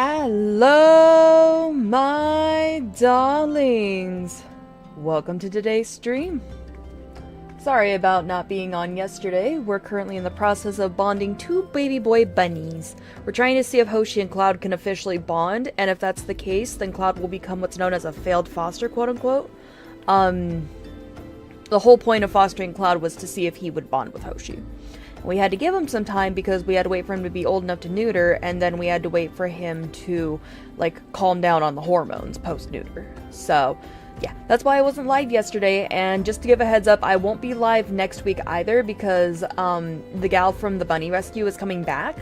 Hello, my darlings. Welcome to today's stream. Sorry about not being on yesterday. We're currently in the process of bonding two baby boy bunnies. We're trying to see if Hoshi and Cloud can officially bond, and if that's the case, then Cloud will become what's known as a failed foster, quote-unquote. The whole point of fostering Cloud was to see if he would bond with Hoshi. We had to give him some time because we had to wait for him to be old enough to neuter, and then we had to wait for him to, like, calm down on the hormones post-neuter. So, yeah, that's why I wasn't live yesterday, and just to give a heads up, I won't be live next week either because, the gal from the bunny rescue is coming back,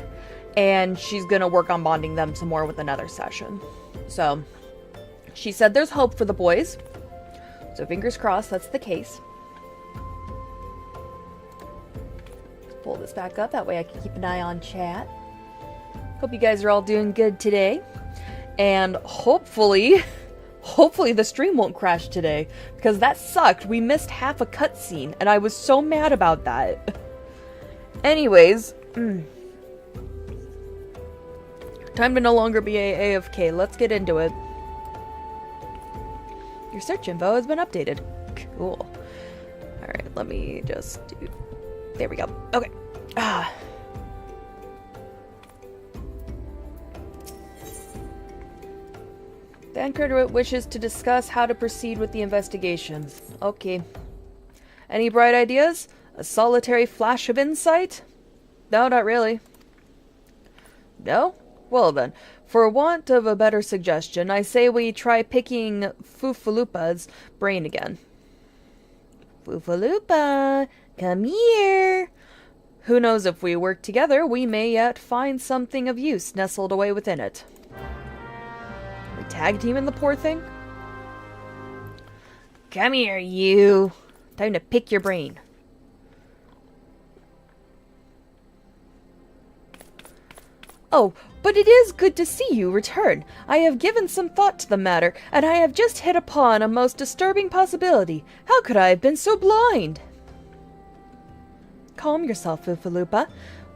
and she's gonna work on bonding them some more with another session. So, she said there's hope for the boys, so fingers crossed that's the case. Pull this back up, that way I can keep an eye on chat. Hope you guys are all doing good today. And hopefully the stream won't crash today, because that sucked. We missed half a cutscene, and I was so mad about that. Anyways, time to no longer be AFK. Let's get into it. Your search info has been updated. Cool. Alright, let me just do... There we go. Okay. Dan Kurtowit wishes to discuss how to proceed with the investigation. Okay. Any bright ideas? A solitary flash of insight? No, not really. No? Well then, for want of a better suggestion, I say we try picking Fufalupa's brain again. Fufalupa! Come here! Who knows, if we work together, we may yet find something of use nestled away within it. We tag teaming the poor thing? Come here, you! Time to pick your brain. Oh, but it is good to see you return. I have given some thought to the matter, and I have just hit upon a most disturbing possibility. How could I have been so blind? Calm yourself, Fufalupa.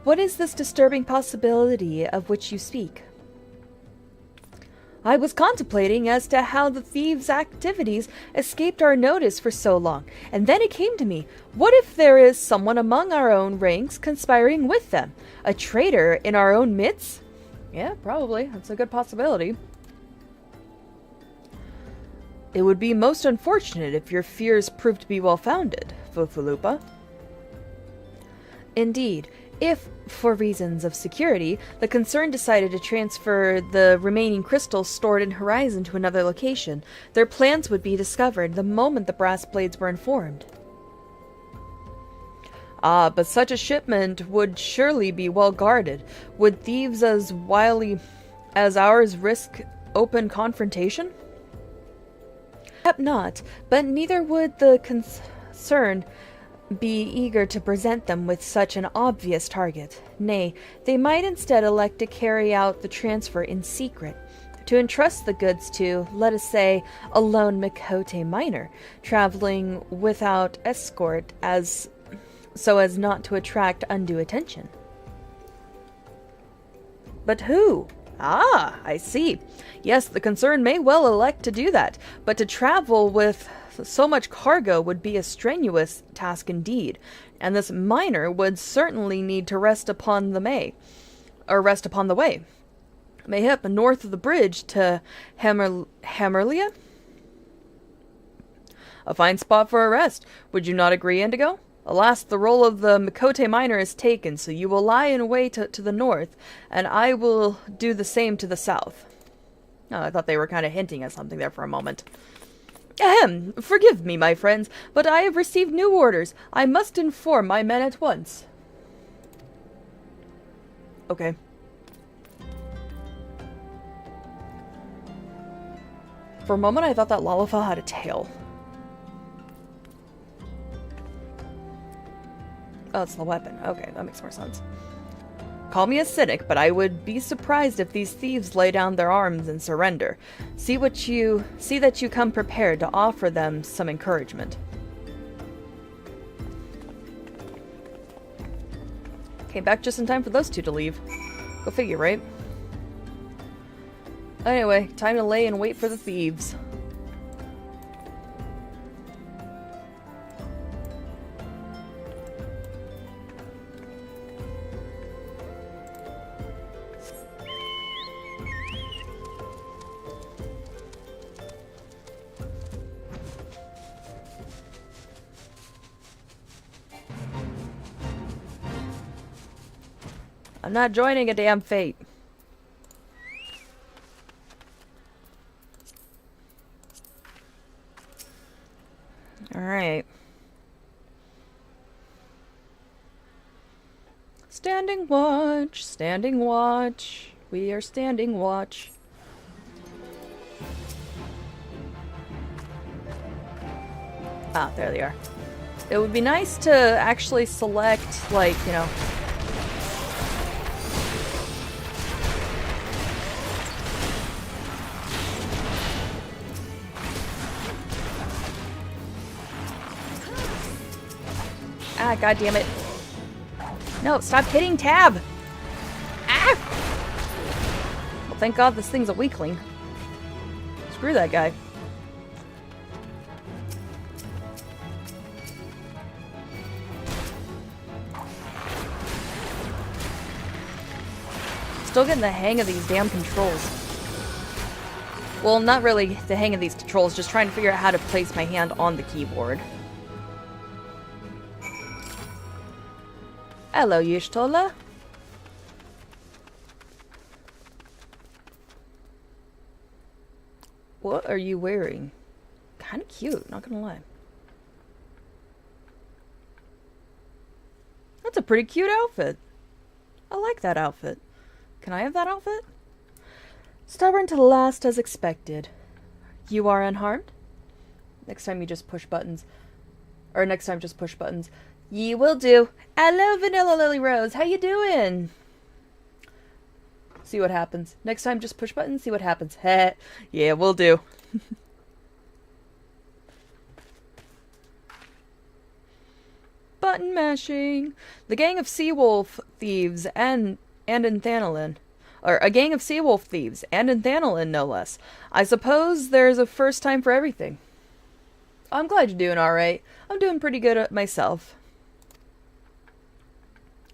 What is this disturbing possibility of which you speak? I was contemplating as to how the thieves' activities escaped our notice for so long, and then it came to me, what if there is someone among our own ranks conspiring with them? A traitor in our own midst? Yeah, probably. That's a good possibility. It would be most unfortunate if your fears proved to be well-founded, Fufalupa. Indeed, if, for reasons of security, the concern decided to transfer the remaining crystals stored in Horizon to another location, their plans would be discovered the moment the brass blades were informed. Ah, but such a shipment would surely be well guarded. Would thieves as wily as ours risk open confrontation? Perhaps not, but neither would the concerned be eager to present them with such an obvious target. Nay, they might instead elect to carry out the transfer in secret, to entrust the goods to, let us say, a lone miqo'te miner, traveling without escort so as not to attract undue attention. But who? Ah, I see. Yes, the concern may well elect to do that, but to travel with so much cargo would be a strenuous task indeed, and this miner would certainly need to rest upon the way. Mayhap north of the bridge to Hammerlia? A fine spot for a rest. Would you not agree, Indigo? Alas, the role of the miqo'te miner is taken, so you will lie in wait to the north, and I will do the same to the south. Oh, I thought they were kind of hinting at something there for a moment. Ahem! Forgive me, my friends, but I have received new orders. I must inform my men at once. Okay. For a moment, I thought that Lalafell had a tail. Oh, it's the weapon. Okay, that makes more sense. Call me a cynic, but I would be surprised if these thieves lay down their arms and surrender. See that you come prepared to offer them some encouragement. Came back just in time for those two to leave. Go figure, right? Anyway, time to lay and wait for the thieves. I'm not joining a damn fate. Alright. Standing watch, standing watch. We are standing watch. Ah, there they are. It would be nice to actually select, like, you know... Ah, goddammit. No, stop hitting tab! Ah! Well, thank God this thing's a weakling. Screw that guy. Still getting the hang of these damn controls. Well, not really the hang of these controls, just trying to figure out how to place my hand on the keyboard. Hello, Yishtola. What are you wearing? Kind of cute, not gonna lie. That's a pretty cute outfit. I like that outfit. Can I have that outfit? Stubborn to the last as expected. You are unharmed? Next time you just push buttons. Or next time just push buttons. Ye will do. Hello, Vanilla Lily Rose. How you doing? See what happens. Next time, just push buttons. See what happens. Heh. Yeah, will do. Button mashing. The gang of Seawolf thieves and Anthanolin. Or a gang of Seawolf thieves and Anthanolin, no less. I suppose there's a first time for everything. I'm glad you're doing alright. I'm doing pretty good myself.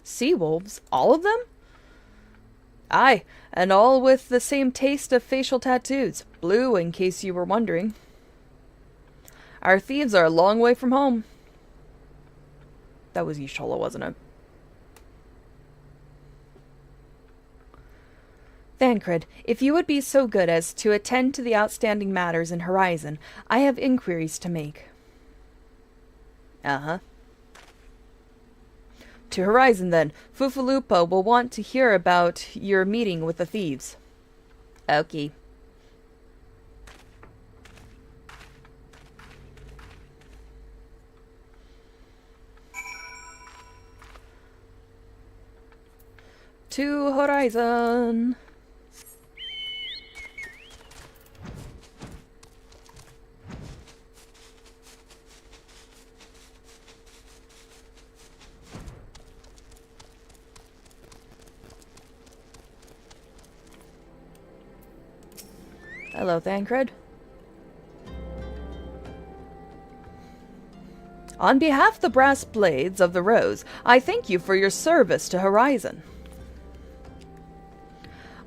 Sea wolves? All of them? Aye, and all with the same taste of facial tattoos. Blue, in case you were wondering. Our thieves are a long way from home. That was Yishola, wasn't it? Thancred, if you would be so good as to attend to the outstanding matters in Horizon, I have inquiries to make. Uh-huh. To Horizon, then. Fufalupa will want to hear about your meeting with the thieves. Okay. To Horizon. Hello, Thancred. On behalf of the Brass Blades of the Rose, I thank you for your service to Horizon.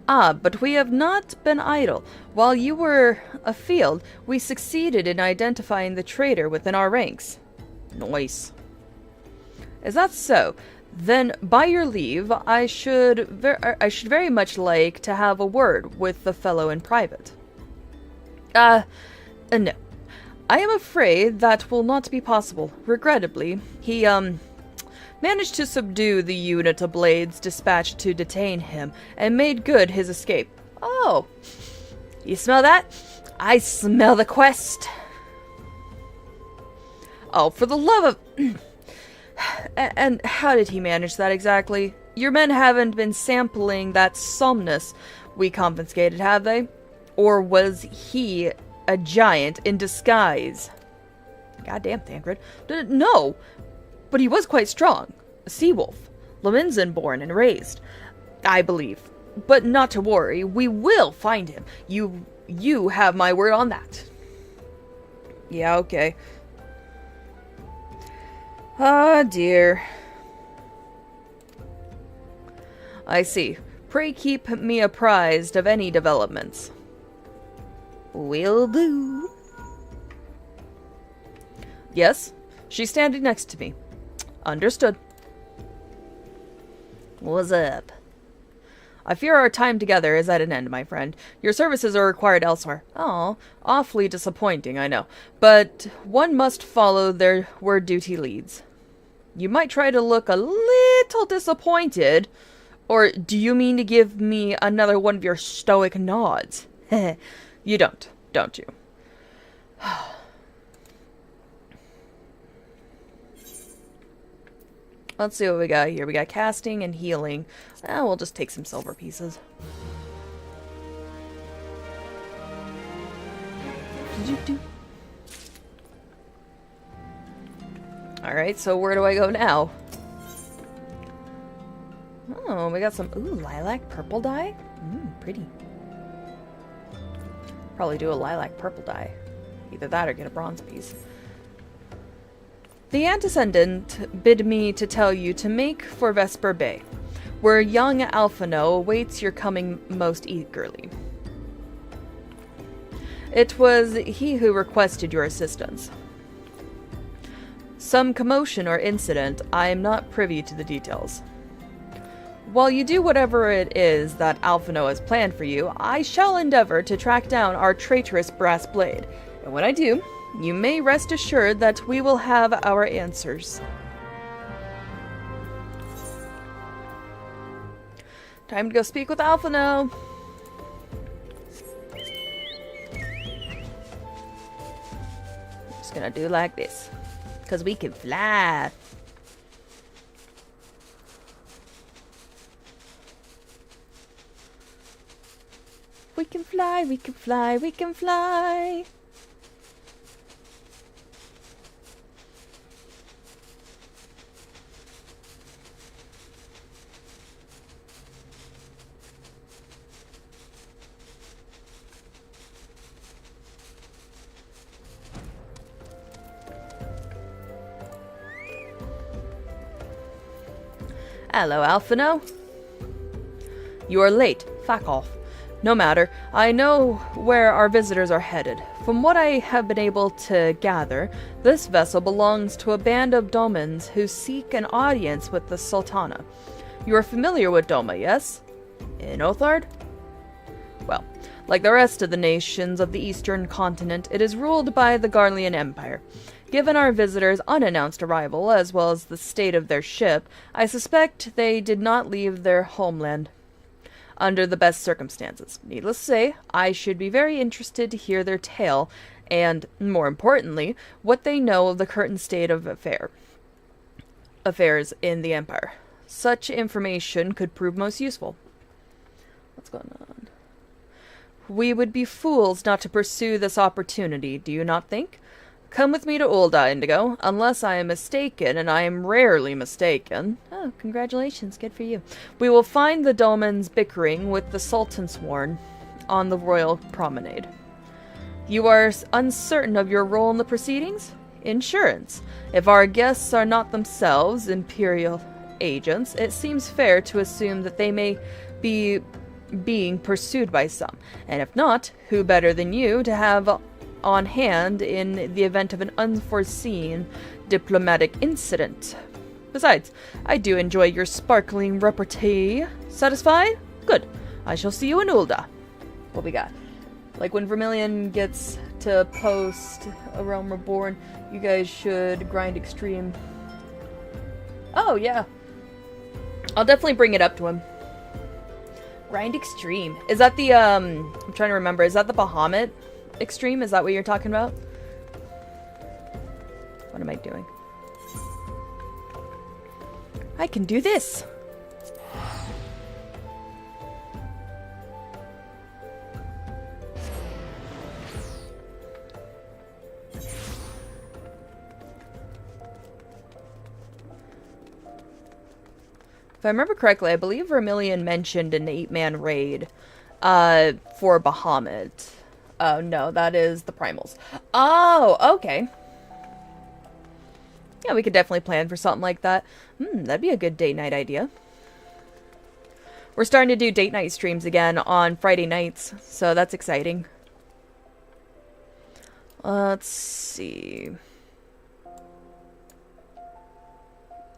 Ah, but we have not been idle. While you were afield, we succeeded in identifying the traitor within our ranks. Nice. Is that so? Then, by your leave, I should very much like to have a word with the fellow in private. No. I am afraid that will not be possible. Regrettably, he, managed to subdue the unit of blades dispatched to detain him, and made good his escape. Oh. You smell that? I smell the quest. Oh, for the love of... And how did he manage that exactly? Your men haven't been sampling that somnus we confiscated, have they? Or was he a giant in disguise? Goddamn, Thancred. No, but he was quite strong. A sea wolf. Leminzen born and raised, I believe. But not to worry, we will find him. You have my word on that. Yeah, okay. Ah, dear. I see. Pray keep me apprised of any developments. Will do. Yes, she's standing next to me. Understood. What's up? I fear our time together is at an end, my friend. Your services are required elsewhere. Oh, awfully disappointing, I know. But one must follow where duty leads. You might try to look a little disappointed. Or do you mean to give me another one of your stoic nods? You don't you? Let's see what we got here. We got casting and healing. We'll just take some silver pieces. Alright, so where do I go now? Oh, we got some... Ooh, lilac purple dye? Pretty. Probably do a lilac purple dye. Either that or get a bronze piece. The antecedent bid me to tell you to make for Vesper Bay, where young Alphino awaits your coming most eagerly. It was he who requested your assistance. Some commotion or incident, I am not privy to the details. While you do whatever it is that Alphino has planned for you, I shall endeavor to track down our traitorous brass blade, and when I do, you may rest assured that we will have our answers. Time to go speak with Alphino. Just gonna do like this, because we can fly. We can fly, we can fly, we can fly. Hello, Alphino. You are late. Fuck off. No matter. I know where our visitors are headed. From what I have been able to gather, this vessel belongs to a band of Domans who seek an audience with the Sultana. You are familiar with Doma, yes? In Othard? Well, like the rest of the nations of the eastern continent, it is ruled by the Garlean Empire. Given our visitors' unannounced arrival, as well as the state of their ship, I suspect they did not leave their homeland under the best circumstances. Needless to say, I should be very interested to hear their tale, and, more importantly, what they know of the current state of affairs in the Empire. Such information could prove most useful. What's going on? We would be fools not to pursue this opportunity, do you not think? Come with me to Ul'dah, Indigo, unless I am mistaken, and I am rarely mistaken. Oh, congratulations, good for you. We will find the Domans bickering with the Sultan Sworn on the royal promenade. You are uncertain of your role in the proceedings? Insurance. If our guests are not themselves imperial agents, it seems fair to assume that they may be being pursued by some. And if not, who better than you to have on hand in the event of an unforeseen diplomatic incident. Besides, I do enjoy your sparkling repartee. Satisfied? Good. I shall see you in Ul'dah. What we got? Like when Vermillion gets to post A Realm Reborn, you guys should grind extreme. Oh, yeah. I'll definitely bring it up to him. Grind extreme. Is that the, I'm trying to remember, is that the Bahamut extreme? Is that what you're talking about? What am I doing? I can do this! If I remember correctly, I believe Vermillion mentioned an 8-man raid for Bahamut. Oh, no, that is the Primals. Oh, okay. Yeah, we could definitely plan for something like that. That'd be a good date night idea. We're starting to do date night streams again on Friday nights, so that's exciting. Let's see.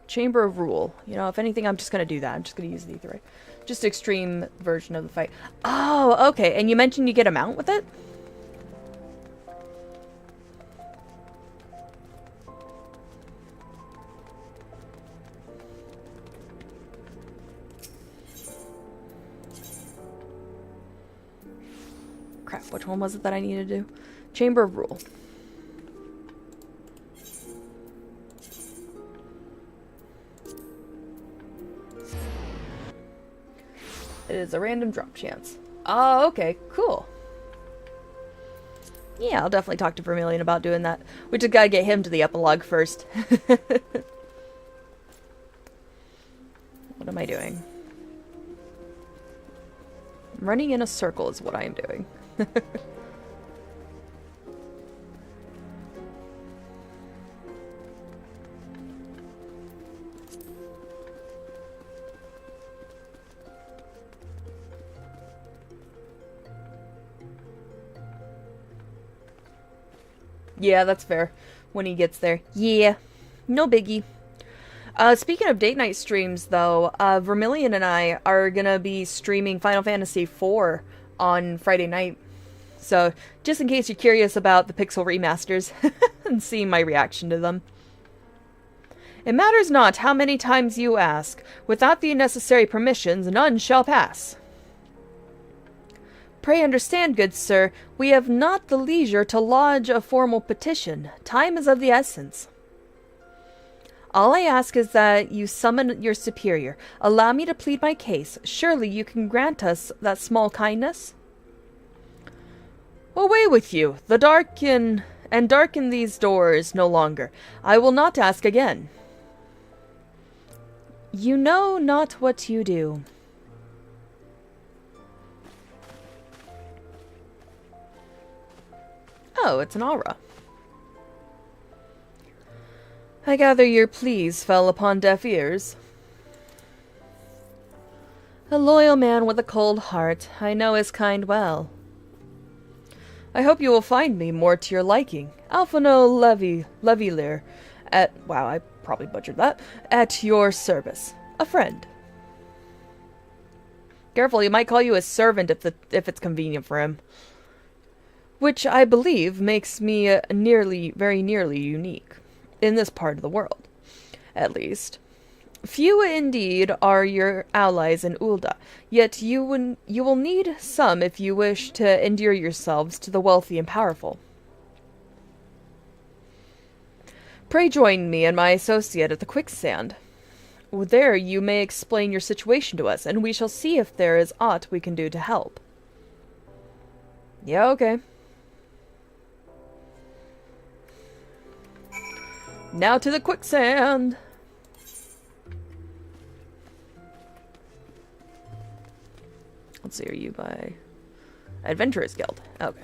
Chamber of Rule. You know, if anything, I'm just going to do that. I'm just going to use the Ether. Just extreme version of the fight. Oh, okay. And you mentioned you get a mount with it? Crap, which one was it that I needed to do? Chamber of Rule. It is a random drop chance. Oh, okay, cool. Yeah, I'll definitely talk to Vermillion about doing that. We just gotta get him to the epilogue first. What am I doing? I'm running in a circle is what I am doing. Yeah, that's fair. When he gets there. Yeah. No biggie. Speaking of date night streams, though, Vermillion and I are gonna be streaming Final Fantasy IV on Friday night. So, just in case you're curious about the Pixel remasters and seeing my reaction to them. It matters not how many times you ask. Without the necessary permissions, none shall pass. Pray understand, good sir, we have not the leisure to lodge a formal petition. Time is of the essence. All I ask is that you summon your superior. Allow me to plead my case. Surely you can grant us that small kindness? Away with you. Darken these doors no longer. I will not ask again. You know not what you do. Oh, it's an aura. I gather your pleas fell upon deaf ears. A loyal man with a cold heart. I know his kind well. I hope you will find me more to your liking. Alphino Levilir at... Wow, I probably butchered that. At your service. A friend. Careful, he might call you a servant if it's convenient for him. Which I believe makes me very nearly unique. In this part of the world, at least. Few indeed are your allies in Ul'dah, yet you will need some if you wish to endear yourselves to the wealthy and powerful. Pray join me and my associate at the quicksand. There you may explain your situation to us, and we shall see if there is aught we can do to help. Yeah, okay. Now to the quicksand! Let's see, are you by... Adventurers Guild. Okay.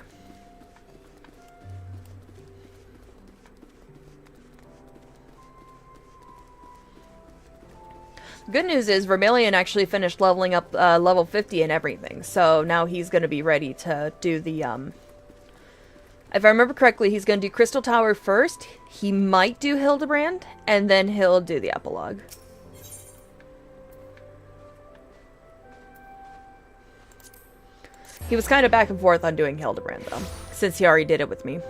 Good news is Vermillion actually finished leveling up level 50 and everything, so now he's going to be ready to do the, If I remember correctly, he's going to do Crystal Tower first. He might do Hildebrand, and then he'll do the epilogue. He was kind of back and forth on doing Hildebrand, though, since he already did it with me.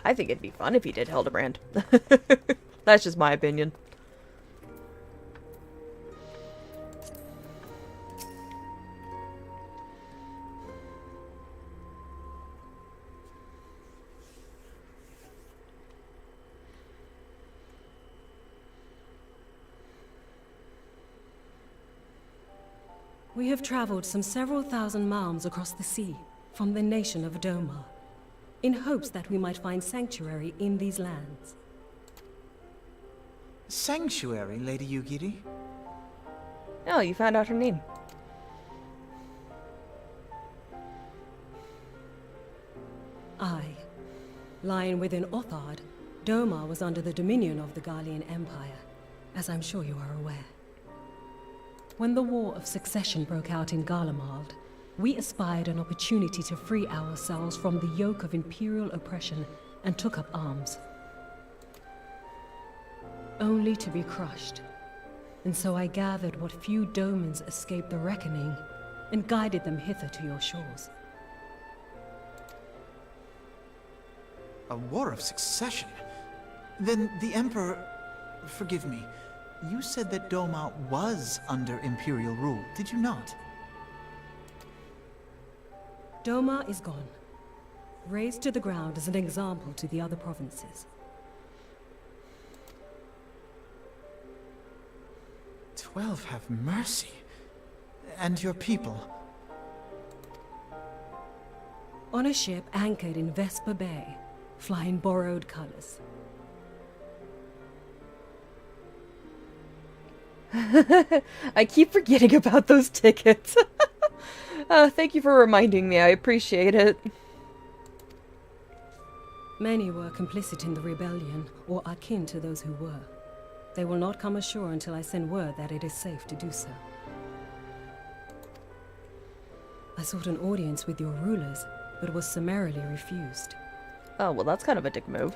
I think it'd be fun if he did Hildebrand. That's just my opinion. We have traveled some several thousand miles across the sea, from the nation of Doma, in hopes that we might find sanctuary in these lands. Sanctuary, Lady Yugiri? Oh, you found out her name. Aye. Lying within Othard, Doma was under the dominion of the Garlean Empire, as I'm sure you are aware. When the War of Succession broke out in Garlemald, we espied an opportunity to free ourselves from the yoke of imperial oppression and took up arms. Only to be crushed. And so I gathered what few Domans escaped the reckoning and guided them hither to your shores. A war of succession? Then the Emperor... Forgive me. You said that Doma was under Imperial rule, did you not? Doma is gone. Razed to the ground as an example to the other provinces. 12 have mercy. And your people? On a ship anchored in Vesper Bay, flying borrowed colors. I keep forgetting about those tickets. Thank you for reminding me. I appreciate it. Many were complicit in the rebellion, or akin to those who were. They will not come ashore until I send word that it is safe to do so. I sought an audience with your rulers, but was summarily refused. Oh, well, that's kind of a dick move.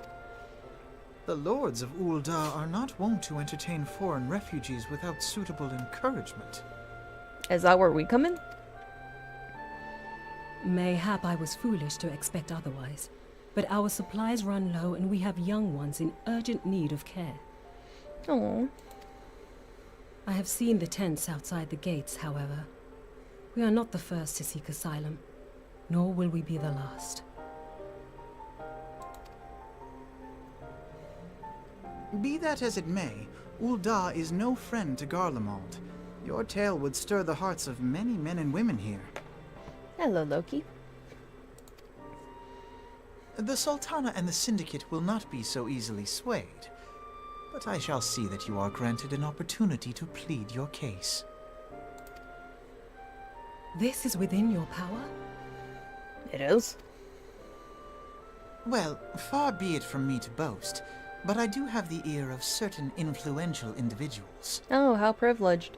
The lords of Ul'dah are not wont to entertain foreign refugees without suitable encouragement. Is that where we come in? Mayhap I was foolish to expect otherwise, but our supplies run low and we have young ones in urgent need of care. Oh. I have seen the tents outside the gates, however. We are not the first to seek asylum, nor will we be the last. Be that as it may, Ul'dah is no friend to Garlemald. Your tale would stir the hearts of many men and women here. Hello, Loki. The Sultana and the Syndicate will not be so easily swayed, but I shall see that you are granted an opportunity to plead your case. This is within your power? It is. Well, far be it from me to boast, but I do have the ear of certain influential individuals. Oh, how privileged.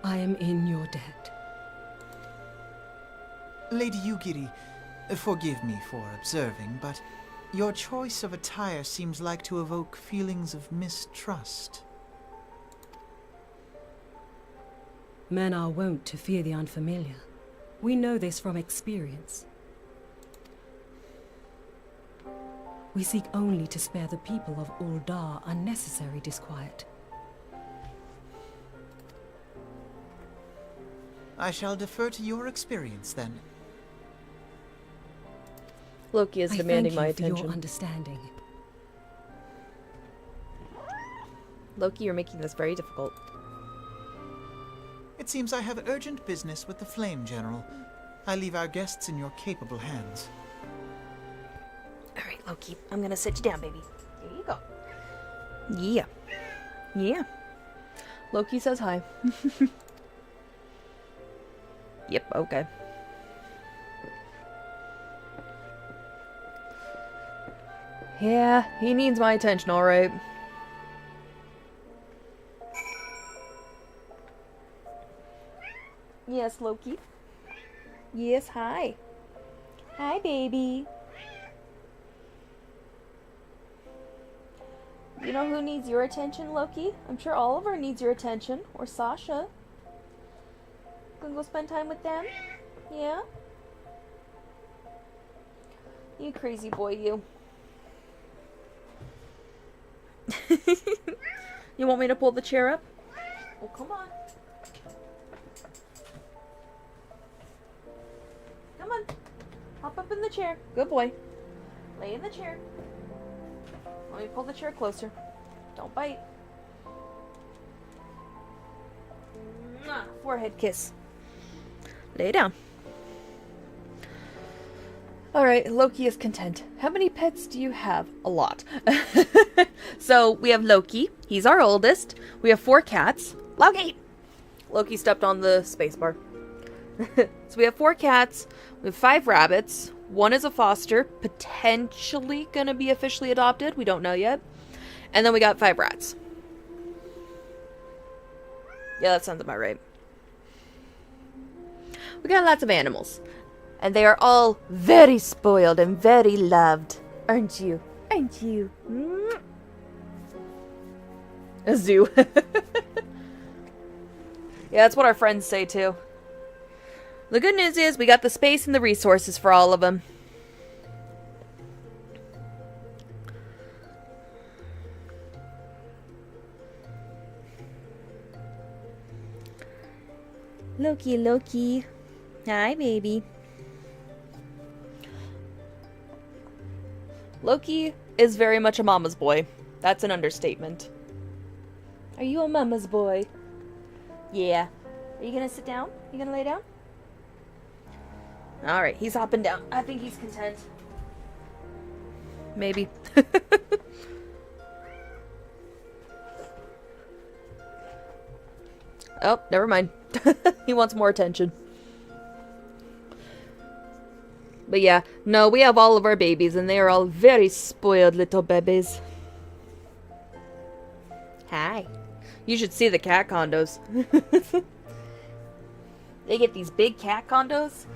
I am in your debt. Lady Yugiri, forgive me for observing, but your choice of attire seems like to evoke feelings of mistrust. Men are wont to fear the unfamiliar. We know this from experience. We seek only to spare the people of Ul'dah unnecessary disquiet. I shall defer to your experience, then. Loki is demanding my I thank you for attention. your understanding. Loki, you're making this very difficult. It seems I have urgent business with the Flame General. I leave our guests in your capable hands. Alright, Loki, I'm gonna sit you down, baby. There you go. Yeah. Yeah. Loki says hi. Yep, okay. Yeah, he needs my attention, alright. Yes, Loki. Yes, hi. Hi, baby. You know who needs your attention, Loki? I'm sure Oliver needs your attention. Or Sasha. Gonna go spend time with them? Yeah? You crazy boy, you. You want me to pull the chair up? Well, come on. Come on. Hop up in the chair. Good boy. Lay in the chair. Let me pull the chair closer. Don't bite. Mwah. Forehead kiss. Lay down. Alright, Loki is content. How many pets do you have? A lot. So, we have Loki. He's our oldest. We have 4 cats. Loki! Loki stepped on the spacebar. So we have 4 cats. We have 5 rabbits. 1 is a foster. Potentially gonna be officially adopted. We don't know yet. And then we got 5 rats. Yeah, that sounds about right. We got lots of animals. And they are all very spoiled and very loved. Aren't you? Aren't you? A zoo. Yeah, that's what our friends say too. The good news is we got the space and the resources for all of them. Loki, Loki. Hi, baby. Loki is very much a mama's boy. That's an understatement. Are you a mama's boy? Yeah. Are you gonna sit down? You gonna lay down? Alright, he's hopping down. I think he's content. Maybe. Oh, never mind. He wants more attention. But yeah, no, we have all of our babies, and they are all very spoiled little babies. Hi. You should see the cat condos. They get these big cat condos,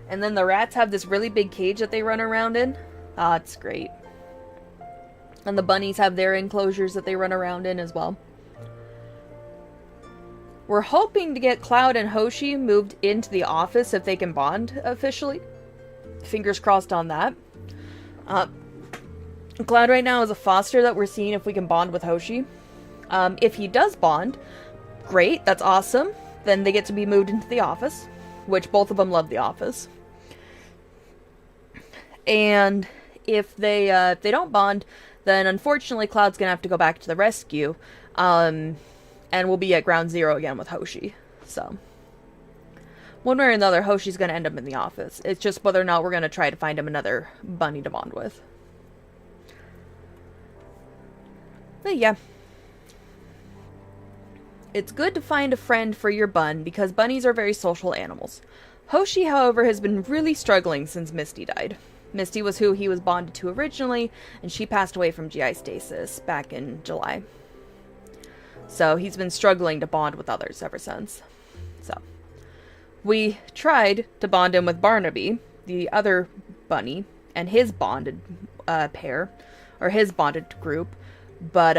and then the rats have this really big cage that they run around in. Ah, it's great. And the bunnies have their enclosures that they run around in as well. We're hoping to get Cloud and Hoshi moved into the office if they can bond officially. Fingers crossed on that. Cloud right now is a foster that we're seeing if we can bond with Hoshi. If he does bond, great, that's awesome. Then they get to be moved into the office, which both of them love the office. And if they don't bond, then unfortunately Cloud's gonna have to go back to the rescue, and we'll be at ground zero again with Hoshi. So, one way or another, Hoshi's gonna end up in the office. It's just whether or not we're gonna try to find him another bunny to bond with. But yeah. It's good to find a friend for your bun, because bunnies are very social animals. Hoshi, however, has been really struggling since Misty died. Misty was who he was bonded to originally, and she passed away from GI stasis back in July. So he's been struggling to bond with others ever since. So we tried to bond him with Barnaby, the other bunny, and his bonded pair, or his bonded group, but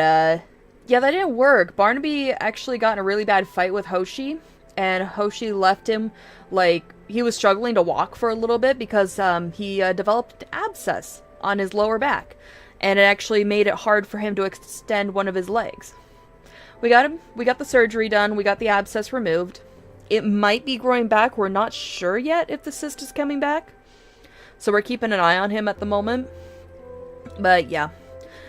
yeah, that didn't work. Barnaby actually got in a really bad fight with Hoshi, and Hoshi left him, like, he was struggling to walk for a little bit because he developed an abscess on his lower back, and it actually made it hard for him to extend one of his legs. We got the surgery done, we got the abscess removed. It might be growing back, we're not sure yet if the cyst is coming back. So we're keeping an eye on him at the moment. But yeah.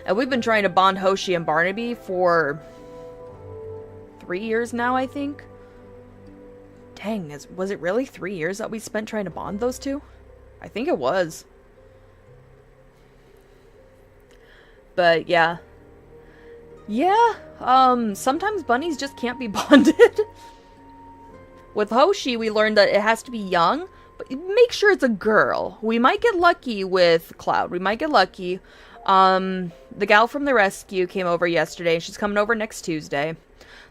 And we've been trying to bond Hoshi and Barnaby for 3 years now, I think. Dang, was it really 3 years that we spent trying to bond those two? I think it was. But yeah. Yeah, sometimes bunnies just can't be bonded. With Hoshi, we learned that it has to be young, but make sure it's a girl. We might get lucky with Cloud. We might get lucky. The gal from the rescue came over yesterday. She's coming over next Tuesday.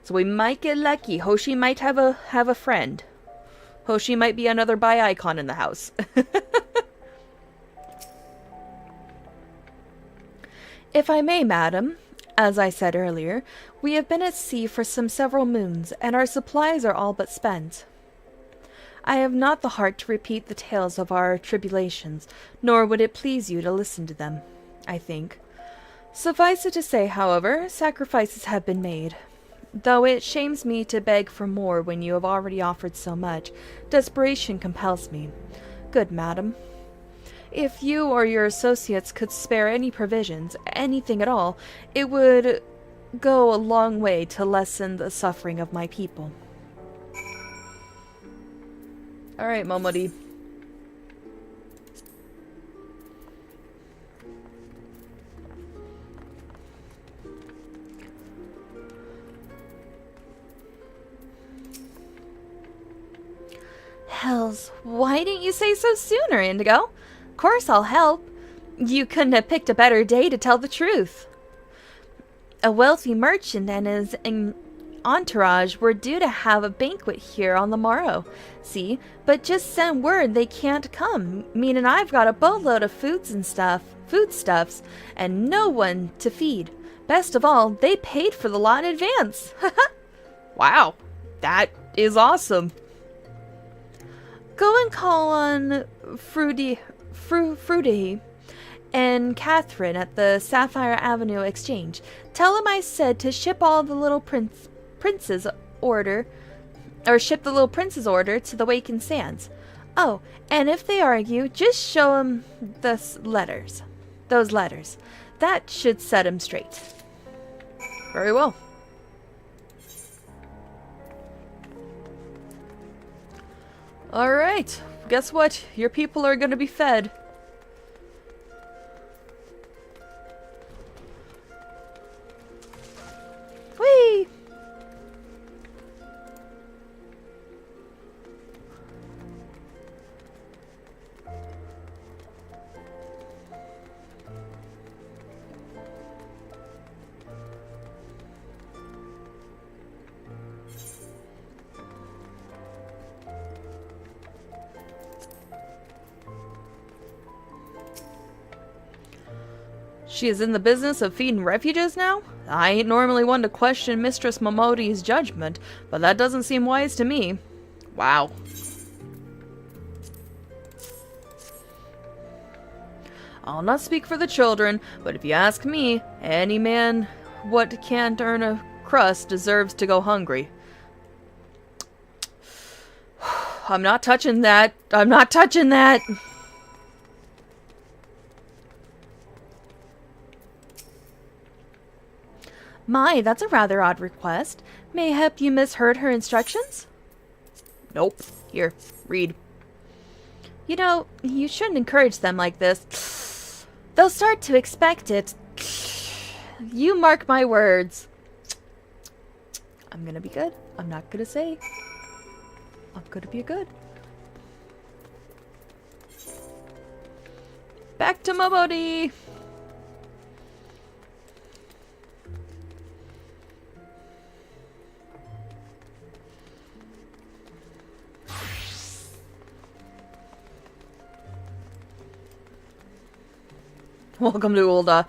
So we might get lucky. Hoshi might have a friend. Hoshi might be another bi icon in the house. If I may, madam, as I said earlier, we have been at sea for several moons, and our supplies are all but spent. I have not the heart to repeat the tales of our tribulations, nor would it please you to listen to them, I think. Suffice it to say, however, sacrifices have been made. Though it shames me to beg for more when you have already offered so much, desperation compels me. Good madam, if you or your associates could spare any provisions, anything at all, it would go a long way to lessen the suffering of my people. Alright, Momodi. Hells, why didn't you say so sooner, Indigo? Of course I'll help. You couldn't have picked a better day to tell the truth. A wealthy merchant and his entourage were due to have a banquet here on the morrow. See, but just send word they can't come, meaning I've got a boatload of foodstuffs, and no one to feed. Best of all, they paid for the lot in advance. Wow, that is awesome. Go and call on Fruity and Catherine at the Sapphire Avenue Exchange. Tell them I said to ship all the little prince's order to the Waken Sands. Oh, and if they argue, just show them those letters. That should set them straight. Very well. Alright, guess what? Your people are gonna be fed. Whee! She is in the business of feeding refuges now? I ain't normally one to question Mistress Momoti's judgment, but that doesn't seem wise to me. Wow. I'll not speak for the children, but if you ask me, any man what can't earn a crust deserves to go hungry. I'm not touching that. I'm not touching that. My, that's a rather odd request. Mayhap you misheard her instructions? Nope. Here, read. You know, you shouldn't encourage them like this. They'll start to expect it. You mark my words. I'm gonna be good. I'm not gonna say. I'm gonna be good. Back to Momoti! Welcome to Ulda.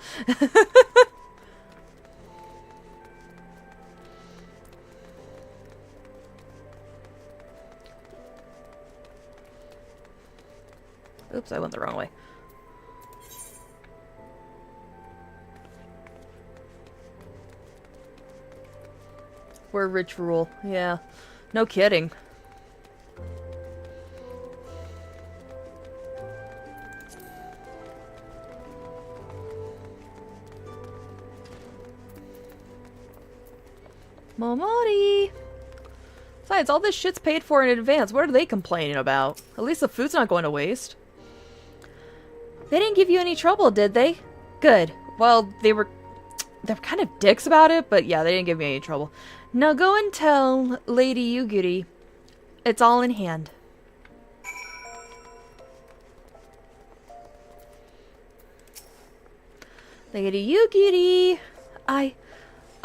Oops, I went the wrong way. We're rich rule. Yeah. No kidding. Momoti! Besides, all this shit's paid for in advance. What are they complaining about? At least the food's not going to waste. They didn't give you any trouble, did they? Good. Well, they're kind of dicks about it, but yeah, they didn't give me any trouble. Now go and tell Lady Yugiri it's all in hand. Lady Yugiri,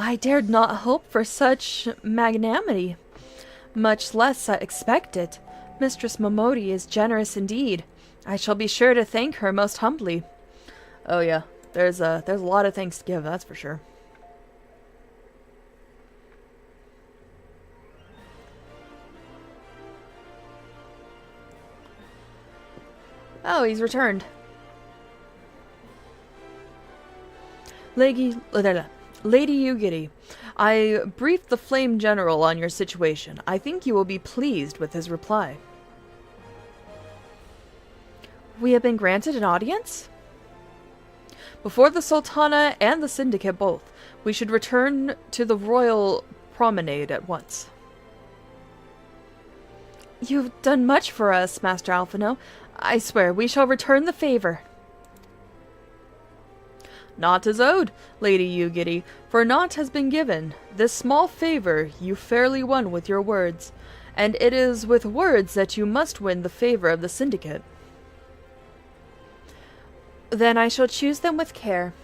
I dared not hope for such magnanimity, much less expect it. Mistress Momoti is generous indeed. I shall be sure to thank her most humbly. Oh yeah, there's a lot of thanks to give, that's for sure. Oh, he's returned. Lady Yugiri, I briefed the Flame General on your situation. I think you will be pleased with his reply. We have been granted an audience? Before the Sultana and the Syndicate both. We should return to the Royal Promenade at once. You've done much for us, Master Alphino. I swear we shall return the favor. Naught is owed, Lady Yugiri, for naught has been given. This small favor you fairly won with your words, and it is with words that you must win the favor of the syndicate. Then I shall choose them with care.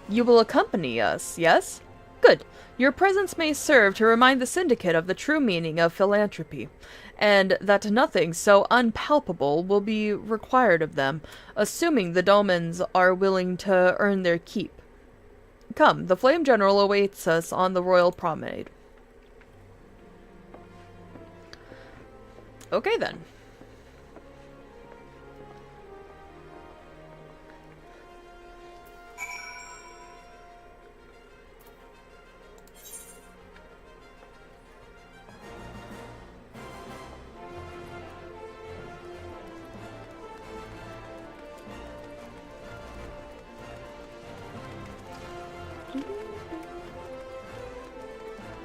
You will accompany us, yes? Good. Your presence may serve to remind the syndicate of the true meaning of philanthropy, and that nothing so unpalpable will be required of them, assuming the Domans are willing to earn their keep. Come, the Flame General awaits us on the Royal Promenade. Okay then.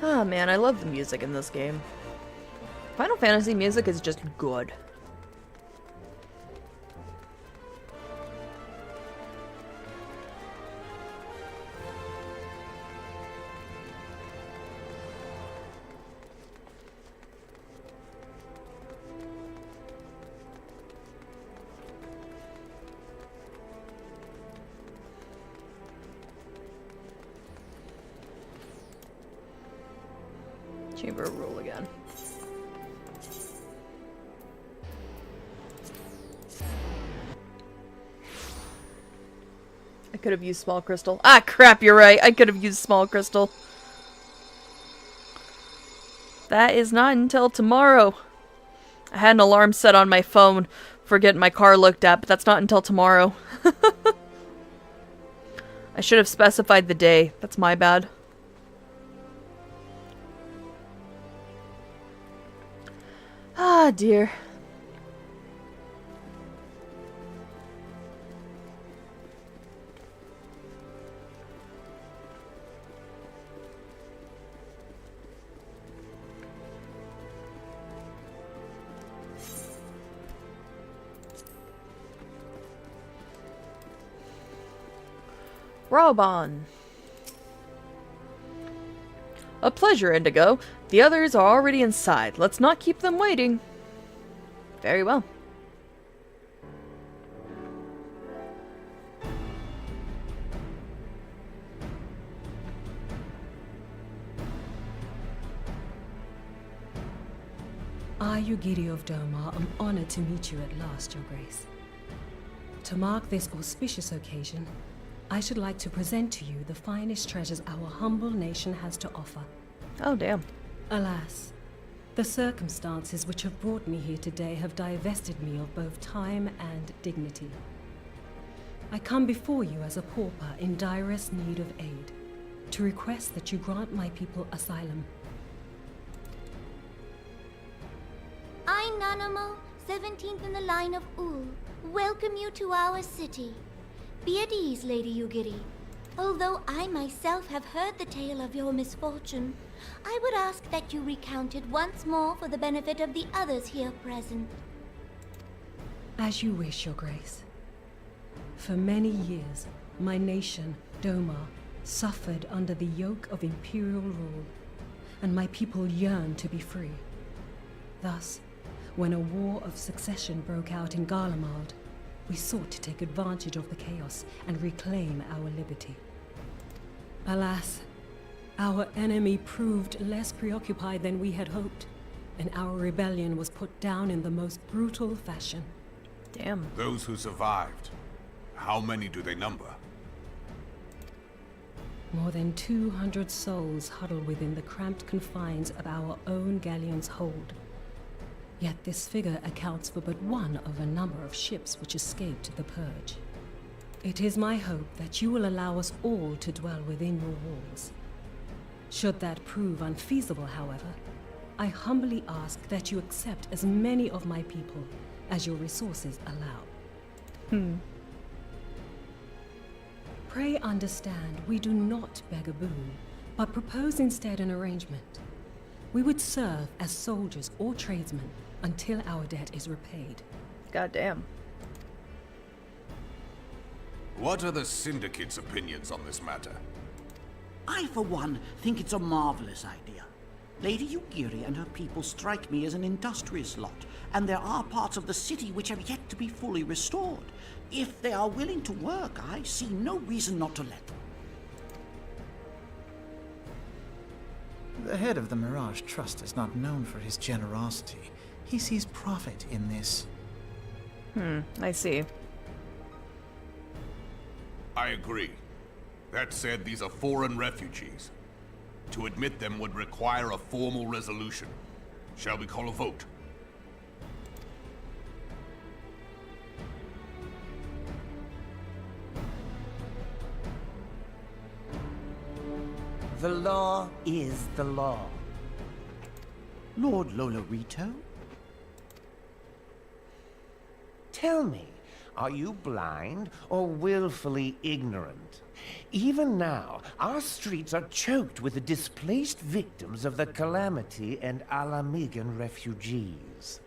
Ah man, I love the music in this game. Final Fantasy music is just good. Chamber of Rule again. I could have used small crystal. Ah, crap, you're right. I could have used small crystal. That is not until tomorrow. I had an alarm set on my phone for getting my car looked at, but that's not until tomorrow. I should have specified the day. That's my bad. Ah, dear. Robon. A pleasure, Indigo. The others are already inside. Let's not keep them waiting. Very well. I, Yugiri of Doma, am honored to meet you at last, Your Grace. To mark this auspicious occasion, I should like to present to you the finest treasures our humble nation has to offer. Oh, damn. Alas, the circumstances which have brought me here today have divested me of both time and dignity. I come before you as a pauper in direst need of aid, to request that you grant my people asylum. I, Nanamo, 17th in the line of Ul, welcome you to our city. Be at ease, Lady Yugiri. Although I myself have heard the tale of your misfortune, I would ask that you recount it once more for the benefit of the others here present. As you wish, Your Grace. For many years, my nation, Doma, suffered under the yoke of imperial rule, and my people yearned to be free. Thus, when a war of succession broke out in Garlemald, we sought to take advantage of the chaos and reclaim our liberty. Alas, our enemy proved less preoccupied than we had hoped, and our rebellion was put down in the most brutal fashion. Damn. Those who survived, how many do they number? More than 200 souls huddle within the cramped confines of our own galleon's hold. Yet this figure accounts for but one of a number of ships which escaped the purge. It is my hope that you will allow us all to dwell within your walls. Should that prove unfeasible, however, I humbly ask that you accept as many of my people as your resources allow. Pray understand, we do not beg a boon, but propose instead an arrangement. We would serve as soldiers or tradesmen until our debt is repaid. Goddamn. What are the Syndicate's opinions on this matter? I, for one, think it's a marvelous idea. Lady Yugiri and her people strike me as an industrious lot, and there are parts of the city which have yet to be fully restored. If they are willing to work, I see no reason not to let them. The head of the Mirage Trust is not known for his generosity. He sees profit in this. I see. I agree. That said, these are foreign refugees. To admit them would require a formal resolution. Shall we call a vote? The law is the law. Lord Lolorito? Tell me, are you blind or willfully ignorant? Even now, our streets are choked with the displaced victims of the Calamity and Alamigan refugees.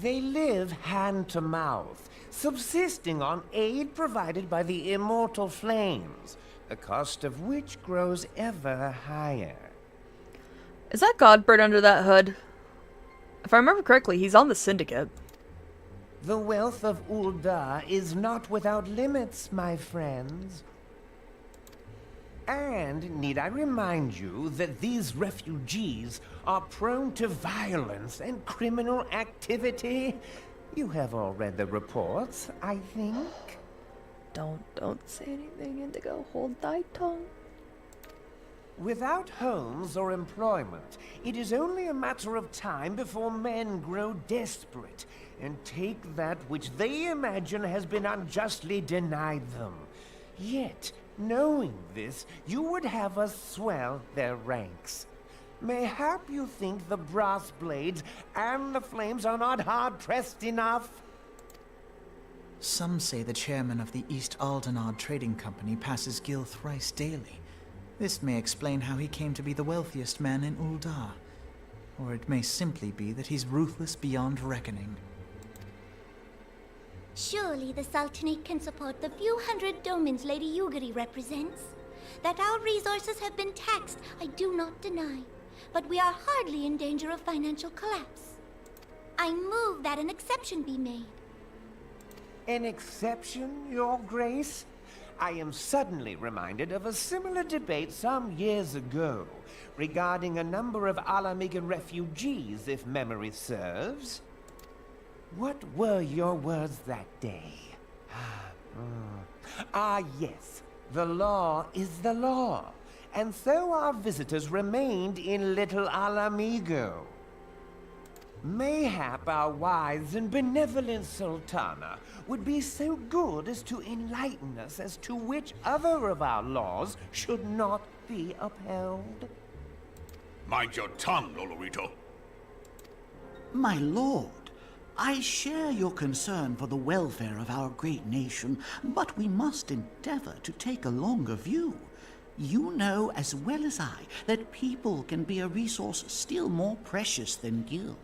They live hand to mouth, subsisting on aid provided by the immortal flames, the cost of which grows ever higher. Is that Godbird under that hood? If I remember correctly, he's on the Syndicate. The wealth of Ul'dah is not without limits, my friends. And need I remind you that these refugees are prone to violence and criminal activity? You have all read the reports, I think. Don't say anything, Indigo. Hold thy tongue. Without homes or employment, it is only a matter of time before men grow desperate and take that which they imagine has been unjustly denied them. Yet, knowing this, you would have us swell their ranks. Mayhap you think the brass blades and the flames are not hard-pressed enough? Some say the chairman of the East Aldenard Trading Company passes Gil thrice daily. This may explain how he came to be the wealthiest man in Ul'dah. Or it may simply be that he's ruthless beyond reckoning. Surely the Sultanate can support the few hundred domins Lady Yugiri represents. That our resources have been taxed, I do not deny. But we are hardly in danger of financial collapse. I move that an exception be made. An exception, Your Grace? I am suddenly reminded of a similar debate some years ago regarding a number of Alamigan refugees, if memory serves. What were your words that day? Yes. The law is the law. And so our visitors remained in Little Alamigo. Mayhap our wise and benevolent Sultana would be so good as to enlighten us as to which other of our laws should not be upheld. Mind your tongue, Lolorito. My lord, I share your concern for the welfare of our great nation, but we must endeavor to take a longer view. You know as well as I that people can be a resource still more precious than gil.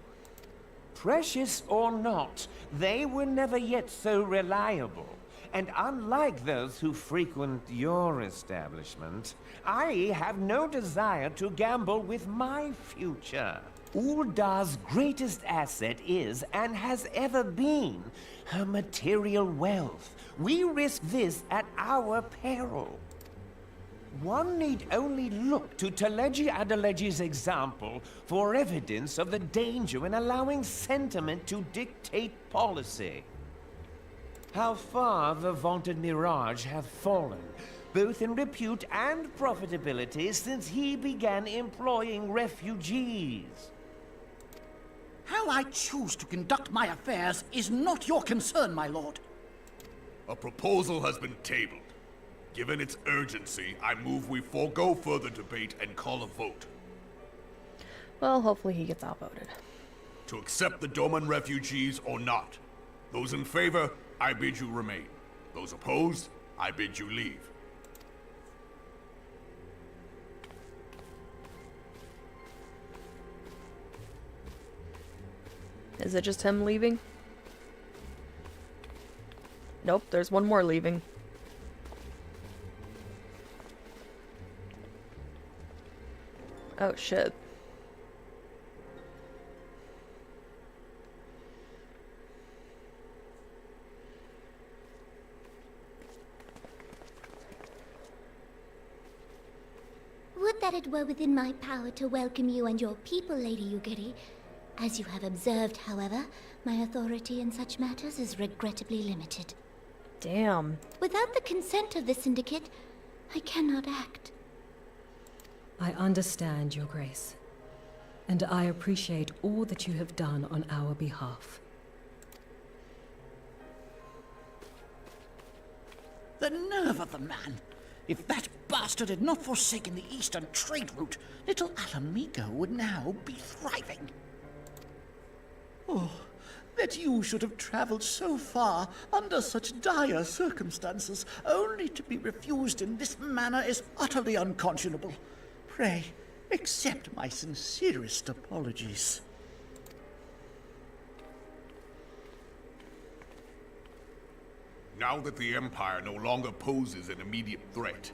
Precious or not, they were never yet so reliable. And unlike those who frequent your establishment, I have no desire to gamble with my future. Ul'dah's greatest asset is, and has ever been, her material wealth. We risk this at our peril. One need only look to Teleji Adeleji's example for evidence of the danger in allowing sentiment to dictate policy. How far the vaunted Mirage hath fallen, both in repute and profitability, since he began employing refugees. How I choose to conduct my affairs is not your concern, my lord. A proposal has been tabled. Given its urgency, I move we forego further debate and call a vote. Well, hopefully he gets outvoted. To accept the Doman refugees or not. Those in favor, I bid you remain. Those opposed, I bid you leave. Is it just him leaving? Nope, there's one more leaving. Oh, shit. Would that it were within my power to welcome you and your people, Lady Yugiri. As you have observed, however, my authority in such matters is regrettably limited. Damn. Without the consent of the Syndicate, I cannot act. I understand, Your Grace, and I appreciate all that you have done on our behalf. The nerve of the man! If that bastard had not forsaken the eastern trade route, little Alamigo would now be thriving. Oh, that you should have traveled so far under such dire circumstances, only to be refused in this manner is utterly unconscionable. Pray, accept my sincerest apologies. Now that the Empire no longer poses an immediate threat,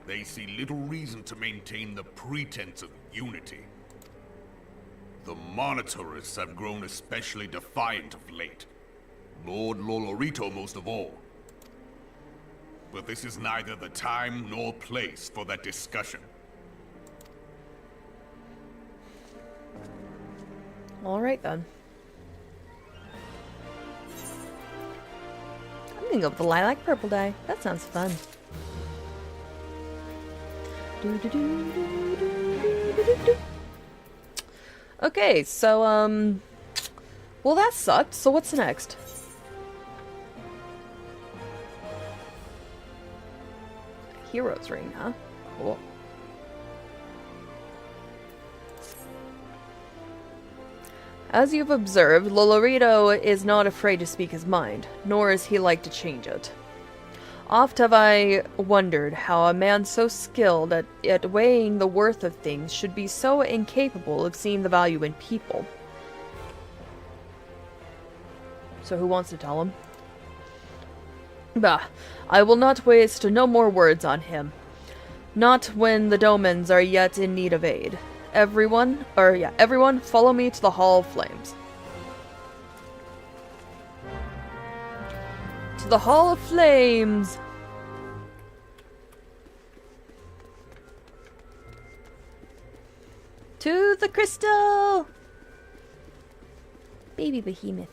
they see little reason to maintain the pretense of unity. The Monitorists have grown especially defiant of late. Lord Lolorito most of all. But this is neither the time nor place for that discussion. Alright then. I'm gonna go with the lilac purple dye. That sounds fun. Okay, so, well, that sucked. So what's next? Hero's ring, huh? Cool. As you've observed, Lolorito is not afraid to speak his mind, nor is he like to change it. Oft have I wondered how a man so skilled at weighing the worth of things should be so incapable of seeing the value in people. So who wants to tell him? Bah, I will not waste no more words on him. Not when the Domans are yet in need of aid. Everyone follow me to the Hall of Flames. To the Hall of Flames! To the crystal! Baby behemoth.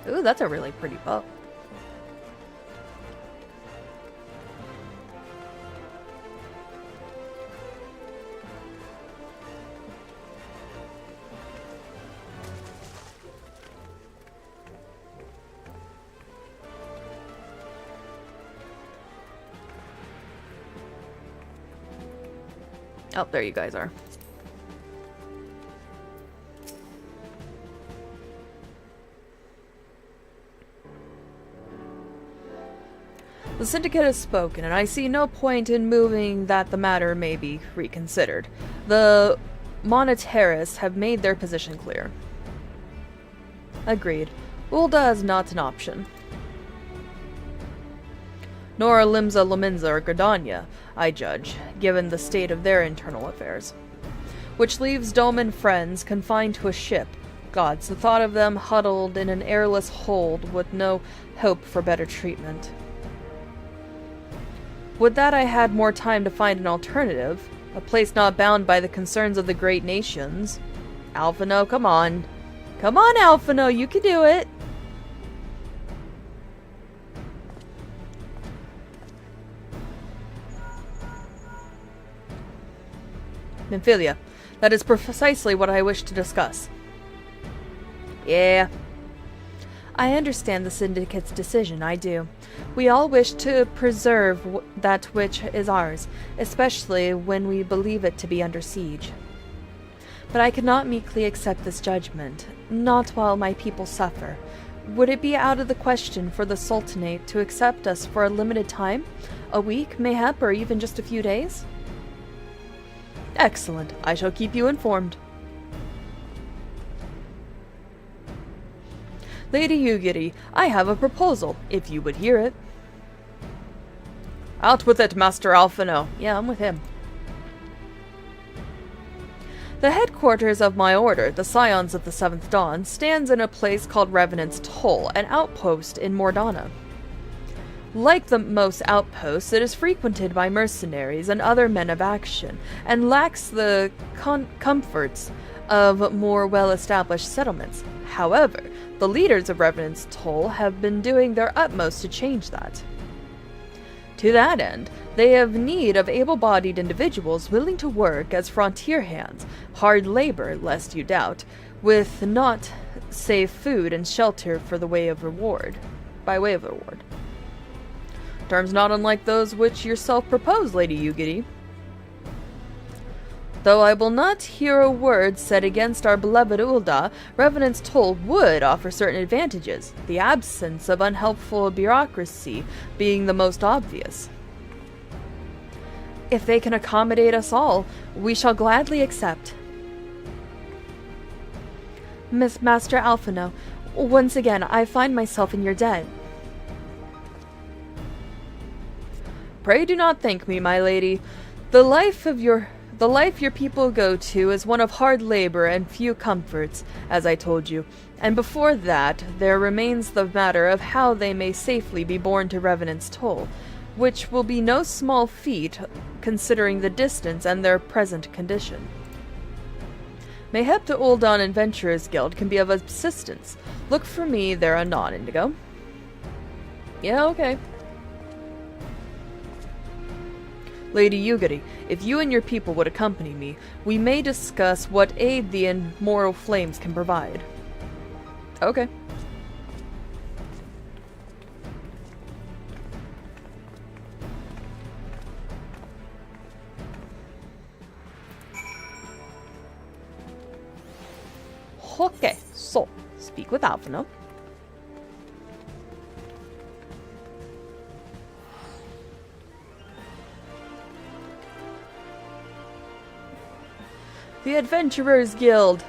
Ooh, that's a really pretty bow. Oh, there you guys are. The Syndicate has spoken, and I see no point in moving that the matter may be reconsidered. The Monetarists have made their position clear. Agreed. Ulda is not an option. Nor Limsa, Lominsa, or Gridania, I judge, given the state of their internal affairs. Which leaves Doman friends confined to a ship. Gods, the thought of them huddled in an airless hold with no hope for better treatment. Would that I had more time to find an alternative, a place not bound by the concerns of the great nations. Alphino, come on. Come on, Alphino, you can do it! Nymphilia, that is precisely what I wish to discuss. Yeah. I understand the Syndicate's decision, I do. We all wish to preserve that which is ours, especially when we believe it to be under siege. But I cannot meekly accept this judgment, not while my people suffer. would it be out of the question for the Sultanate to accept us for a limited time? A week, mayhap, or even just a few days? Excellent. I shall keep you informed. Lady Yugiri, I have a proposal, if you would hear it. Out with it, Master Alphino. Yeah, I'm with him. The headquarters of my order, the Scions of the Seventh Dawn, stands in a place called Revenant's Toll, an outpost in Mordana. Like the most outposts, it is frequented by mercenaries and other men of action, and lacks the comforts of more well-established settlements. However, the leaders of Revenant's Toll have been doing their utmost to change that. To that end, they have need of able-bodied individuals willing to work as frontier hands, hard labor, lest you doubt, with naught save food and shelter for the way of reward, by way of reward. Terms not unlike those which yourself propose, Lady Yugiri. Though I will not hear a word said against our beloved Ul'dah, Revenant's Toll would offer certain advantages, the absence of unhelpful bureaucracy being the most obvious. If they can accommodate us all, we shall gladly accept. Master Alphino, once again I find myself in your debt. Pray do not thank me, my lady. The life your people go to is one of hard labor and few comforts, as I told you, and before that there remains the matter of how they may safely be borne to Revenant's Toll, which will be no small feat considering the distance and their present condition. Mayhap the Ul'dah Adventurers Guild can be of assistance. Look for me there anon, Indigo. Yeah, okay. Lady Yugiri, if you and your people would accompany me, we may discuss what aid the immortal flames can provide. Okay. Okay, so, speak with Alphino. The Adventurers Guild.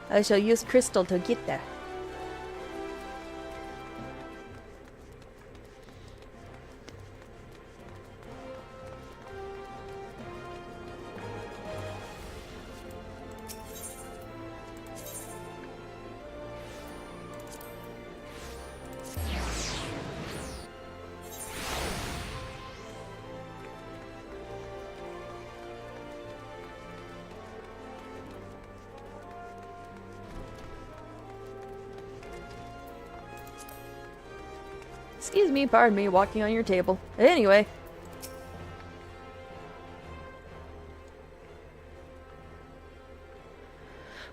I shall use Crystal to get there. Excuse me, pardon me, walking on your table. Anyway.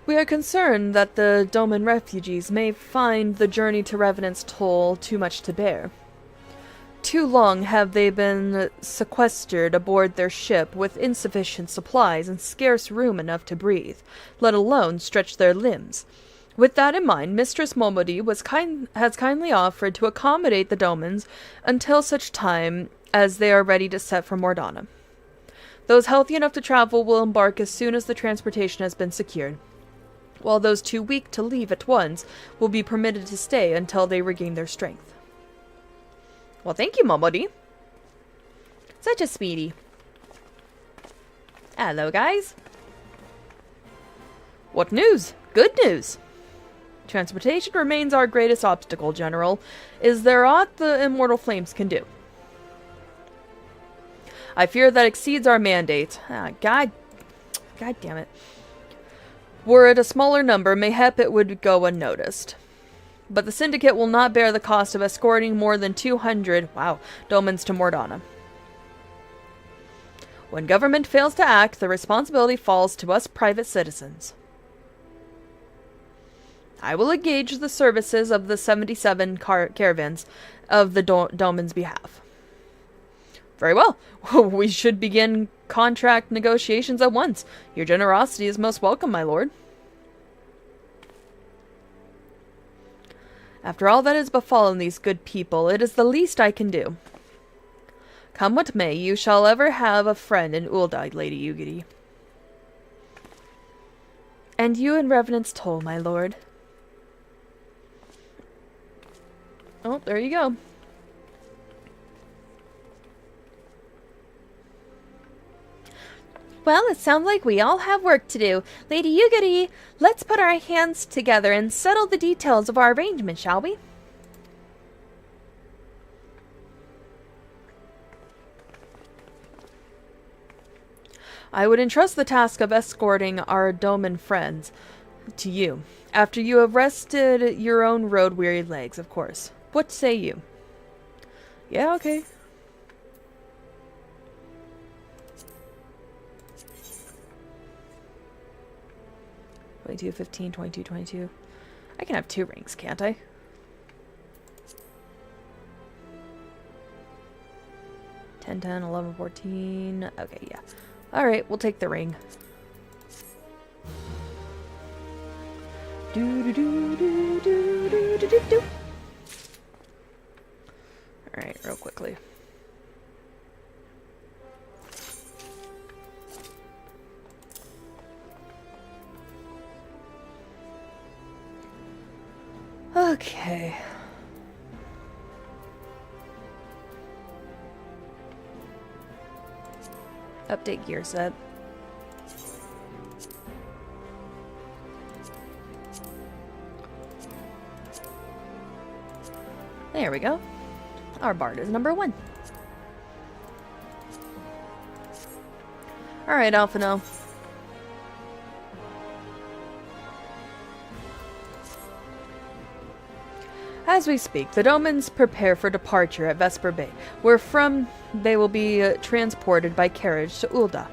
We are concerned that the Doman refugees may find the journey to Revenant's Toll too much to bear. Too long have they been sequestered aboard their ship with insufficient supplies and scarce room enough to breathe, let alone stretch their limbs. With that in mind, Mistress Momodi has kindly offered to accommodate the Domans until such time as they are ready to set for Mordana. Those healthy enough to travel will embark as soon as the transportation has been secured, while those too weak to leave at once will be permitted to stay until they regain their strength. Well, thank you, Momodi. Such a sweetie. Hello, guys. What news? Good news. Transportation remains our greatest obstacle, General. Is there aught the immortal flames can do? I fear that exceeds our mandate. God damn it. Were it a smaller number, mayhap it would go unnoticed. But the Syndicate will not bear the cost of escorting more than 200, Domans to Mordana. When government fails to act, the responsibility falls to us private citizens. I will engage the services of the 77 caravans of the Doman's behalf. Very well. We should begin contract negotiations at once. Your generosity is most welcome, my lord. After all that has befallen these good people, it is the least I can do. Come what may, you shall ever have a friend in Ul'dah, Lady Ugiri. And you in reverence toll, my lord. Oh, there you go. Well, it sounds like we all have work to do. Lady Ugiri, let's put our hands together and settle the details of our arrangement, shall we? I would entrust the task of escorting our Doman friends to you, after you have rested your own road-weary legs, of course. What say you? Yeah, okay. $22, $15, $22, $22. I can have 2 rings, can't I? $10, $10, $11, $14. Okay, yeah. Alright, we'll take the ring. Alright, real quickly. Okay. Update gear set. There we go. Our bard is number 1. Alright, Alphino. As we speak, the Domans prepare for departure at Vesper Bay, where from they will be transported by carriage to Ul'dah.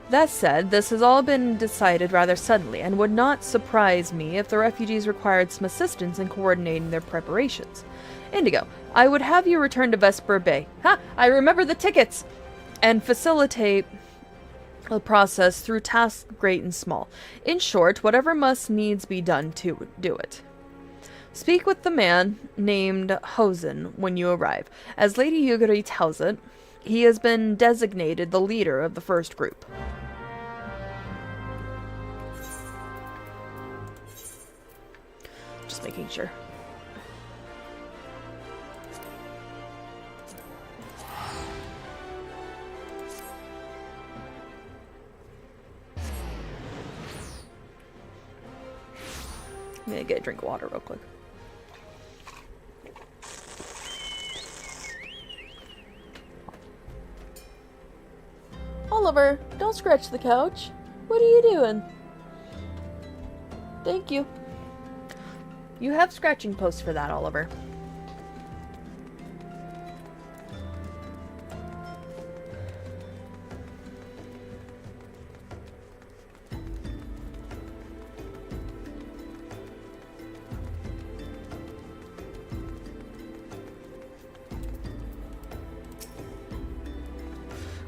That said, this has all been decided rather suddenly, and would not surprise me if the refugees required some assistance in coordinating their preparations. Indigo, I would have you return to Vesper Bay. Ha! I remember the tickets! And facilitate the process through tasks great and small. In short, whatever must needs be done to do it. Speak with the man named Hosen when you arrive. As Lady Ugiri tells it, he has been designated the leader of the first group. Just making sure. I'm gonna get a drink of water real quick. Oliver, don't scratch the couch. What are you doing? Thank you. You have scratching posts for that, Oliver.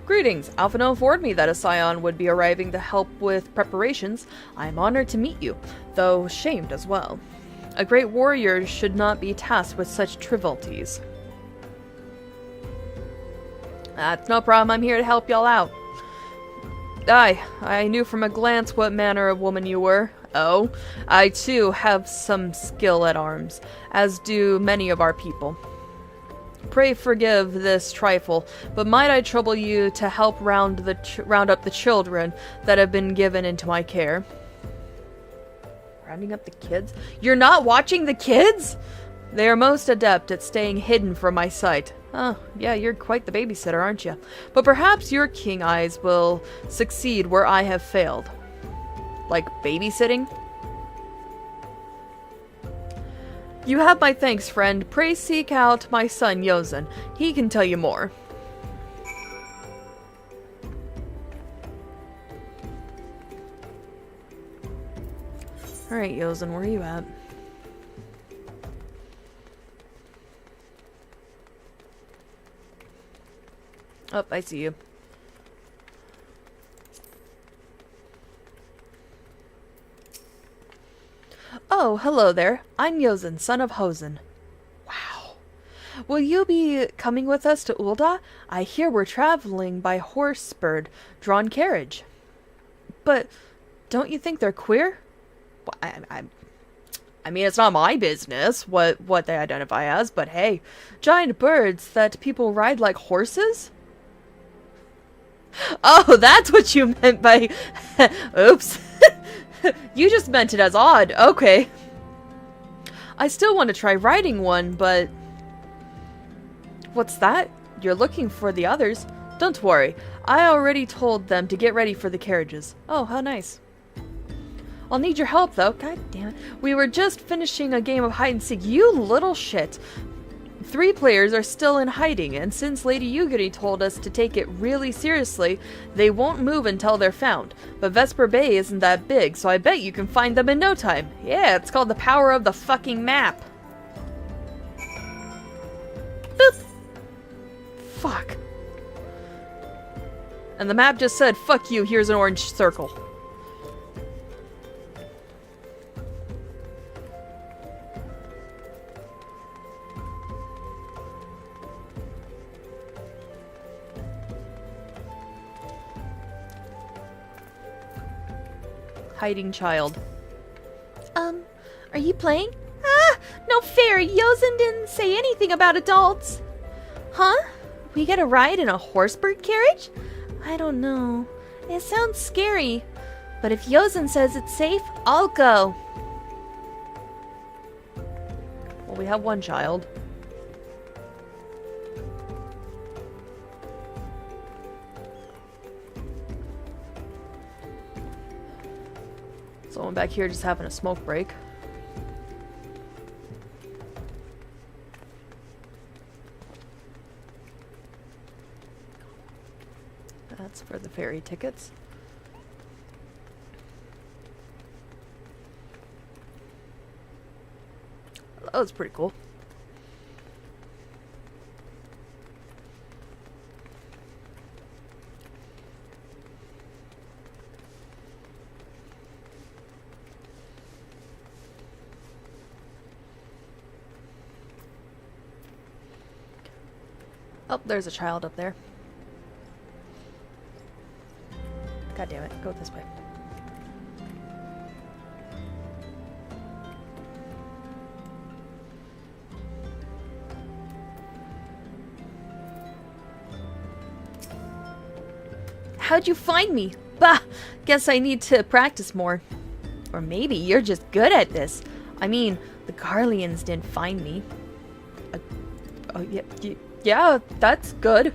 Greetings. Alphino informed me that a scion would be arriving to help with preparations. I am honored to meet you, though shamed as well. A great warrior should not be tasked with such trivialities. That's no problem. I'm here to help y'all out. Aye, I knew from a glance what manner of woman you were. Oh, I too have some skill at arms, as do many of our people. Pray forgive this trifle, but might I trouble you to help round up the children that have been given into my care? Rounding up the kids? You're not watching the kids? They are most adept at staying hidden from my sight. Oh, yeah, you're quite the babysitter, aren't you? But perhaps your king eyes will succeed where I have failed. Like babysitting? You have my thanks, friend. Pray seek out my son, Yozen. He can tell you more. Alright, Yozen, where are you at? Oh, I see you. Oh, hello there. I'm Yozen, son of Hosen. Wow. Will you be coming with us to Ul'dah? I hear we're traveling by horse-spurred, drawn carriage. But don't you think they're queer? Well, I mean, it's not my business what they identify as, but hey, giant birds that people ride like horses? Oh, that's what you meant by... Oops. You just meant it as odd. Okay. I still want to try riding one, but... What's that? You're looking for the others. Don't worry. I already told them to get ready for the carriages. Oh, how nice. I'll need your help, though. God damn it. We were just finishing a game of hide-and-seek. You little shit. 3 players are still in hiding, and since Lady Yugiri told us to take it really seriously, they won't move until they're found. But Vesper Bay isn't that big, so I bet you can find them in no time. Yeah, it's called the power of the fucking map. Boop. Fuck. And the map just said, fuck you, here's an orange circle. Hiding child. Are you playing? Ah, no fair. Yozen didn't say anything about adults. Huh? We get a ride in a horsebird carriage? I don't know. It sounds scary. But if Yozen says it's safe, I'll go. Well, we have one child. Someone back here just having a smoke break. That's for the ferry tickets. That was pretty cool. Oh, there's a child up there. God damn it, go this way. How'd you find me? Bah! Guess I need to practice more. Or maybe you're just good at this. I mean, the Garleans didn't find me. Oh, yeah, that's good.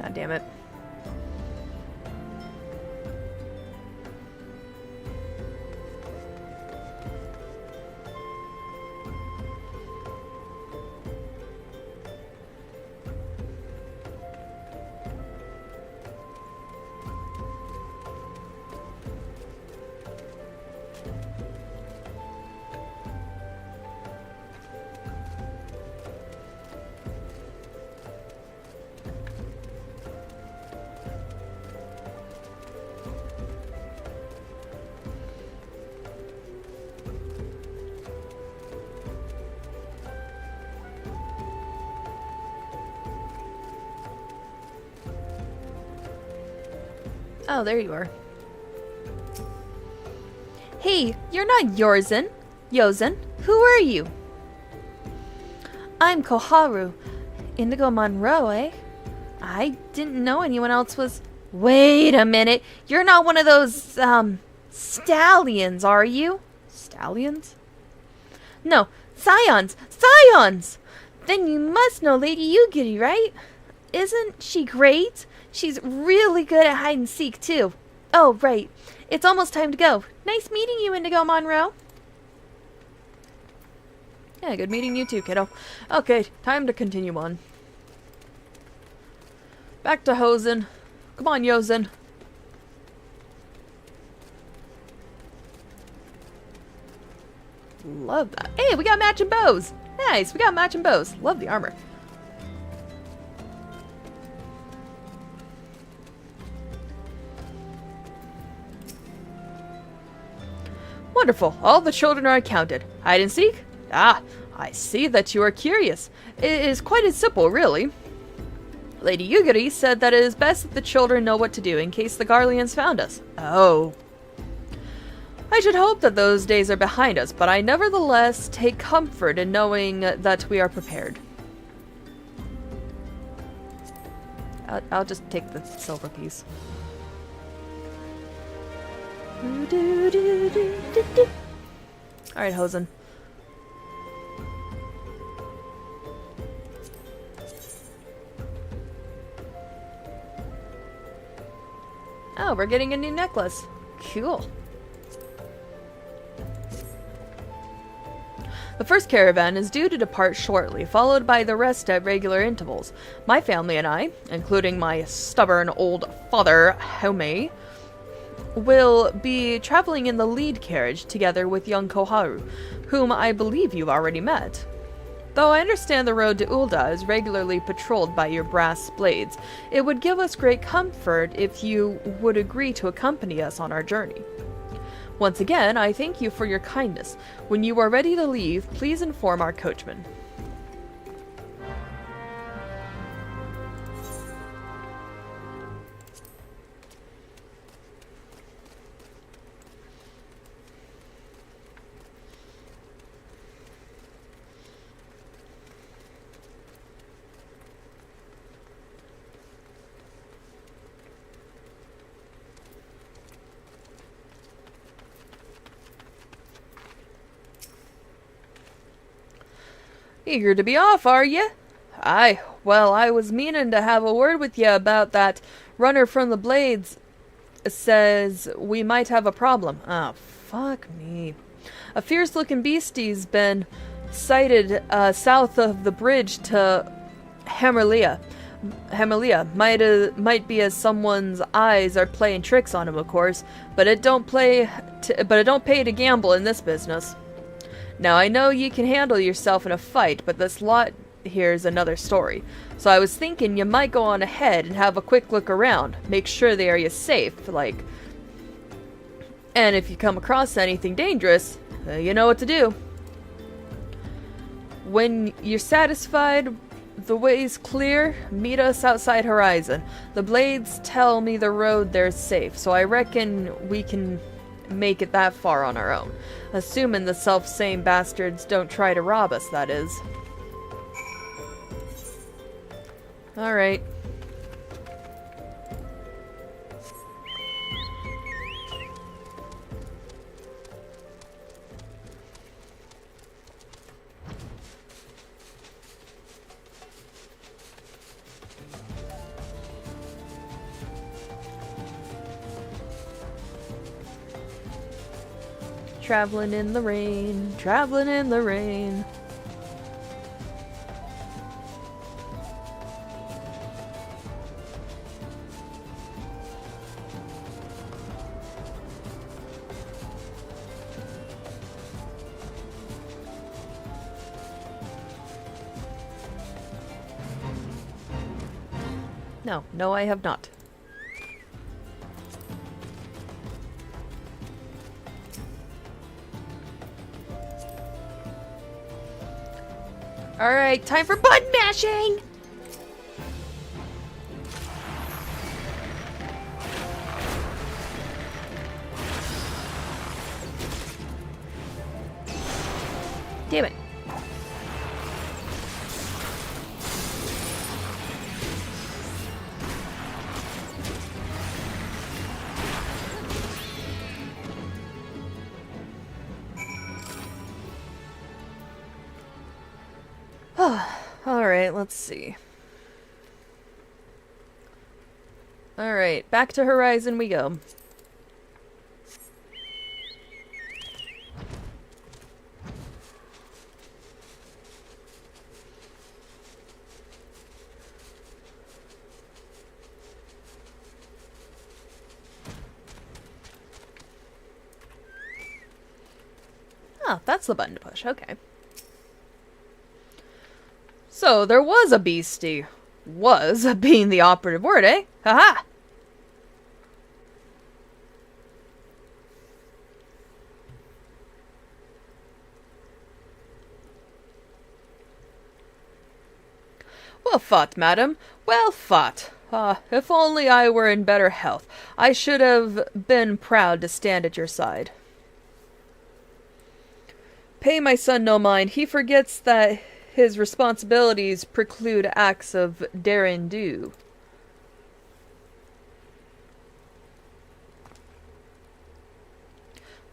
God damn it. Oh, there you are. Hey, you're not Yozen. Who are you? I'm Koharu. Indigo Monroe, eh? I didn't know anyone else was... Wait a minute. You're not one of those, stallions, are you? Stallions? No, scions! Scions! Then you must know Lady Yugiri, right? Isn't she great? She's really good at hide and seek, too. Oh, right. It's almost time to go. Nice meeting you, Indigo Monroe. Yeah, good meeting you too, kiddo. Okay, time to continue on. Back to Hosen. Come on, Yozen. Love that. Hey, we got matching bows. Nice, we got matching bows. Love the armor. Wonderful. All the children are accounted. Hide and seek? Ah, I see that you are curious. It is quite as simple, really. Lady Yugiri said that it is best that the children know what to do in case the Garleans found us. Oh. I should hope that those days are behind us, but I nevertheless take comfort in knowing that we are prepared. I'll just take the silver piece. Alright, Hosen. Oh, we're getting a new necklace. Cool. The first caravan is due to depart shortly, followed by the rest at regular intervals. My family and I, including my stubborn old father, Home, will be traveling in the lead carriage together with young Koharu, whom I believe you've already met. Though I understand the road to Ul'dah is regularly patrolled by your brass blades, it would give us great comfort if you would agree to accompany us on our journey. Once again, I thank you for your kindness. When you are ready to leave, please inform our coachman. Eager to be off, are ye? Aye, well, I was meaning to have a word with ye about that runner from the Blades. Says we might have a problem. Oh, fuck me. A fierce-looking beastie's been sighted south of the bridge to Hammerlia. Might be as someone's eyes are playing tricks on him, of course, but it don't pay to gamble in this business. Now, I know ye can handle yourself in a fight, but this lot here's another story. So I was thinking you might go on ahead and have a quick look around. Make sure the area's safe, like... And if you come across anything dangerous, you know what to do. When you're satisfied the way's clear, meet us outside Horizon. The Blades tell me the road there's safe, so I reckon we can make it that far on our own. Assuming the self-same bastards don't try to rob us, that is. Alright. Traveling in the rain, traveling in the rain. No, I have not. Alright, time for button mashing! Damn it. Alright, let's see. Alright, back to Horizon we go. Oh, that's the button to push, okay. So, there was a beastie. Was being the operative word, eh? Haha! Well fought, madam. Well fought. If only I were in better health, I should have been proud to stand at your side. Pay my son no mind. He forgets that his responsibilities preclude acts of daring do.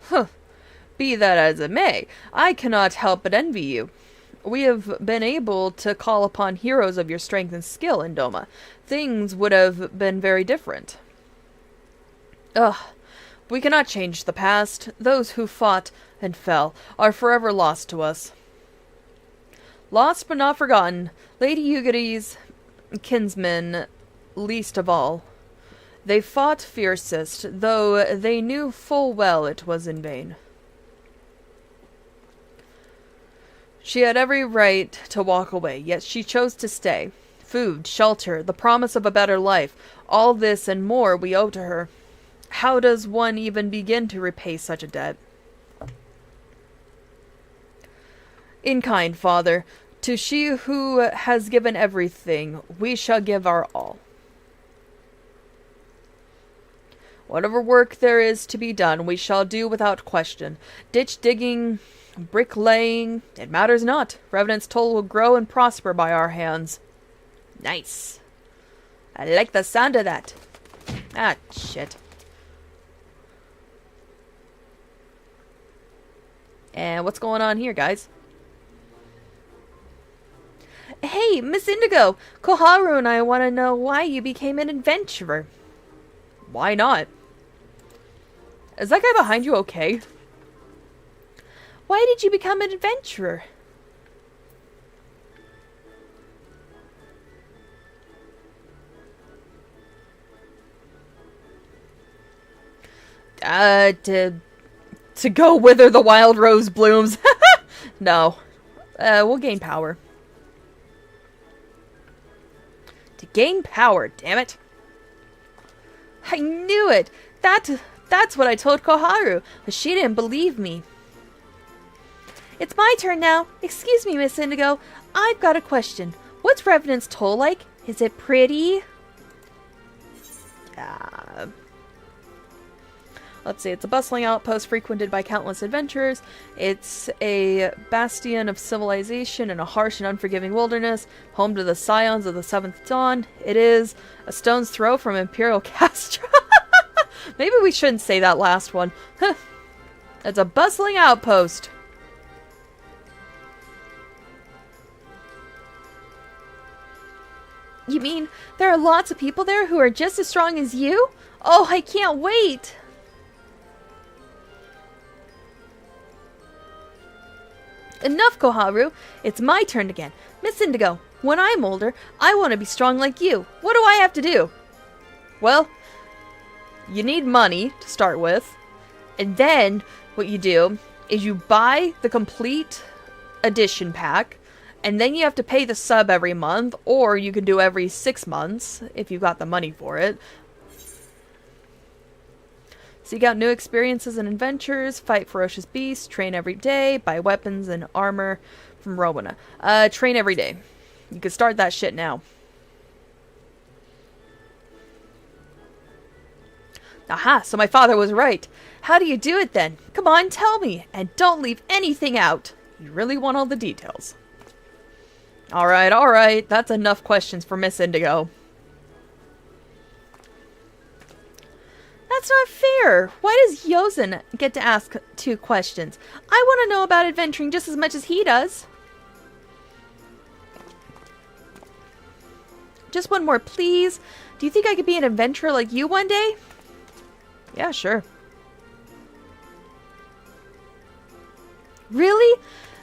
Huh. Be that as it may, I cannot help but envy you. We have been able to call upon heroes of your strength and skill in Doma. Things would have been very different. Ugh. We cannot change the past. Those who fought and fell are forever lost to us. Lost but not forgotten. Lady Yugiri's kinsmen least of all. They fought fiercest, though they knew full well it was in vain. She had every right to walk away, yet she chose to stay. Food, shelter, the promise of a better life, all this and more we owe to her. How does one even begin to repay such a debt? In kind, Father, to she who has given everything, we shall give our all. Whatever work there is to be done, we shall do without question. Ditch digging, bricklaying, it matters not. Revenant's toll will grow and prosper by our hands. Nice. I like the sound of that. Ah, shit. And what's going on here, guys? Hey, Miss Indigo! Koharu and I want to know why you became an adventurer. Why not? Is that guy behind you okay? Why did you become an adventurer? To go wither the wild rose blooms. No. We'll gain power. To gain power, damn it. I knew it! That's what I told Koharu, but she didn't believe me. It's my turn now. Excuse me, Miss Indigo. I've got a question. What's Revenant's toll like? Is it pretty? Let's see. It's a bustling outpost frequented by countless adventurers. It's a bastion of civilization in a harsh and unforgiving wilderness, home to the scions of the Seventh Dawn. It is a stone's throw from Imperial Castra. Maybe we shouldn't say that last one. It's a bustling outpost. You mean there are lots of people there who are just as strong as you? Oh, I can't wait! Enough, Koharu. It's my turn again. Miss Indigo, when I'm older, I want to be strong like you. What do I have to do? Well, you need money to start with. And then what you do is you buy the complete edition pack. And then you have to pay the sub every month. Or you can do every 6 months if you've got the money for it. Seek out new experiences and adventures, fight ferocious beasts, train every day, buy weapons and armor from Rowena. Train every day. You can start that shit now. Aha, so my father was right. How do you do it then? Come on, tell me, and don't leave anything out. You really want all the details. Alright, that's enough questions for Miss Indigo. That's not fair. Why does Yozen get to ask 2 questions? I want to know about adventuring just as much as he does. Just one more, please. Do you think I could be an adventurer like you one day? Yeah, sure. Really?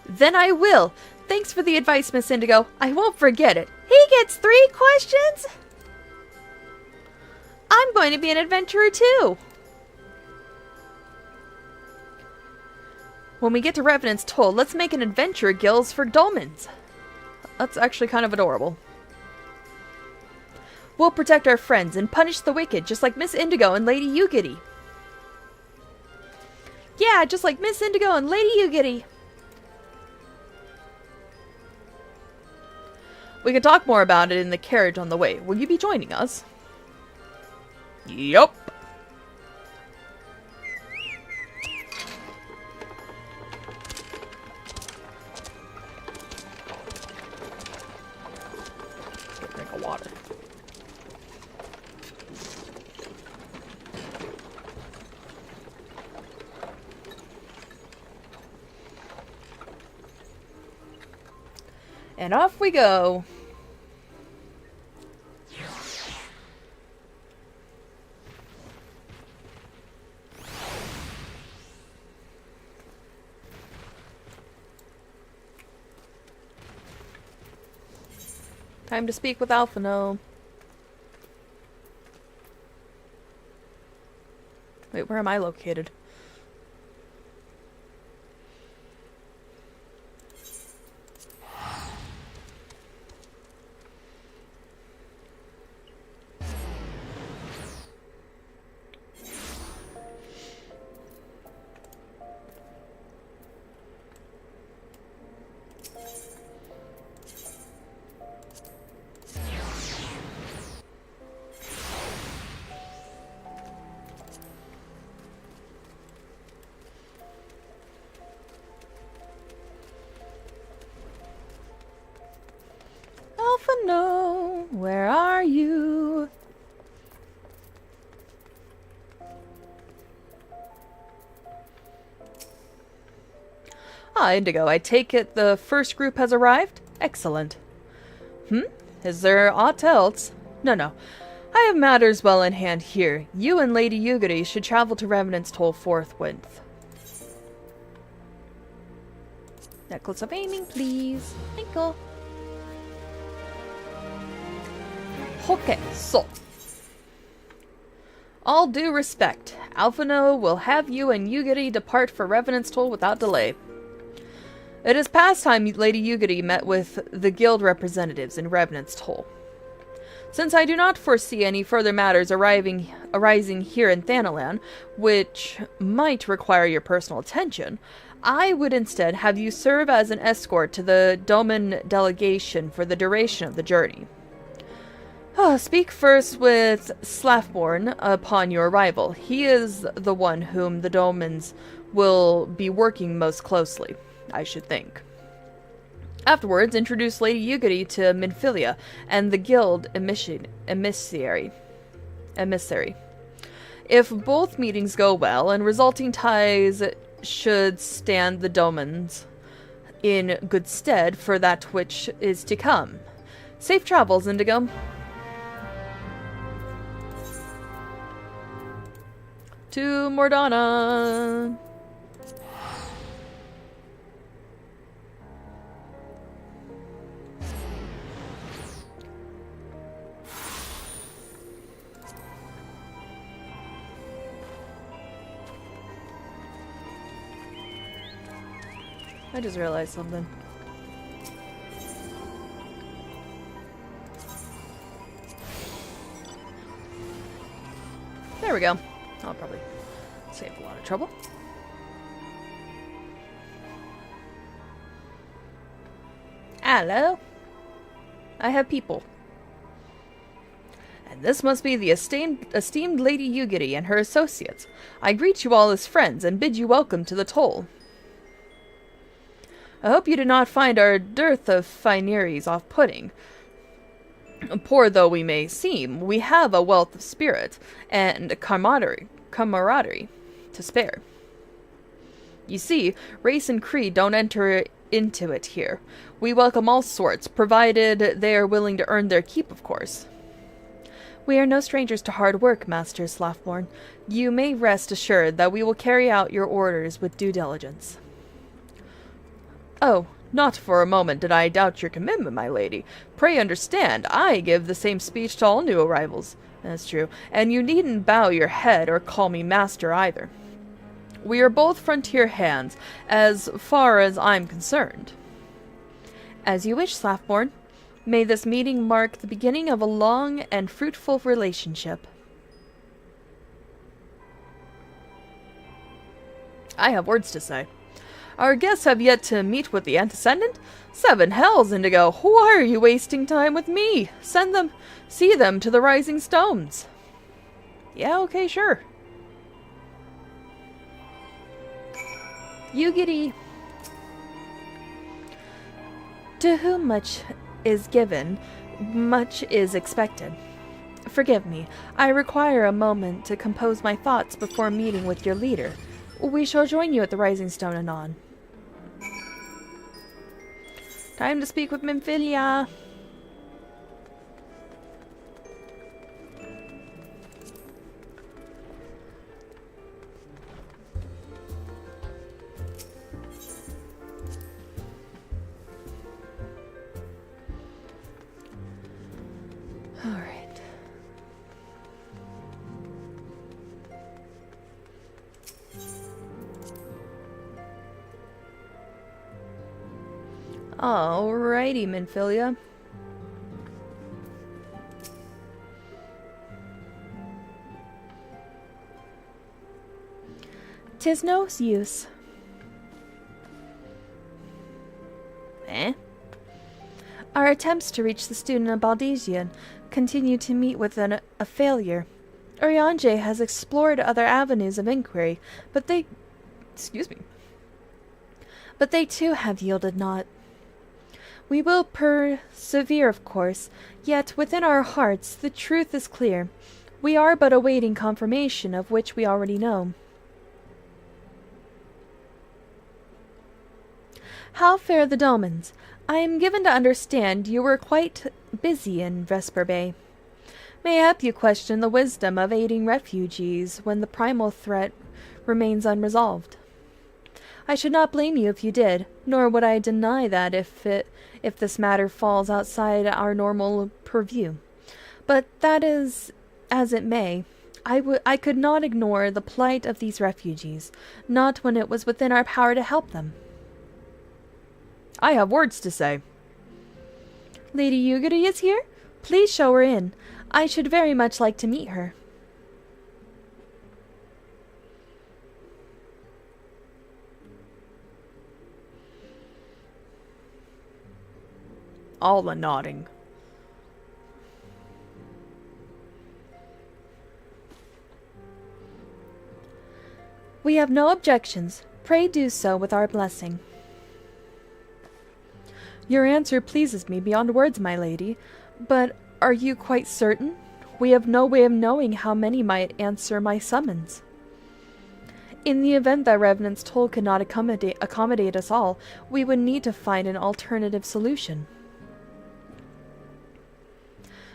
Then I will. Thanks for the advice, Miss Indigo. I won't forget it. He gets 3 questions? I'm going to be an adventurer too. When we get to Revenant's Toll, let's make an adventurer guild for dolmens. That's actually kind of adorable. We'll protect our friends and punish the wicked, just like Miss Indigo and Lady Yugiri. Yeah, just like Miss Indigo and Lady Yugiri. We can talk more about it in the carriage on the way. Will you be joining us? Yup. Drink of water. And off we go. Time to speak with Alphino. Wait, where am I located? Alphino, where are you? Ah, Indigo, I take it the first group has arrived? Excellent. Is there aught else? No. I have matters well in hand here. You and Lady Yugiri should travel to Revenant's Toll forthwith. Necklace of aiming, please. Thank you. Okay, so. All due respect, Alphino will have you and Yugiri depart for Revenant's Toll without delay. It is past time Lady Yugiri met with the guild representatives in Revenant's Toll. Since I do not foresee any further matters arising here in Thanalan, which might require your personal attention, I would instead have you serve as an escort to the Doman delegation for the duration of the journey. Speak first with Slafborn upon your arrival. He is the one whom the Domans will be working most closely, I should think. Afterwards, introduce Lady Yugiri to Minfilia and the guild emissary. If both meetings go well and resulting ties should stand the Domans in good stead for that which is to come. Safe travels, Indigo. To Mordana. I just realized something. There we go. I'll probably save a lot of trouble. Hello. I have people. And this must be the esteemed Lady Yugiri and her associates. I greet you all as friends and bid you welcome to the Toll. I hope you do not find our dearth of fineries off-putting. Poor though we may seem, we have a wealth of spirit and camaraderie to spare. You see, race and creed don't enter into it here. We welcome all sorts, provided they are willing to earn their keep, of course. We are no strangers to hard work, Master Slafborn. You may rest assured that we will carry out your orders with due diligence. Oh, not for a moment did I doubt your commitment, my lady. Pray understand, I give the same speech to all new arrivals. That's true. And you needn't bow your head or call me master either. We are both frontier hands, as far as I'm concerned. As you wish, Slafborn. May this meeting mark the beginning of a long and fruitful relationship. I have words to say. Our guests have yet to meet with the Antecedent? 7 hells, Indigo! Why are you wasting time with me? See them to the Rising Stones. Yeah, okay, sure. Yugiri. To whom much is given, much is expected. Forgive me, I require a moment to compose my thoughts before meeting with your leader. We shall join you at the Rising Stone anon. Time to speak with Minfilia. Alright. Alrighty, Minfilia. "'Tis no use." Eh? Our attempts to reach the student of Baldesian continue to meet with a failure. Urianger has explored other avenues of inquiry, but they too have yielded naught. We will persevere, of course, yet within our hearts the truth is clear. We are but awaiting confirmation of which we already know. How fare the Domans? I am given to understand you were quite busy in Vesper Bay. Mayhap you question the wisdom of aiding refugees when the primal threat remains unresolved. I should not blame you if you did, nor would I deny that if this matter falls outside our normal purview. But that is as it may. I could not ignore the plight of these refugees, not when it was within our power to help them. I have words to say. Lady Yugiri is here? Please show her in. I should very much like to meet her. All the nodding. We have no objections. Pray do so with our blessing. Your answer pleases me beyond words, my lady. But are you quite certain? We have no way of knowing how many might answer my summons. In the event that Revenant's toll could not accommodate us all, we would need to find an alternative solution.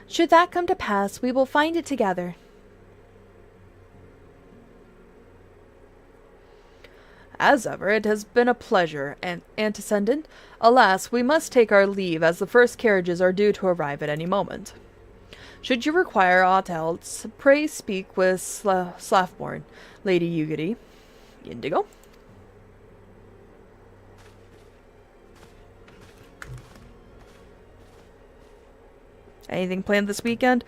Should that come to pass, we will find it together. As ever, it has been a pleasure, Antecedent. Alas, we must take our leave, as the first carriages are due to arrive at any moment. Should you require aught else, pray speak with Slaffborn, Lady Yugiri. Indigo? Anything planned this weekend?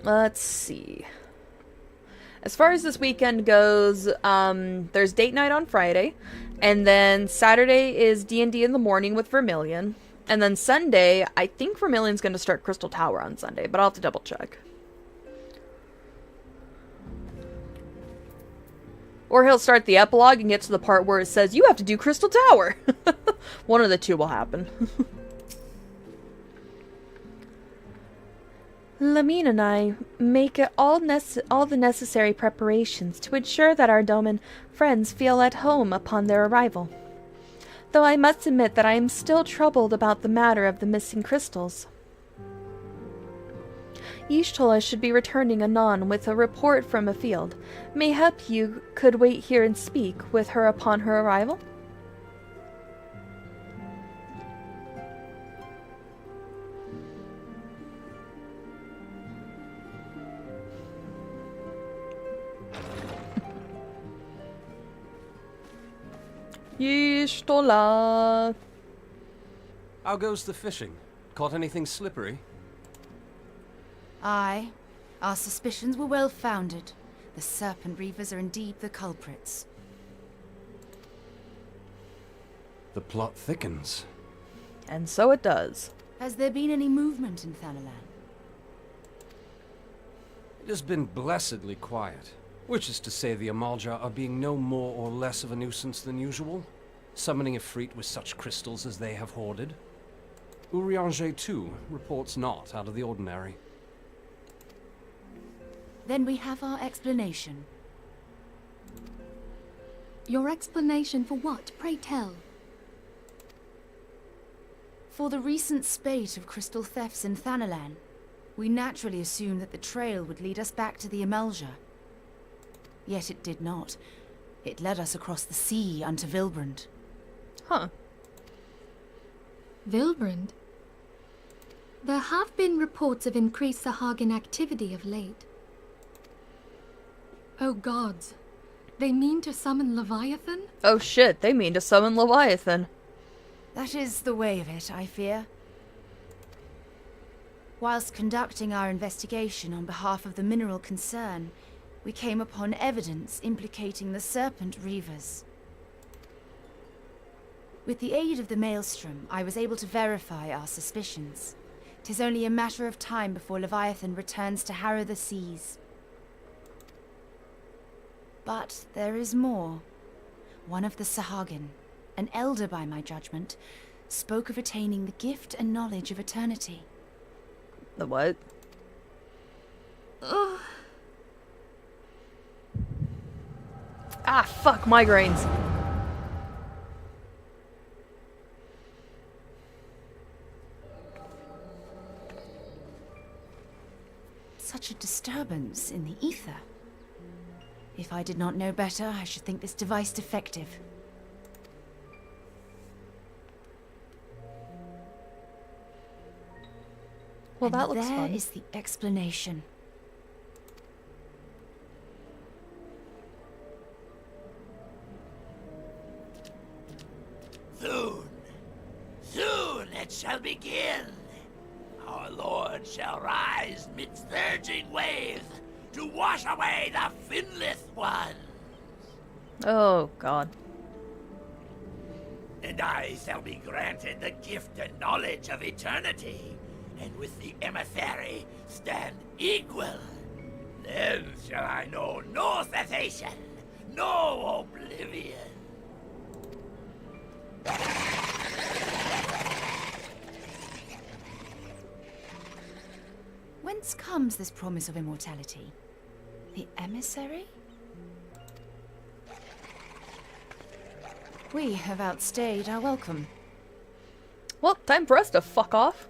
Let's see. As far as this weekend goes, there's date night on Friday, and then Saturday is D&D in the morning with Vermillion, and then Sunday, I think Vermillion's going to start Crystal Tower on Sunday, but I'll have to double check. Or he'll start the epilogue and get to the part where it says, you have to do Crystal Tower! One of the two will happen. Lamine and I make all the necessary preparations to ensure that our Doman friends feel at home upon their arrival. Though I must admit that I am still troubled about the matter of the missing crystals. Y'shtola should be returning anon with a report from a field. Mayhap you could wait here and speak with her upon her arrival? Y'shtola. How goes the fishing? Caught anything slippery? Aye. Our suspicions were well founded. The The Serpent Reavers are indeed the culprits. The plot thickens. And so it does. Has there been any movement in Thanalan? It has been blessedly quiet, which is to say the Amalja are being no more or less of a nuisance than usual, summoning Ifrit with such crystals as they have hoarded. Urianger, too, reports not out of the ordinary. Then we have our explanation. Your explanation for what, pray tell? For the recent spate of crystal thefts in Thanalan, we naturally assumed that the trail would lead us back to the Amalja. Yet it did not. It led us across the sea unto Vilbrand. Huh. Vilbrand? There have been reports of increased Sahagin activity of late. Oh gods, they mean to summon Leviathan? Oh shit, they mean to summon Leviathan. That is the way of it, I fear. Whilst conducting our investigation on behalf of the mineral concern, we came upon evidence implicating the Serpent Reavers. With the aid of the Maelstrom, I was able to verify our suspicions. 'Tis only a matter of time before Leviathan returns to harrow the seas. But there is more. One of the Sahagin, an elder by my judgment, spoke of attaining the gift and knowledge of eternity. The what? Ugh. Ah, fuck, migraines. Such a disturbance in the ether. If I did not know better, I should think this device defective. Well, And that looks there fun. is the explanation. Soon it shall begin. Our Lord shall rise midst surging waves to wash away the finless ones. Oh, God. And I shall be granted the gift and knowledge of eternity, and with the emissary stand equal. Then shall I know no cessation, no oblivion. Whence comes this promise of immortality? The emissary? We have outstayed our welcome. Well, time for us to fuck off.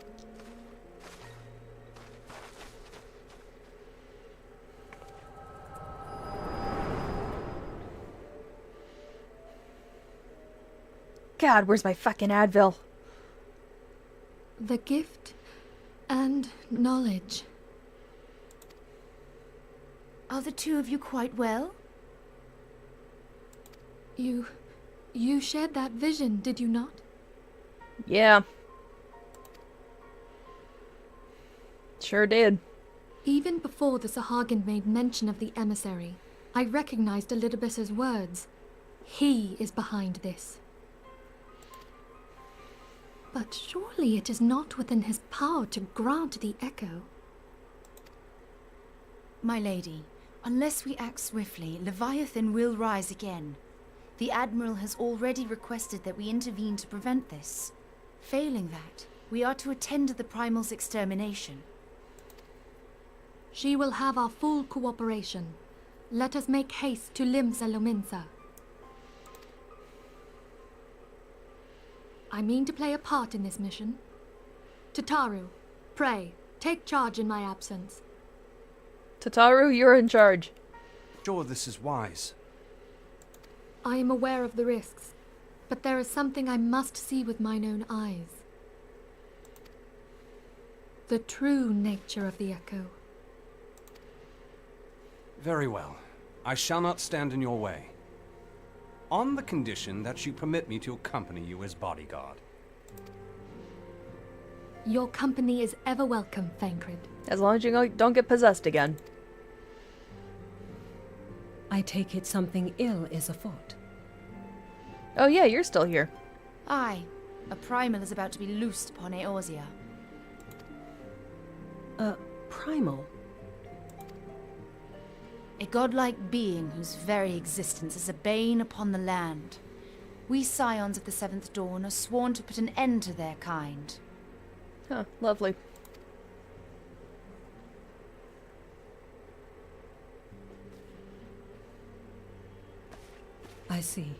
God, where's my fucking Advil? The gift and knowledge. Are the two of you quite well? You shared that vision, did you not? Yeah. Sure did. Even before the Sahagin made mention of the emissary, I recognized Elidibus's words. He is behind this. But surely it is not within his power to grant the echo. My lady, unless we act swiftly, Leviathan will rise again. The Admiral has already requested that we intervene to prevent this. Failing that, we are to attend to the Primal's extermination. She will have our full cooperation. Let us make haste to Limsa Lominsa. I mean to play a part in this mission. Tataru, pray, take charge in my absence. Tataru, you're in charge. Sure, this is wise. I am aware of the risks, but there is something I must see with mine own eyes. The true nature of the echo. Very well. I shall not stand in your way. On the condition that you permit me to accompany you as bodyguard. Your company is ever welcome, Thancred. As long as you don't get possessed again. I take it something ill is afoot. Oh yeah, you're still here. Aye, a primal is about to be loosed upon Eorzea. A primal? A godlike being whose very existence is a bane upon the land. We scions of the Seventh Dawn are sworn to put an end to their kind. Huh, lovely. I see.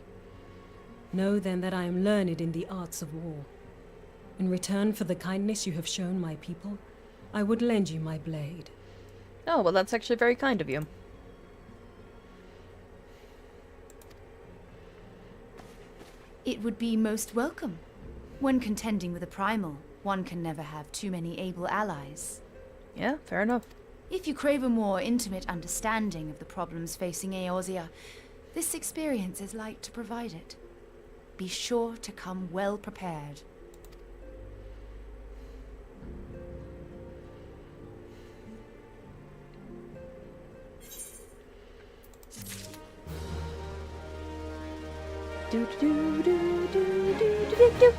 Know then that I am learned in the arts of war. In return for the kindness you have shown my people, I would lend you my blade. Oh, well, that's actually very kind of you. It would be most welcome. When contending with a primal, one can never have too many able allies. Yeah, fair enough. If you crave a more intimate understanding of the problems facing Eorzea, this experience is like to provide it. Be sure to come well prepared. Do do do do do do do do.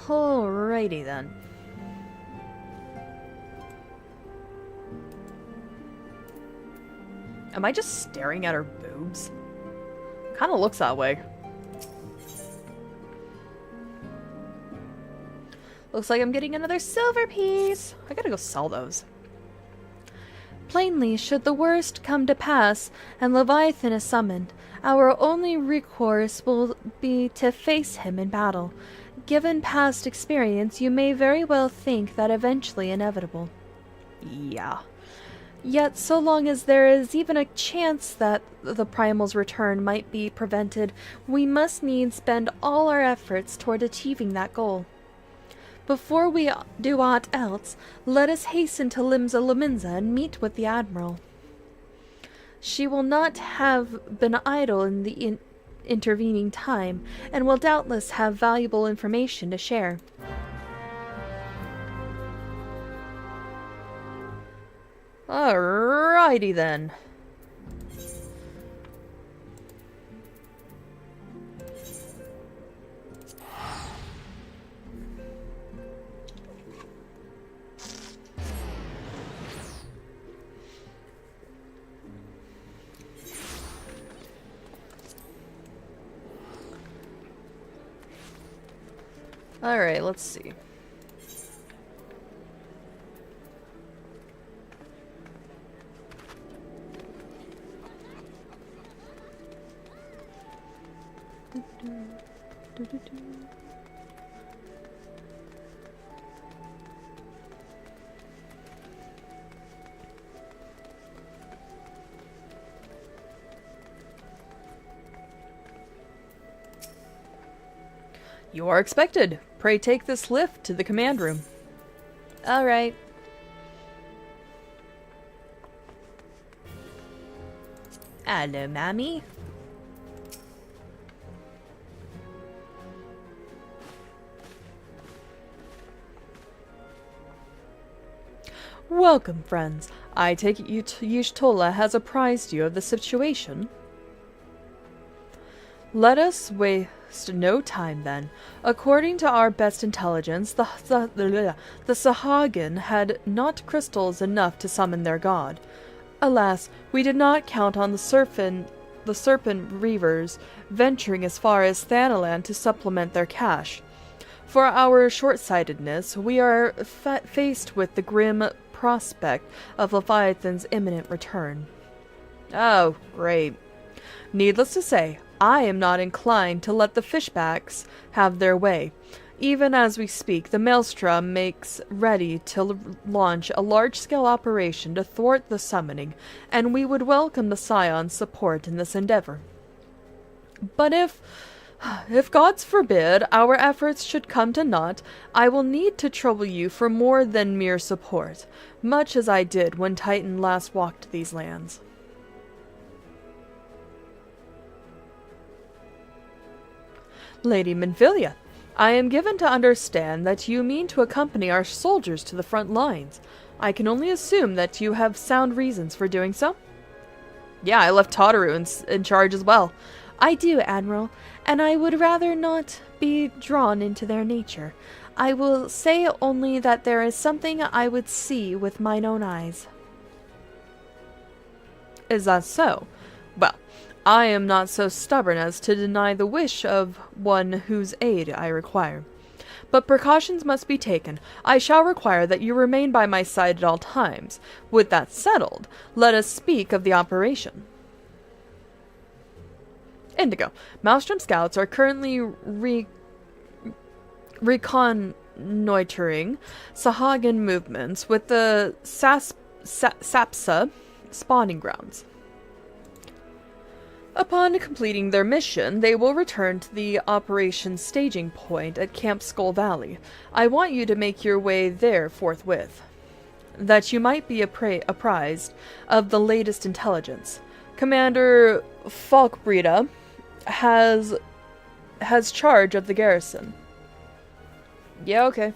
Alrighty then. Am I just staring at her boobs? Kinda looks that way. Looks like I'm getting another silver piece. I gotta go sell those. Plainly, should the worst come to pass, and Leviathan is summoned, our only recourse will be to face him in battle. Given past experience, you may very well think that eventually inevitable. Yeah. Yet, so long as there is even a chance that the Primal's return might be prevented, we must needs spend all our efforts toward achieving that goal. Before we do aught else, let us hasten to Limsa Lominsa and meet with the Admiral. She will not have been idle in the intervening time, and will doubtless have valuable information to share. Alrighty then. Alright, let's see. You are expected. Pray take this lift to the command room. All right. Hello, Mammy. Welcome, friends. I take it Y'shtola has apprised you of the situation. Let us waste no time then. According to our best intelligence, the Sahagin had not crystals enough to summon their god. Alas, we did not count on the serpent reavers venturing as far as Thanalan to supplement their cache. For our short-sightedness, we are faced with the grim prospect of Leviathan's imminent return. Oh, great. Needless to say, I am not inclined to let the fishbacks have their way. Even as we speak, the Maelstrom makes ready to launch a large-scale operation to thwart the summoning, and we would welcome the Scion's support in this endeavor. But if God's forbid our efforts should come to naught, I will need to trouble you for more than mere support, much as I did when Titan last walked these lands. Lady Minfilia, I am given to understand that you mean to accompany our soldiers to the front lines. I can only assume that you have sound reasons for doing so. Yeah, I left Tataru in charge as well. I do, Admiral, and I would rather not be drawn into their nature. I will say only that there is something I would see with mine own eyes. Is that so? Well, I am not so stubborn as to deny the wish of one whose aid I require. But precautions must be taken. I shall require that you remain by my side at all times. With that settled, let us speak of the operation. Indigo, Maelstrom scouts are currently reconnoitering Sahagin movements with the Sapsa spawning grounds. Upon completing their mission, they will return to the operation staging point at Camp Skull Valley. I want you to make your way there forthwith, that you might be apprised of the latest intelligence. Commander Falkbreda has charge of the garrison. Yeah, okay.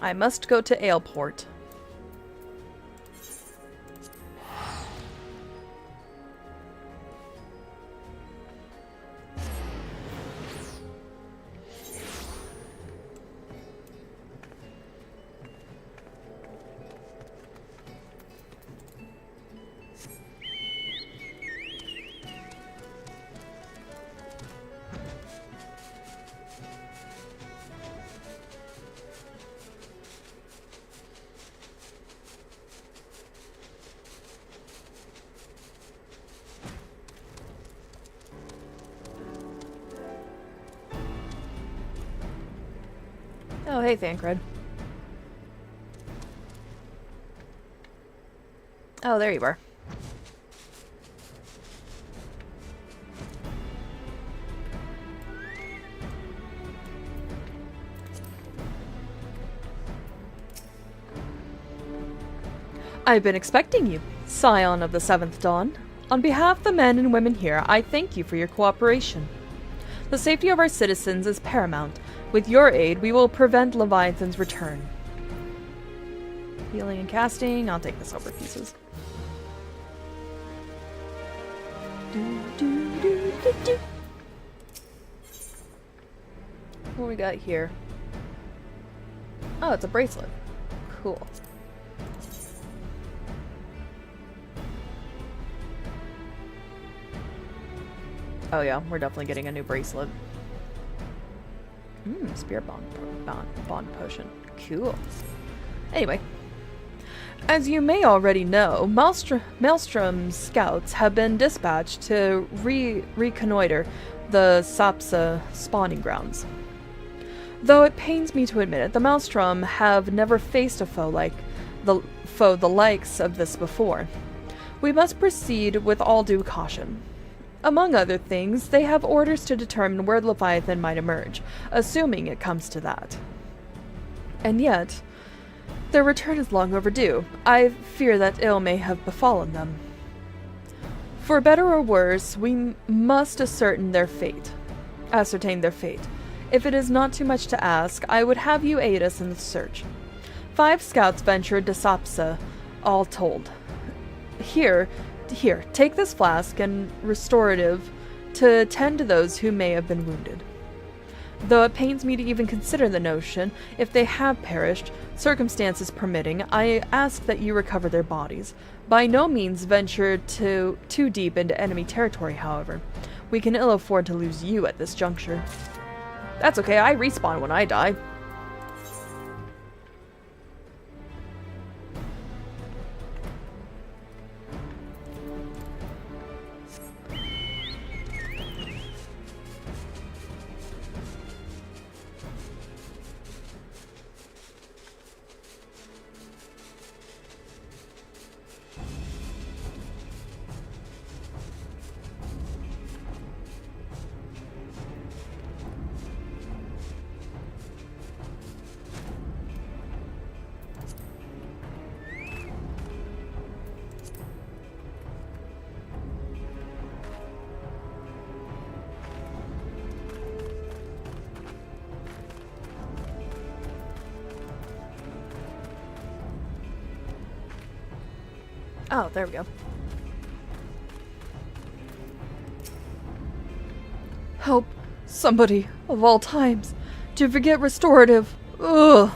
I must go to Aleport. Oh, hey, Thancred. Oh, there you are. I've been expecting you, Scion of the Seventh Dawn. On behalf of the men and women here, I thank you for your cooperation. The safety of our citizens is paramount. With your aid, we will prevent Leviathan's return. Healing and casting. I'll take the silver pieces. What we got here? Oh, it's a bracelet. Cool. Oh yeah, we're definitely getting a new bracelet. Spirit bond potion. Cool. Anyway, as you may already know, Maelstrom scouts have been dispatched to reconnoiter the Sapsa spawning grounds. Though it pains me to admit it, the Maelstrom have never faced a foe the likes of this before. We must proceed with all due caution. Among other things, they have orders to determine where Leviathan might emerge, assuming it comes to that. And yet, their return is long overdue. I fear that ill may have befallen them. For better or worse, we must ascertain their fate. If it is not too much to ask, I would have you aid us in the search. 5 scouts ventured to Sapsa, all told. Here, take this flask and restorative to tend to those who may have been wounded. Though it pains me to even consider the notion, if they have perished, circumstances permitting, I ask that you recover their bodies. By no means venture too deep into enemy territory, however. We can ill afford to lose you at this juncture. That's okay, I respawn when I die. Oh, there we go. Help somebody of all times to forget restorative. Ugh.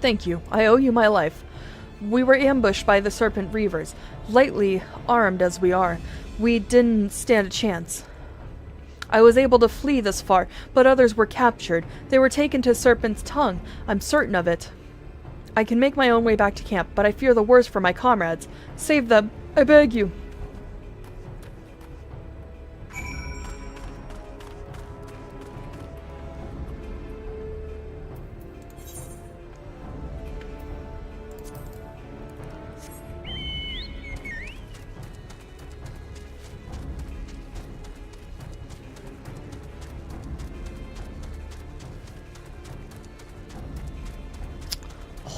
Thank you. I owe you my life. We were ambushed by the Serpent Reavers. Lightly armed as we are, we didn't stand a chance. I was able to flee this far, but others were captured. They were taken to Serpent's Tongue. I'm certain of it. I can make my own way back to camp, but I fear the worst for my comrades. Save them, I beg you.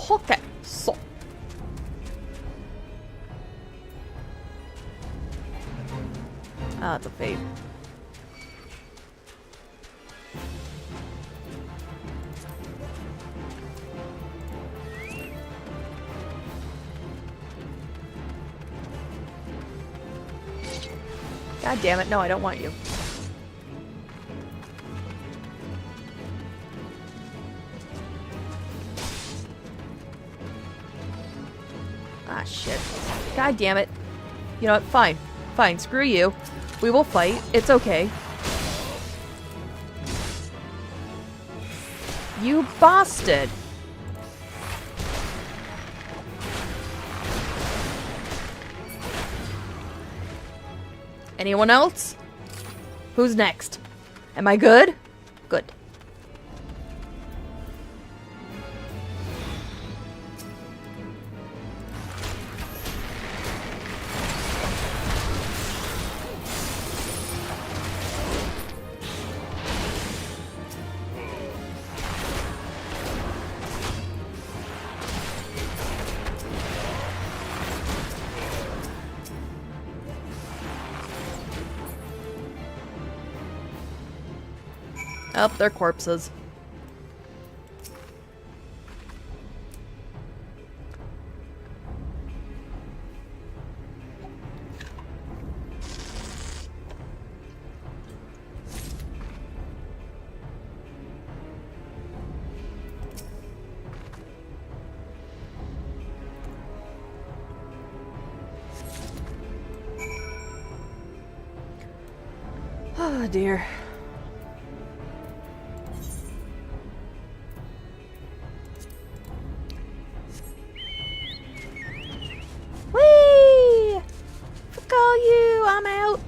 Okay, so. Ah, it's a fade. God damn it, no, I don't want you. Ah, shit. God damn it. You know what? Fine. Fine. Screw you. We will fight. It's okay. You bastard. Anyone else? Who's next? Am I good? Good. Oh, they're corpses. Oh dear. Whee! Fuck all you, I'm out.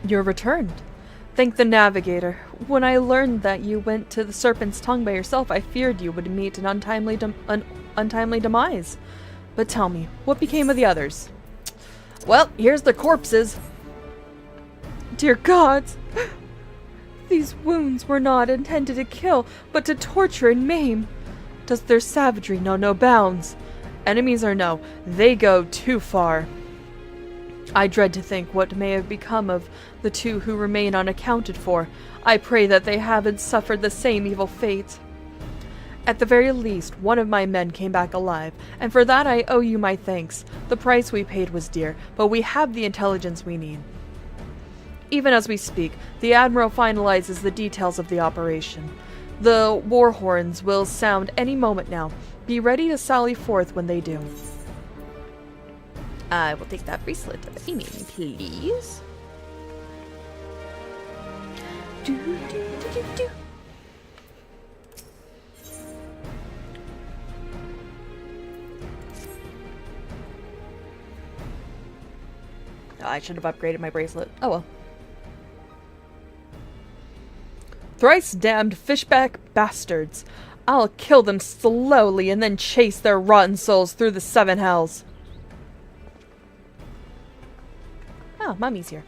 You're returned. Thank the Navigator. When I learned that you went to the Serpent's Tongue by yourself, I feared you would meet an untimely demise. But tell me, what became of the others? Well, here's the corpses. Dear gods! These wounds were not intended to kill, but to torture and maim. Does their savagery know no bounds? Enemies or no, they go too far. I dread to think what may have become of the two who remain unaccounted for. I pray that they haven't suffered the same evil fate. At the very least, one of my men came back alive, and for that I owe you my thanks. The price we paid was dear, but we have the intelligence we need. Even as we speak, the Admiral finalizes the details of the operation. The war horns will sound any moment now. Be ready to sally forth when they do. I will take that bracelet of Amy, please. Do, do, do, do, do. I should have upgraded my bracelet. Oh well. Thrice damned fishback bastards. I'll kill them slowly and then chase their rotten souls through the 7 hells. Oh, Mummy's here.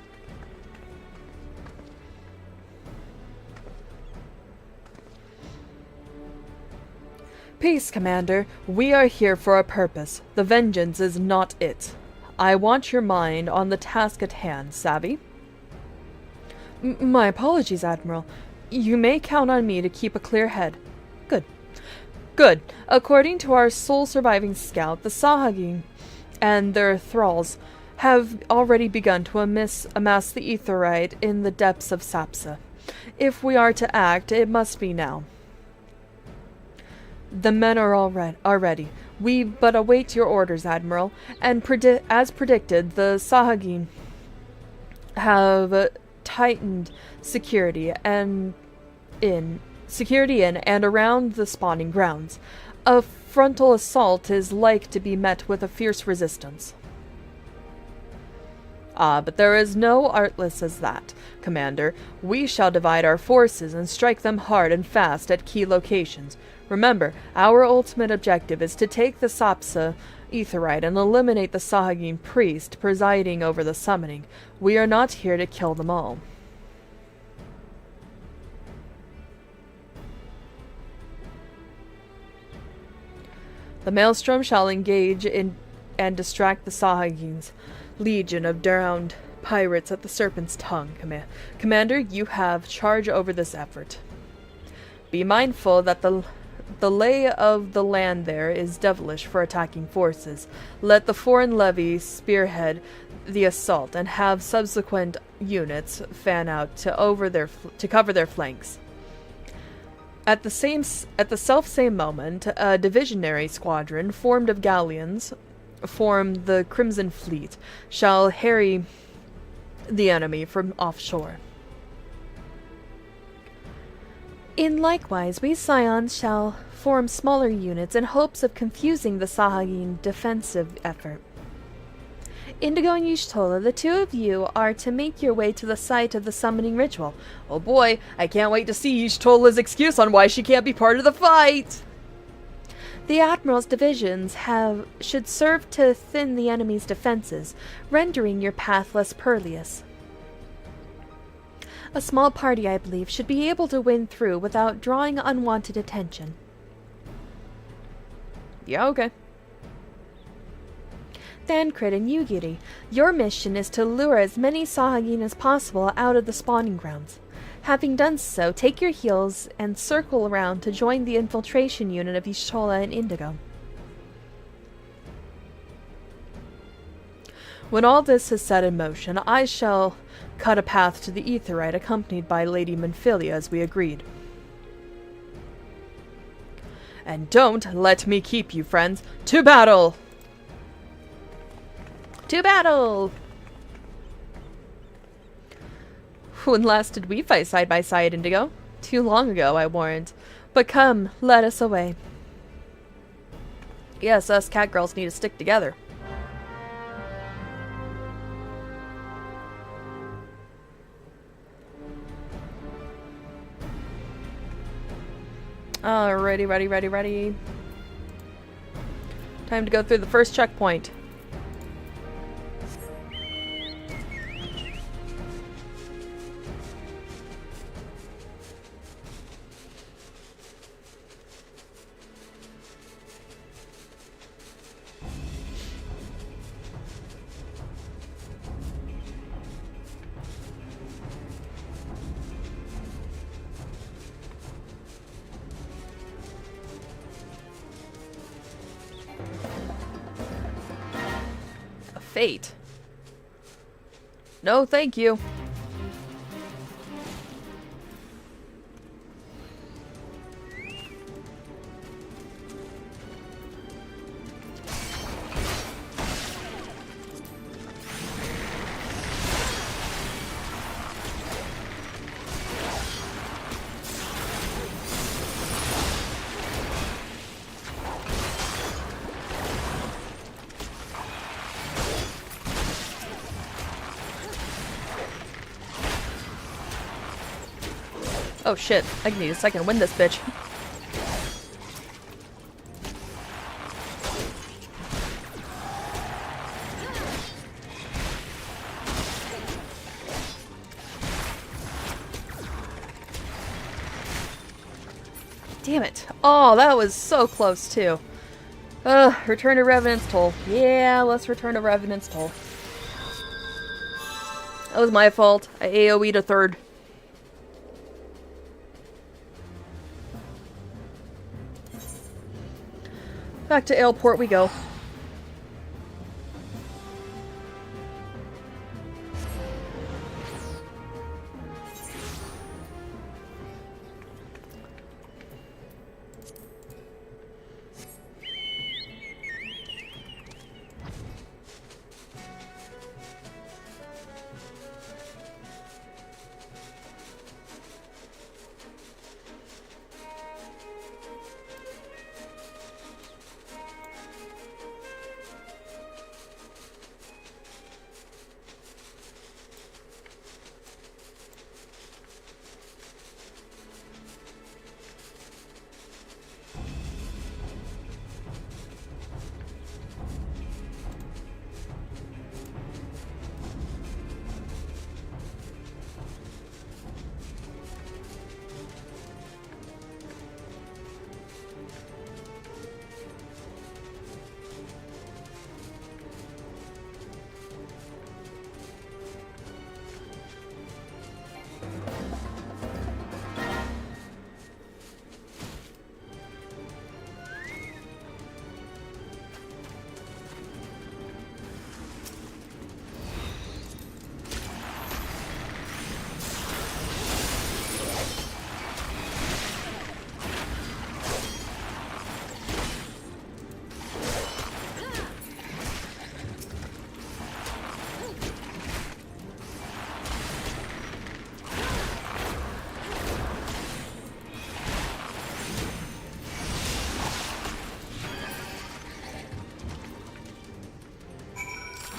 Peace, Commander. We are here for a purpose. The vengeance is not it. I want your mind on the task at hand, savvy? My apologies, Admiral. You may count on me to keep a clear head. Good. Good. According to our sole surviving scout, the Sahagin and their thralls have already begun to amass the aetheryte in the depths of Sapsa. If we are to act, it must be now. The men are ready. We but await your orders, Admiral, and as predicted, the Sahagin have tightened security in and around the spawning grounds. A frontal assault is like to be met with a fierce resistance. But there is no artless as that, Commander. We shall divide our forces and strike them hard and fast at key locations. Remember, our ultimate objective is to take the Sapsa aetheryte and eliminate the Sahagin priest presiding over the summoning. We are not here to kill them all. The Maelstrom shall engage in and distract the Sahagin's legion of drowned pirates at the Serpent's Tongue. Commander, you have charge over this effort. Be mindful that the lay of the land there is devilish for attacking forces. Let the foreign levy spearhead the assault and have subsequent units fan out to cover their flanks. At the selfsame moment, a divisionary squadron formed of galleons form the Crimson Fleet shall harry the enemy from offshore. In likewise, we Scions shall form smaller units in hopes of confusing the Sahagin defensive effort. Indigo and Y'shtola, the two of you are to make your way to the site of the summoning ritual. Oh boy, I can't wait to see Y'shtola's excuse on why she can't be part of the fight! The Admiral's divisions should serve to thin the enemy's defenses, rendering your path less perilous. A small party, I believe, should be able to win through without drawing unwanted attention. Yeah, okay. Thancred and Yugiri, your mission is to lure as many Sahagin as possible out of the spawning grounds. Having done so, take your heels and circle around to join the infiltration unit of Y'shtola and Indigo. When all this is set in motion, I shall cut a path to the aetheryte accompanied by Lady Menphilia as we agreed. And don't let me keep you, friends. To battle! To battle! When last did we fight side by side, Indigo? Too long ago, I warrant. But come, let us away. Yes, us cat girls need to stick together. Alrighty, ready. Time to go through the first checkpoint. Fate. No, thank you. Oh shit, I need a second to win this bitch. Damn it. Oh, that was so close too. Return to Revenant's Toll. Yeah, let's return to Revenant's Toll. That was my fault. I AoE'd a third. Back to Aleport we go.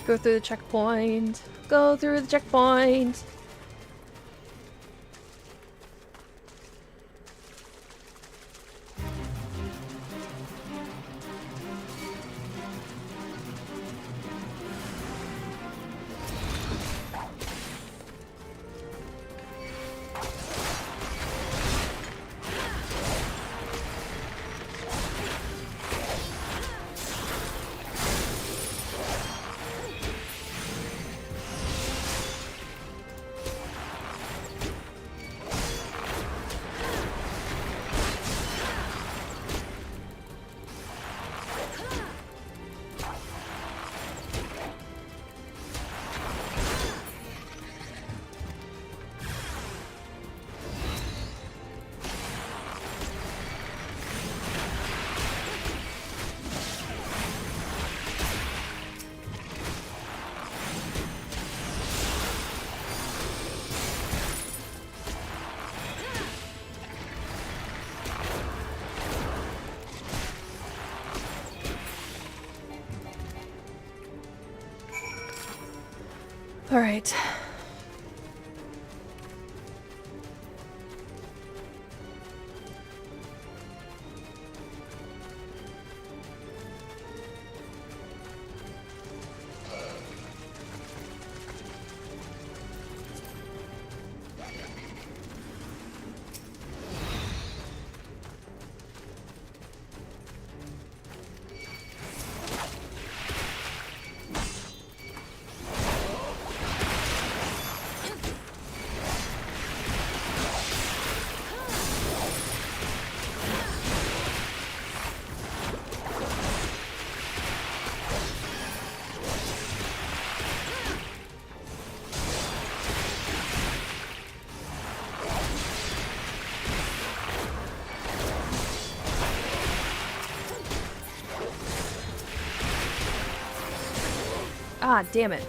Go through the checkpoint. Go through the checkpoint. All right. Ah, damn it.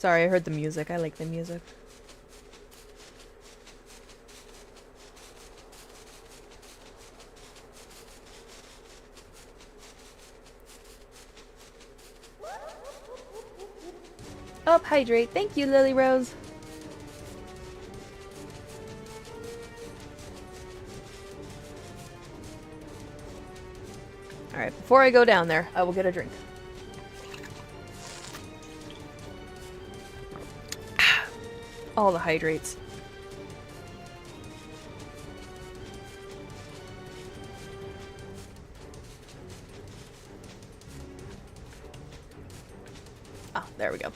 Sorry, I heard the music. I like the music. Oh, hydrate. Thank you, Lily Rose. Alright, before I go down there, I will get a drink. All the hydrates. Ah, there we go.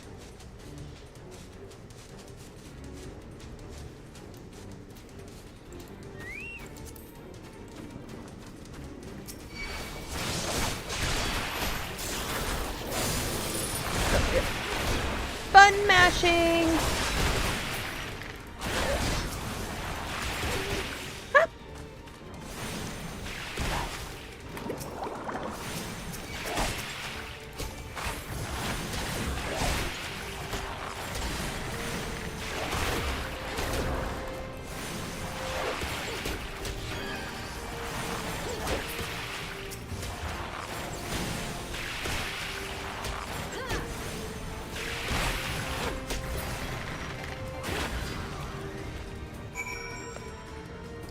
Button mashing! Ah.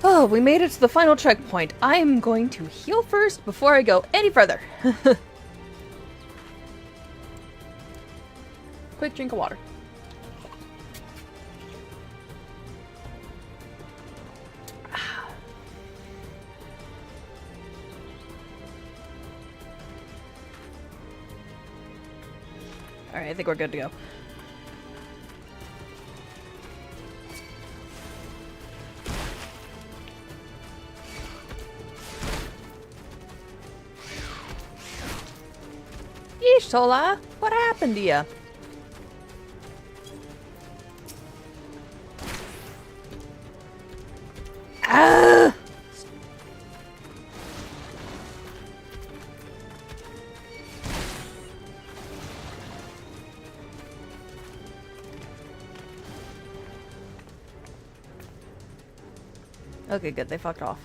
Oh, we made it to the final checkpoint. I'm going to heal first before I go any further. Quick drink of water. Alright, I think we're good to go. Yeesh, Tola! What happened to you? Ah! Okay, good. They fucked off.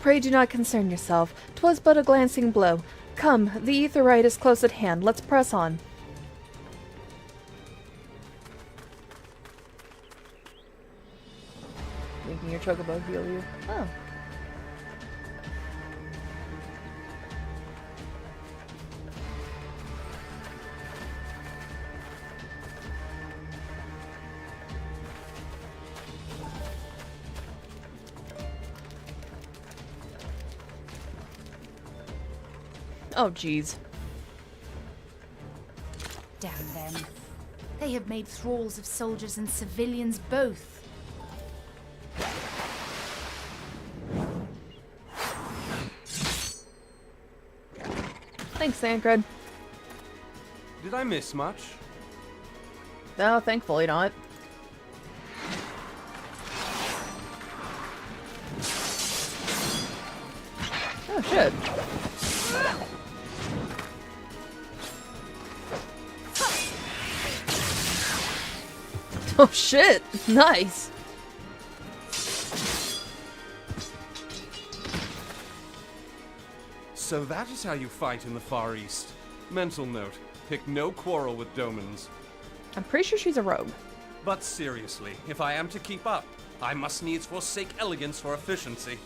Pray do not concern yourself. 'Twas but a glancing blow. Come, the aetheryte is close at hand. Let's press on. Making your chocobo heal you. Oh. Oh, jeez. Damn them. They have made thralls of soldiers and civilians both. Thanks, Sancred. Did I miss much? No, thankfully not. Oh, shit. Oh shit! Nice! So that is how you fight in the Far East. Mental note, pick no quarrel with Domans. I'm pretty sure she's a rogue. But seriously, if I am to keep up, I must needs forsake elegance for efficiency.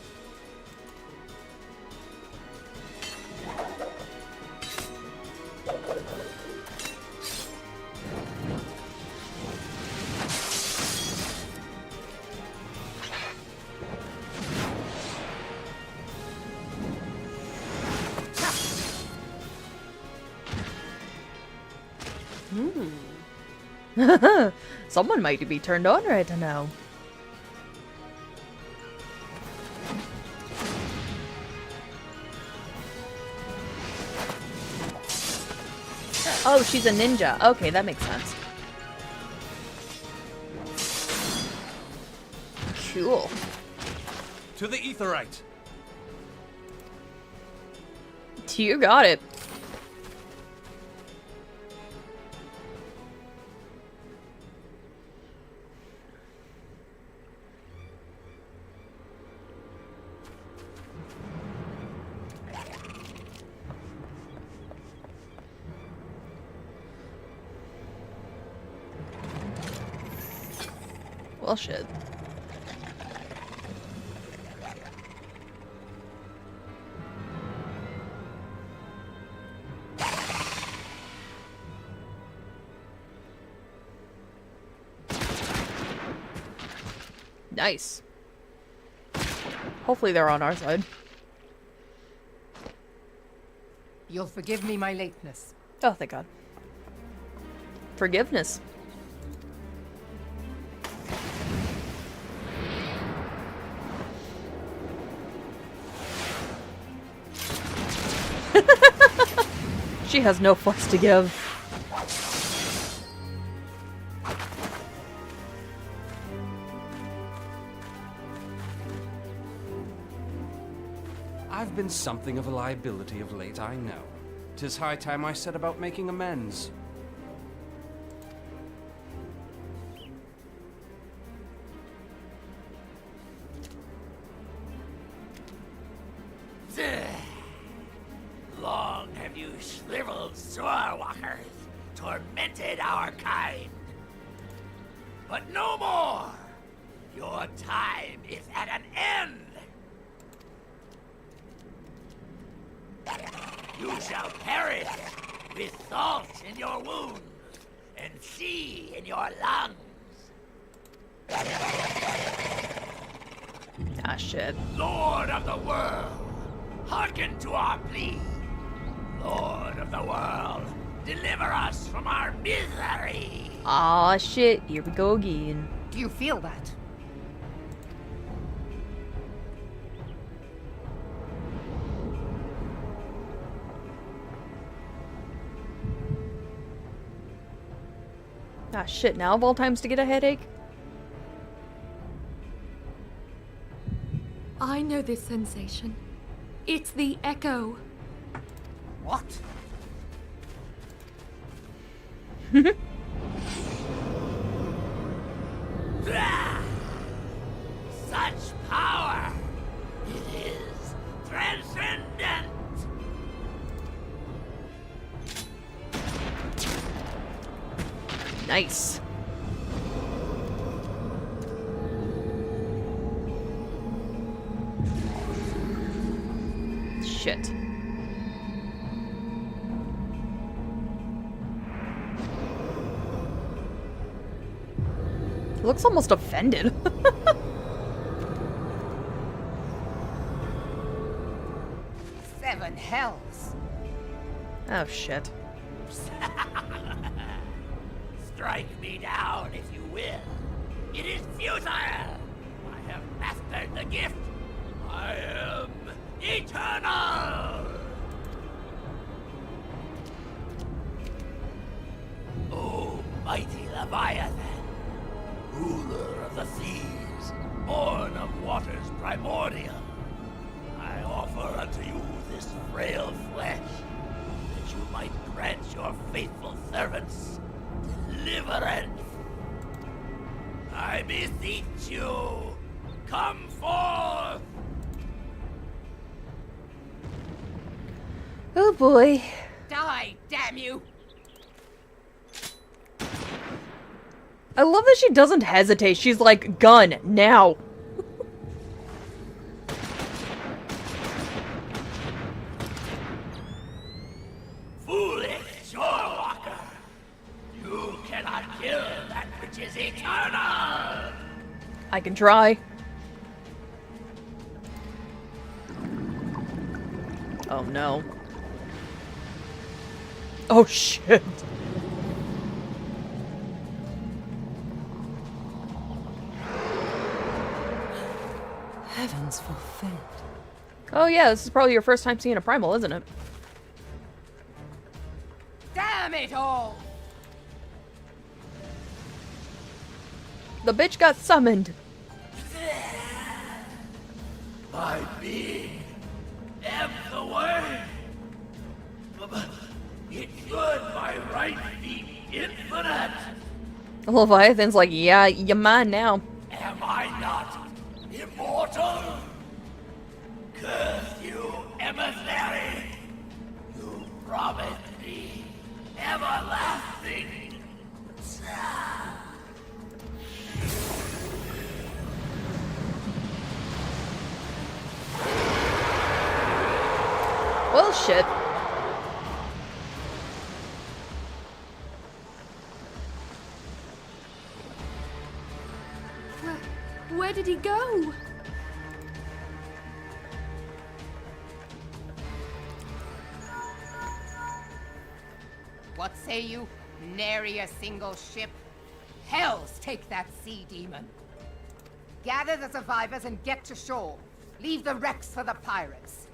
Someone might be turned on right now. Oh, she's a ninja. Okay, that makes sense. Cool. To the Aetherite. You got it. Well, shit. Nice. Hopefully they're on our side. You'll forgive me my lateness. Oh, thank God. Forgiveness. She has no fucks to give. I've been something of a liability of late, I know. 'Tis high time I set about making amends. Long have you shriveled swordwalkers tormented our kind. But no more! Your time is at an end! You shall perish with salt in your wounds and sea in your lungs. Ah, shit. Lord of the world, hearken to our plea. Lord of the world, deliver us from our misery. Aw, shit. Here we go again. Do you feel that? Ah, shit. Now of all times to get a headache? I know this sensation. It's the echo. What? Such power! It is transcendent! Nice. Shit. Looks almost offended. Seven hells. Oh, shit. Strike me down if you will. It is futile. I have mastered the gift. I am eternal. O mighty Leviathan, ruler of the seas, born of waters primordial, I offer unto you this frail flesh, that you might grant your faithful servants deliverance. I beseech you, come forth! Oh boy. Die, damn you! I love that she doesn't hesitate. She's like, gun, now. Foolish shorewalker! You cannot kill that which is eternal! I can try. Oh no. Oh shit. Heavens fulfilled. Oh yeah, this is probably your first time seeing a primal, isn't it? Damn! Damn it all! The bitch got summoned. My being am the way. It should by right be infinite. Leviathan's like, yeah, you're mine now. Am I not immortal? Curse you, emissary! You promised me everlasting. Well, shit. Where did he go? What say you? Nary a single ship? Hells take that sea demon. Gather the survivors and get to shore. Leave the wrecks for the pirates.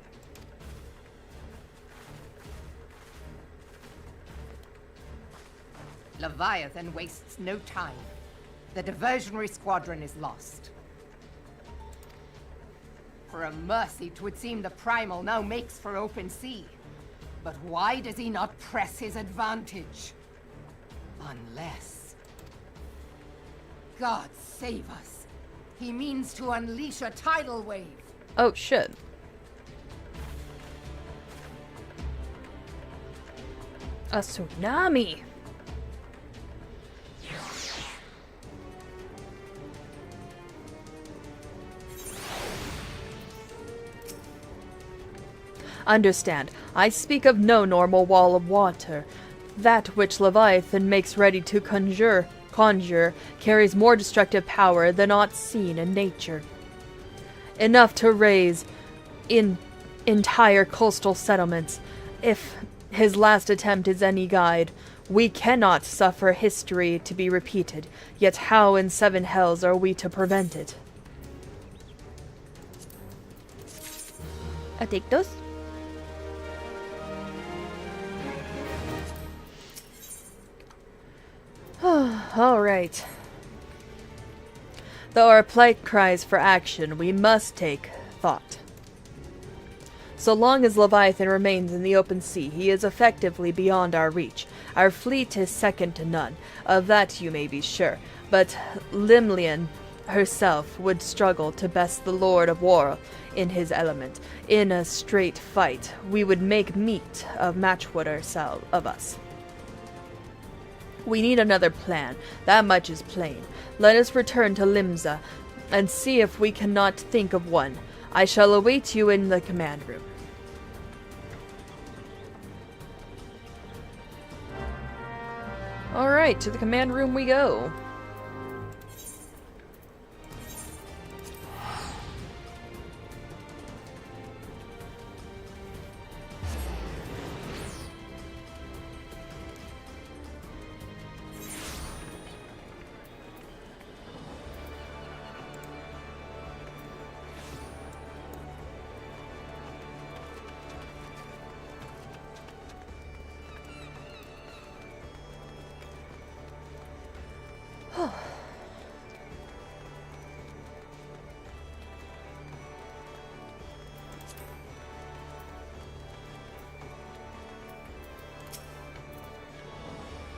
Leviathan wastes no time. The diversionary squadron is lost. For a mercy, 'twould seem the Primal now makes for open sea. But why does he not press his advantage? Unless... God save us. He means to unleash a tidal wave. Oh, shit. A tsunami. Understand, I speak of no normal wall of water. That which Leviathan makes ready to conjure carries more destructive power than aught seen in nature. Enough to raise entire coastal settlements. If his last attempt is any guide, we cannot suffer history to be repeated, yet how in seven hells are we to prevent it? I take those. All right. Though our plight cries for action, we must take thought. So long as Leviathan remains in the open sea, he is effectively beyond our reach. Our fleet is second to none, of that you may be sure. But Vermillion herself would struggle to best the Lord of War in his element. In a straight fight, we would make meat of matchwood ourselves of us. We need another plan, that much is plain. Let us return to Limsa, and see if we cannot think of one. I shall await you in the command room. Alright, to the command room we go.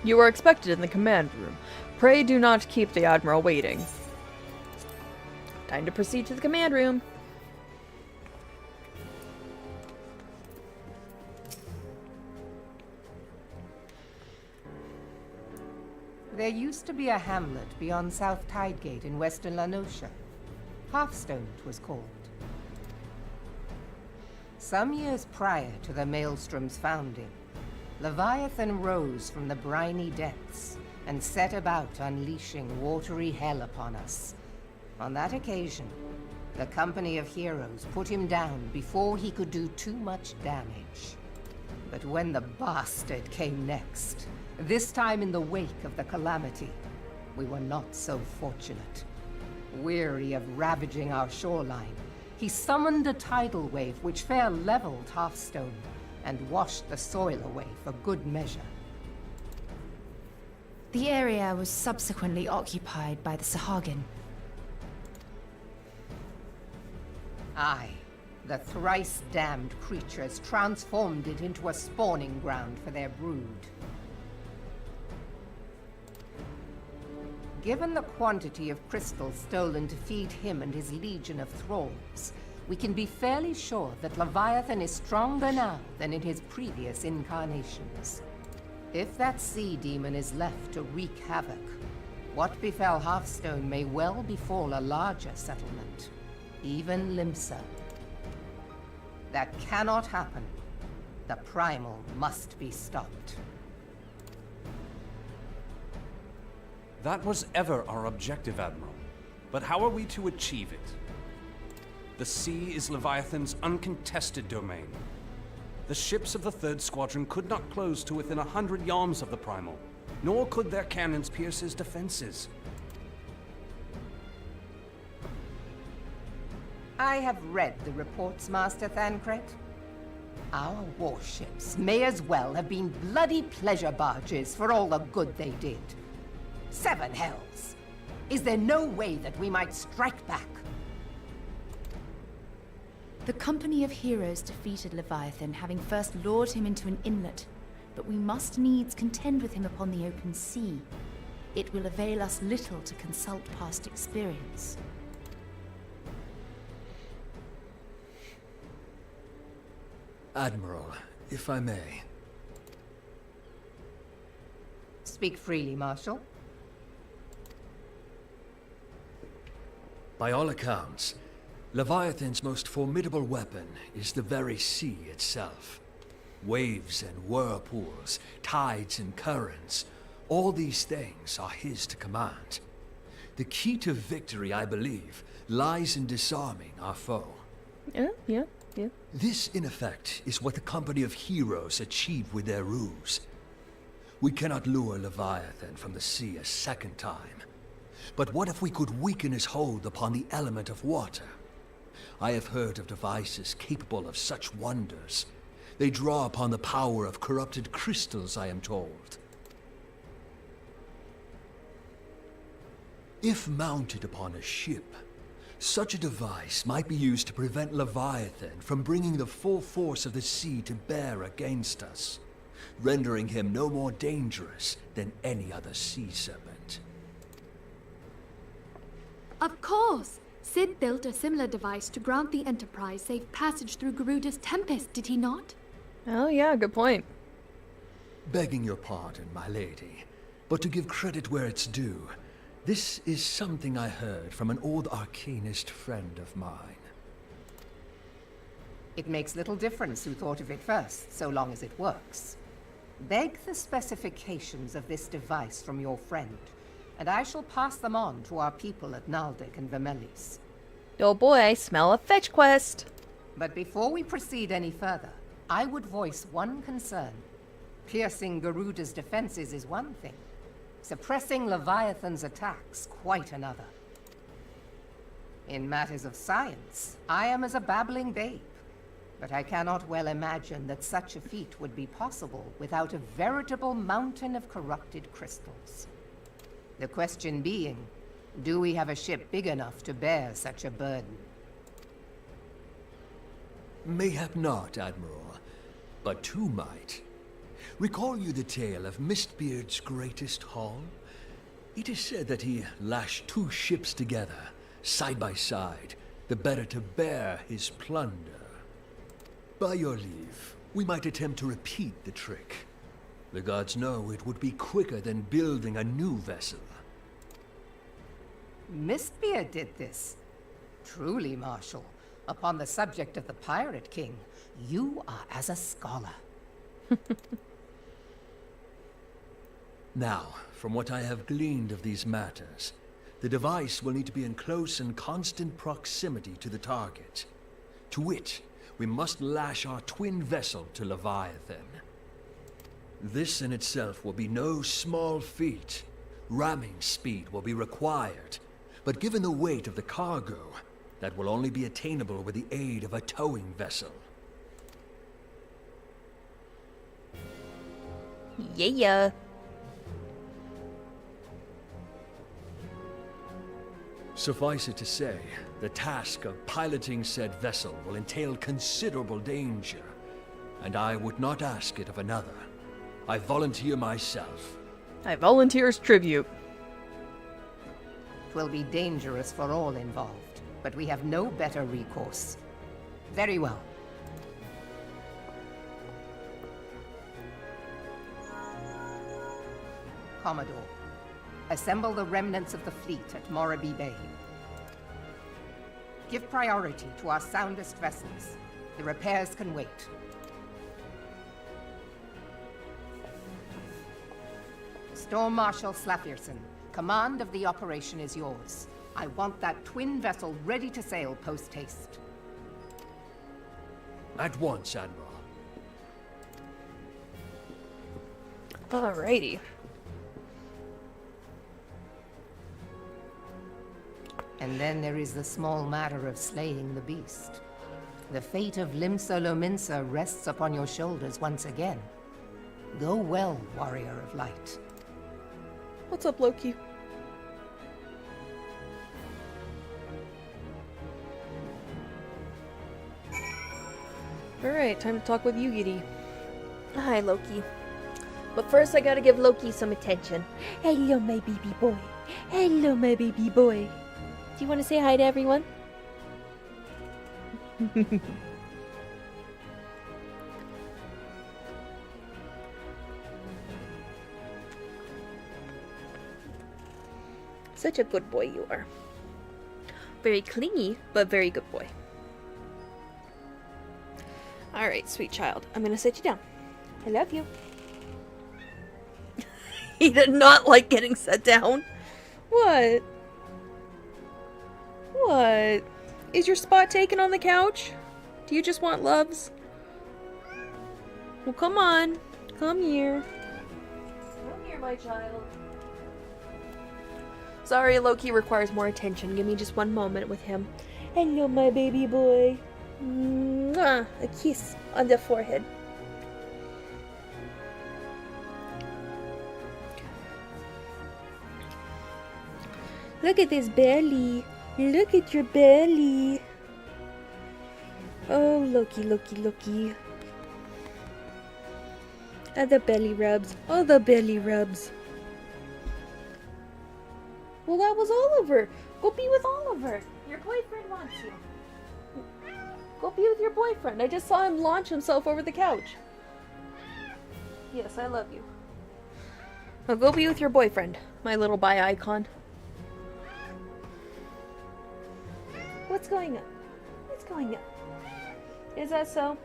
You are expected in the command room. Pray do not keep the Admiral waiting. Time to proceed to the command room. There used to be a hamlet beyond South Tidegate in western Lanosha. Halfstone, 'twas called. Some years prior to the Maelstrom's founding, Leviathan rose from the briny depths and set about unleashing watery hell upon us. On that occasion, the company of heroes put him down before he could do too much damage. But when the bastard came next, this time in the wake of the calamity, we were not so fortunate. Weary of ravaging our shoreline, he summoned a tidal wave which fair leveled Halfstone and washed the soil away for good measure. The area was subsequently occupied by the Sahagin. Aye. The thrice-damned creatures transformed it into a spawning ground for their brood. Given the quantity of crystals stolen to feed him and his legion of thralls, we can be fairly sure that Leviathan is stronger now than in his previous incarnations. If that sea demon is left to wreak havoc, what befell Hearthstone may well befall a larger settlement, even Limsa. That cannot happen. The Primal must be stopped. That was ever our objective, Admiral. But how are we to achieve it? The sea is Leviathan's uncontested domain. The ships of the 3rd Squadron could not close to within 100 yards of the Primal, nor could their cannons pierce his defenses. I have read the reports, Master Thancred. Our warships may as well have been bloody pleasure barges for all the good they did. 7 hells! Is there no way that we might strike back? The company of heroes defeated Leviathan, having first lured him into an inlet, but we must needs contend with him upon the open sea. It will avail us little to consult past experience. Admiral, if I may. Speak freely, Marshal. By all accounts, Leviathan's most formidable weapon is the very sea itself. Waves and whirlpools, tides and currents, all these things are his to command. The key to victory, I believe, lies in disarming our foe. Yeah. This, in effect, is what the company of heroes achieved with their ruse. We cannot lure Leviathan from the sea a second time. But what if we could weaken his hold upon the element of water? I have heard of devices capable of such wonders. They draw upon the power of corrupted crystals, I am told. If mounted upon a ship, such a device might be used to prevent Leviathan from bringing the full force of the sea to bear against us, rendering him no more dangerous than any other sea serpent. Of course! Sid built a similar device to grant the Enterprise safe passage through Garuda's Tempest, did he not? Oh yeah, good point. Begging your pardon, my lady, but to give credit where it's due, this is something I heard from an old arcanist friend of mine. It makes little difference who thought of it first, so long as it works. Beg the specifications of this device from your friend, and I shall pass them on to our people at Naldek and Vermillion. Oh boy, I smell a fetch quest. But before we proceed any further, I would voice one concern. Piercing Garuda's defenses is one thing. Suppressing Leviathan's attacks, quite another. In matters of science, I am as a babbling babe, but I cannot well imagine that such a feat would be possible without a veritable mountain of corrupted crystals. The question being, do we have a ship big enough to bear such a burden? Mayhap not, Admiral, but two might. Recall you the tale of Mistbeard's greatest haul? It is said that he lashed 2 ships together, side by side, the better to bear his plunder. By your leave, we might attempt to repeat the trick. The gods know it would be quicker than building a new vessel. Mistbeard did this. Truly, Marshal, upon the subject of the Pirate King, you are as a scholar. Now, from what I have gleaned of these matters, the device will need to be in close and constant proximity to the target. To wit, we must lash our twin vessel to Leviathan. This in itself will be no small feat. Ramming speed will be required, but given the weight of the cargo, that will only be attainable with the aid of a towing vessel. Yeah. Suffice it to say, the task of piloting said vessel will entail considerable danger, and I would not ask it of another. I volunteer myself. I volunteer as tribute. It will be dangerous for all involved, but we have no better recourse. Very well. Commodore, assemble the remnants of the fleet at Morabee Bay. Give priority to our soundest vessels. The repairs can wait. Storm Marshal Slafierson, command of the operation is yours. I want that twin vessel ready to sail post-haste. At once, Admiral. Alrighty. And then there is the small matter of slaying the beast. The fate of Limsa Lominsa rests upon your shoulders once again. Go well, warrior of light. What's up, Loki? Alright, time to talk with Yugiri. Hi, Loki. But first I gotta give Loki some attention. Hello, my baby boy. Hello, my baby boy. Do you want to say hi to everyone? Such a good boy you are. Very clingy, but very good boy. Alright, sweet child. I'm gonna sit you down. I love you. He did not like getting set down. What? What? Is your spot taken on the couch? Do you just want loves? Well, come on. Come here. Come here, my child. Sorry, Loki requires more attention. Give me just one moment with him. Hello, my baby boy. Mwah! A kiss on the forehead. Look at this belly. Look at your belly. Oh, Loki, Loki, Loki. And the belly rubs. Oh, the belly rubs. Well, that was Oliver. Go be with Oliver. Your boyfriend wants you. Go be with your boyfriend. I just saw him launch himself over the couch. Yes, I love you. Now go be with your boyfriend, my little bi icon. What's going on? What's going on? Is that so?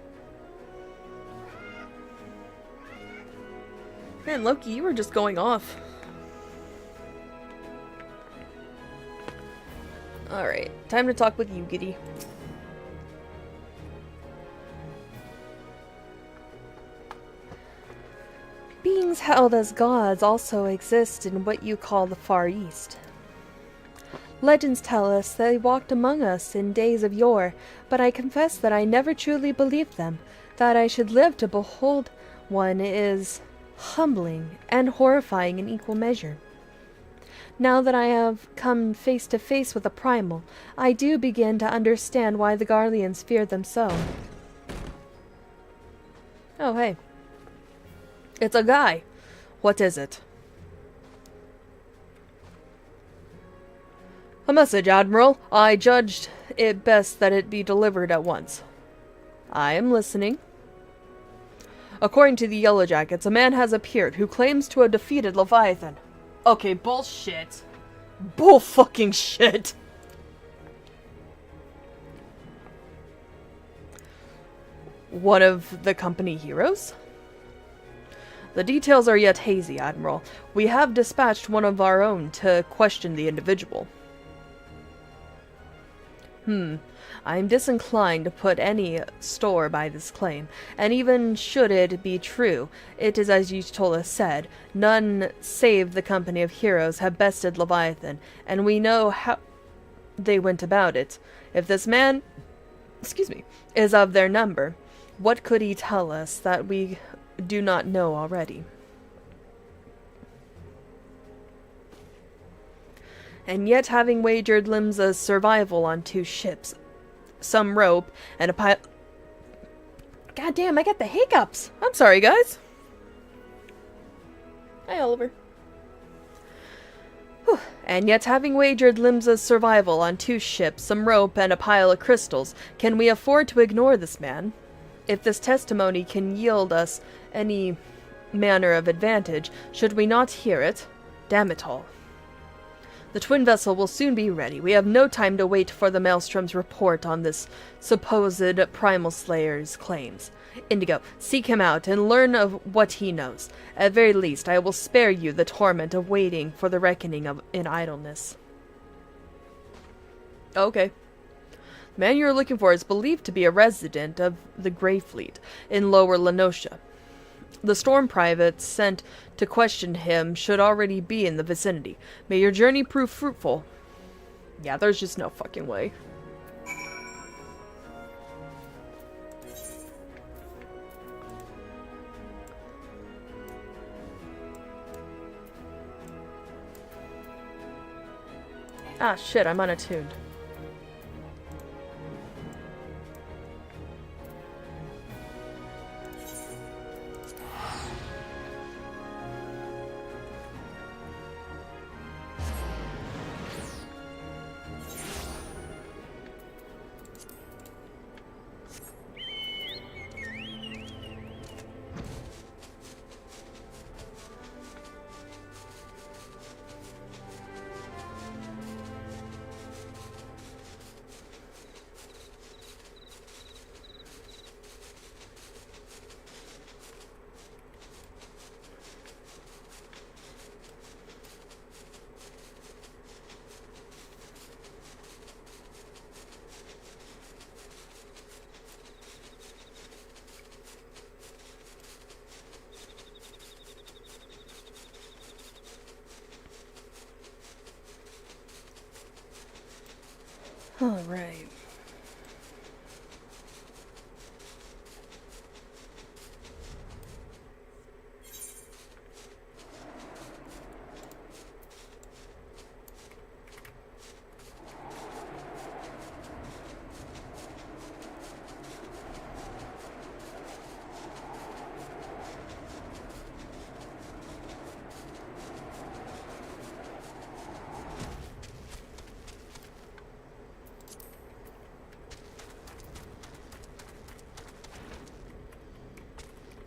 Man, Loki, you were just going off. Alright, time to talk with Yugiri. Beings held as gods also exist in what you call the Far East. Legends tell us they walked among us in days of yore, but I confess that I never truly believed them. That I should live to behold one is humbling and horrifying in equal measure. Now that I have come face to face with a primal, I do begin to understand why the Garleans feared them so. Oh, hey. It's a guy. What is it? A message, Admiral. I judged it best that it be delivered at once. I am listening. According to the Yellow Jackets, a man has appeared who claims to have defeated Leviathan. Okay, bullshit. Bull fucking shit. One of the company heroes? The details are yet hazy, Admiral. We have dispatched one of our own to question the individual. I am disinclined to put any store by this claim, and even should it be true, it is as Y'shtola said, none save the company of heroes have bested Leviathan, and we know how they went about it. If this man, is of their number, what could he tell us that we do not know already? And yet having wagered Limsa's survival on 2 ships, some rope, and a pile... God damn, I got the hiccups! I'm sorry, guys. Hi, Oliver. Whew. And yet having wagered Limsa's survival on 2 ships, some rope, and a pile of crystals, can we afford to ignore this man? If this testimony can yield us any manner of advantage, should we not hear it? Damn it all. The twin vessel will soon be ready. We have no time to wait for the Maelstrom's report on this supposed Primal Slayer's claims. Indigo, seek him out and learn of what he knows. At very least, I will spare you the torment of waiting for the reckoning in idleness. Okay. The man you're looking for is believed to be a resident of the Grey Fleet in Lower Lenosha. The storm privates sent to question him should already be in the vicinity. May your journey prove fruitful. Yeah, there's just no fucking way. Ah, shit, I'm unattuned. All right.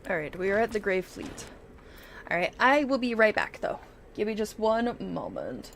Alright, we are at the Grey Fleet. Alright, I will be right back, though. Give me just one moment.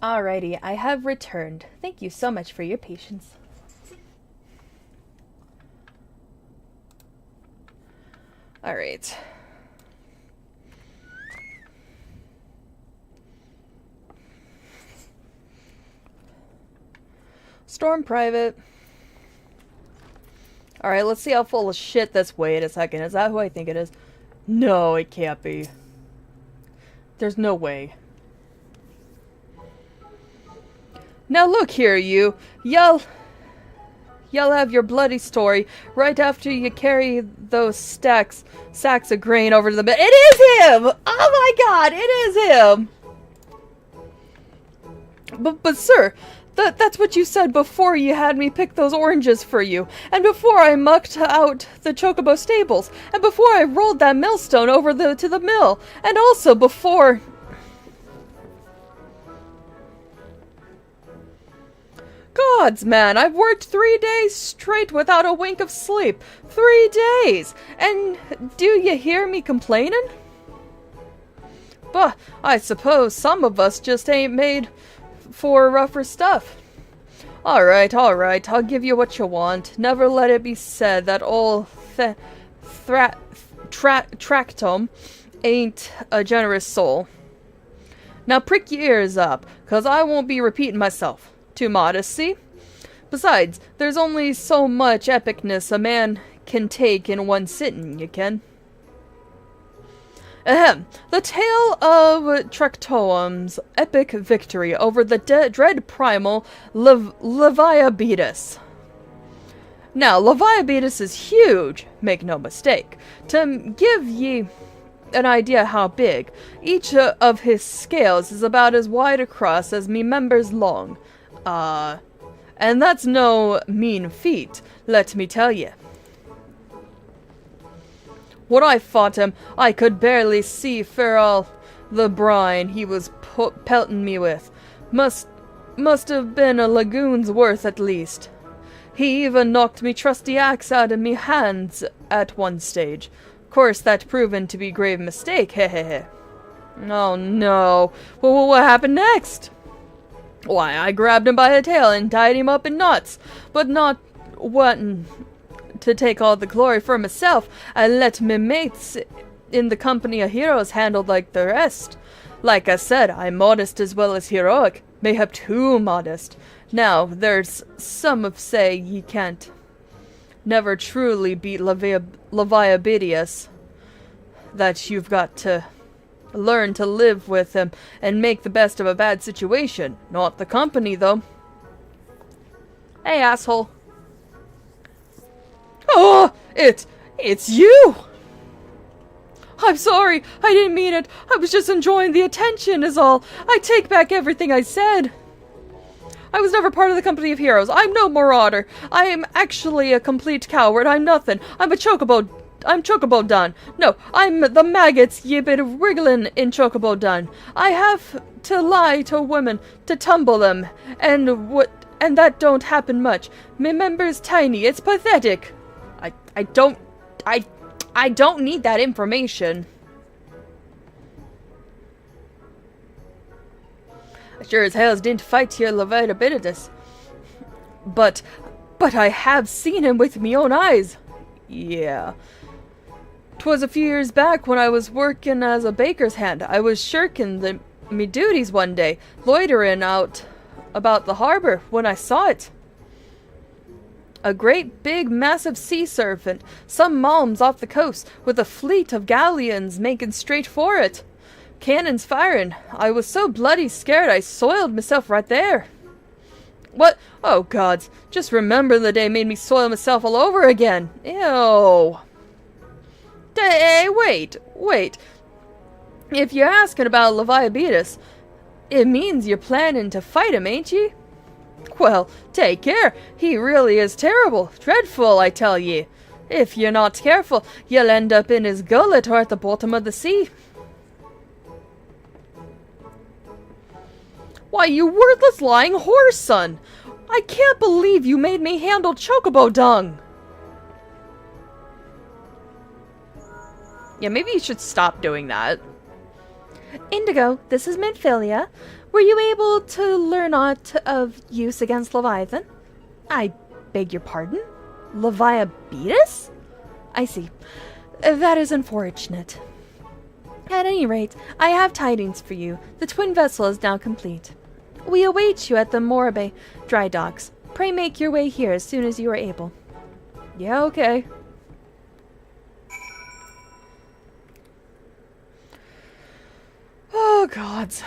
Alrighty, I have returned. Thank you so much for your patience. Alright. Storm private. Alright, let's see how full of shit this. Wait a second, is that who I think it is? No, it can't be. There's no way. Now look here, you. Y'all have your bloody story right after you carry those sacks of grain over to the bed. It is him! Oh my god, it is him! But sir, that's what you said before you had me pick those oranges for you, and before I mucked out the chocobo stables, and before I rolled that millstone over to the mill, and also before... Gods, man, I've worked 3 days straight without a wink of sleep. 3 days! And do you hear me complaining? But I suppose some of us just ain't made for rougher stuff. Alright, I'll give you what you want. Never let it be said that old Tractome ain't a generous soul. Now prick your ears up, 'cause I won't be repeating myself. Too modest, see? Besides, there's only so much epicness a man can take in one sitting, you ken. Ahem. The tale of Tractome's epic victory over the dread primal Leviabetus. Now, Leviabetus is huge, make no mistake. To give ye an idea how big, each of his scales is about as wide across as me members long. And that's no mean feat, let me tell ye. When I fought him, I could barely see for all the brine he was pelting me with. Must have been a lagoon's worth at least. He even knocked me trusty axe out of me hands at one stage. Course that proven to be grave mistake, hehehe. Oh no, well, what happened next? Why, I grabbed him by the tail and tied him up in knots, but not wanting to take all the glory for myself, I let me mates in the company of heroes handled like the rest. Like I said, I'm modest as well as heroic, mayhap too modest. Now, there's some of say ye can't never truly beat Leviabetus, that you've got to learn to live with him and make the best of a bad situation. Not the company, though. Hey, asshole. Oh, it's you! I'm sorry, I didn't mean it. I was just enjoying the attention is all. I take back everything I said. I was never part of the company of heroes. I'm no marauder. I am actually a complete coward. I'm nothing. I'm Chocobo Dun. No, I'm the maggots ye been wriggling in Chocobo Dun. I have to lie to women to tumble them, and that don't happen much. Me member's tiny. It's pathetic. I don't need that information. I sure as hell didn't fight your Leviabetus. But I have seen him with me own eyes. Yeah. 'Twas a few years back when I was working as a baker's hand. I was shirking me duties one day, loitering out about the harbor when I saw it. A great big massive sea serpent, some malms off the coast, with a fleet of galleons making straight for it. Cannons firing. I was so bloody scared I soiled myself right there. What? Oh gods, just remember the day made me soil myself all over again. Ew. Hey, wait. If you're asking about Leviabetus, it means you're planning to fight him, ain't ye? Well, take care. He really is terrible. Dreadful, I tell ye. If you're not careful, you'll end up in his gullet or at the bottom of the sea. Why, you worthless lying whore, son! I can't believe you made me handle chocobo dung! Yeah, maybe you should stop doing that. Indigo, this is Minfilia. Were you able to learn aught of use against Leviathan? I beg your pardon? Leviabetus? I see. That is unfortunate. At any rate, I have tidings for you. The twin vessel is now complete. We await you at the Morbe dry docks. Pray make your way here as soon as you are able. Yeah, okay. Oh, gods.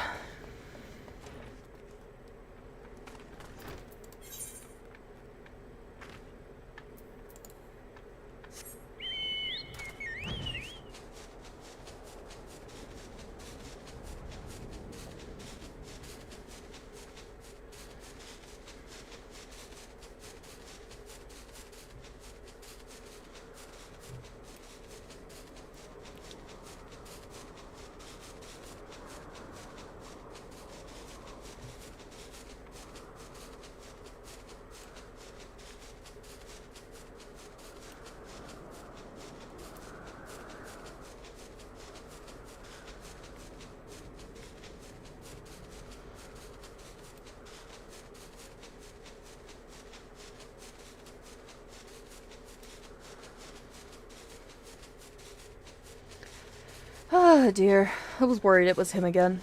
Oh dear, I was worried it was him again.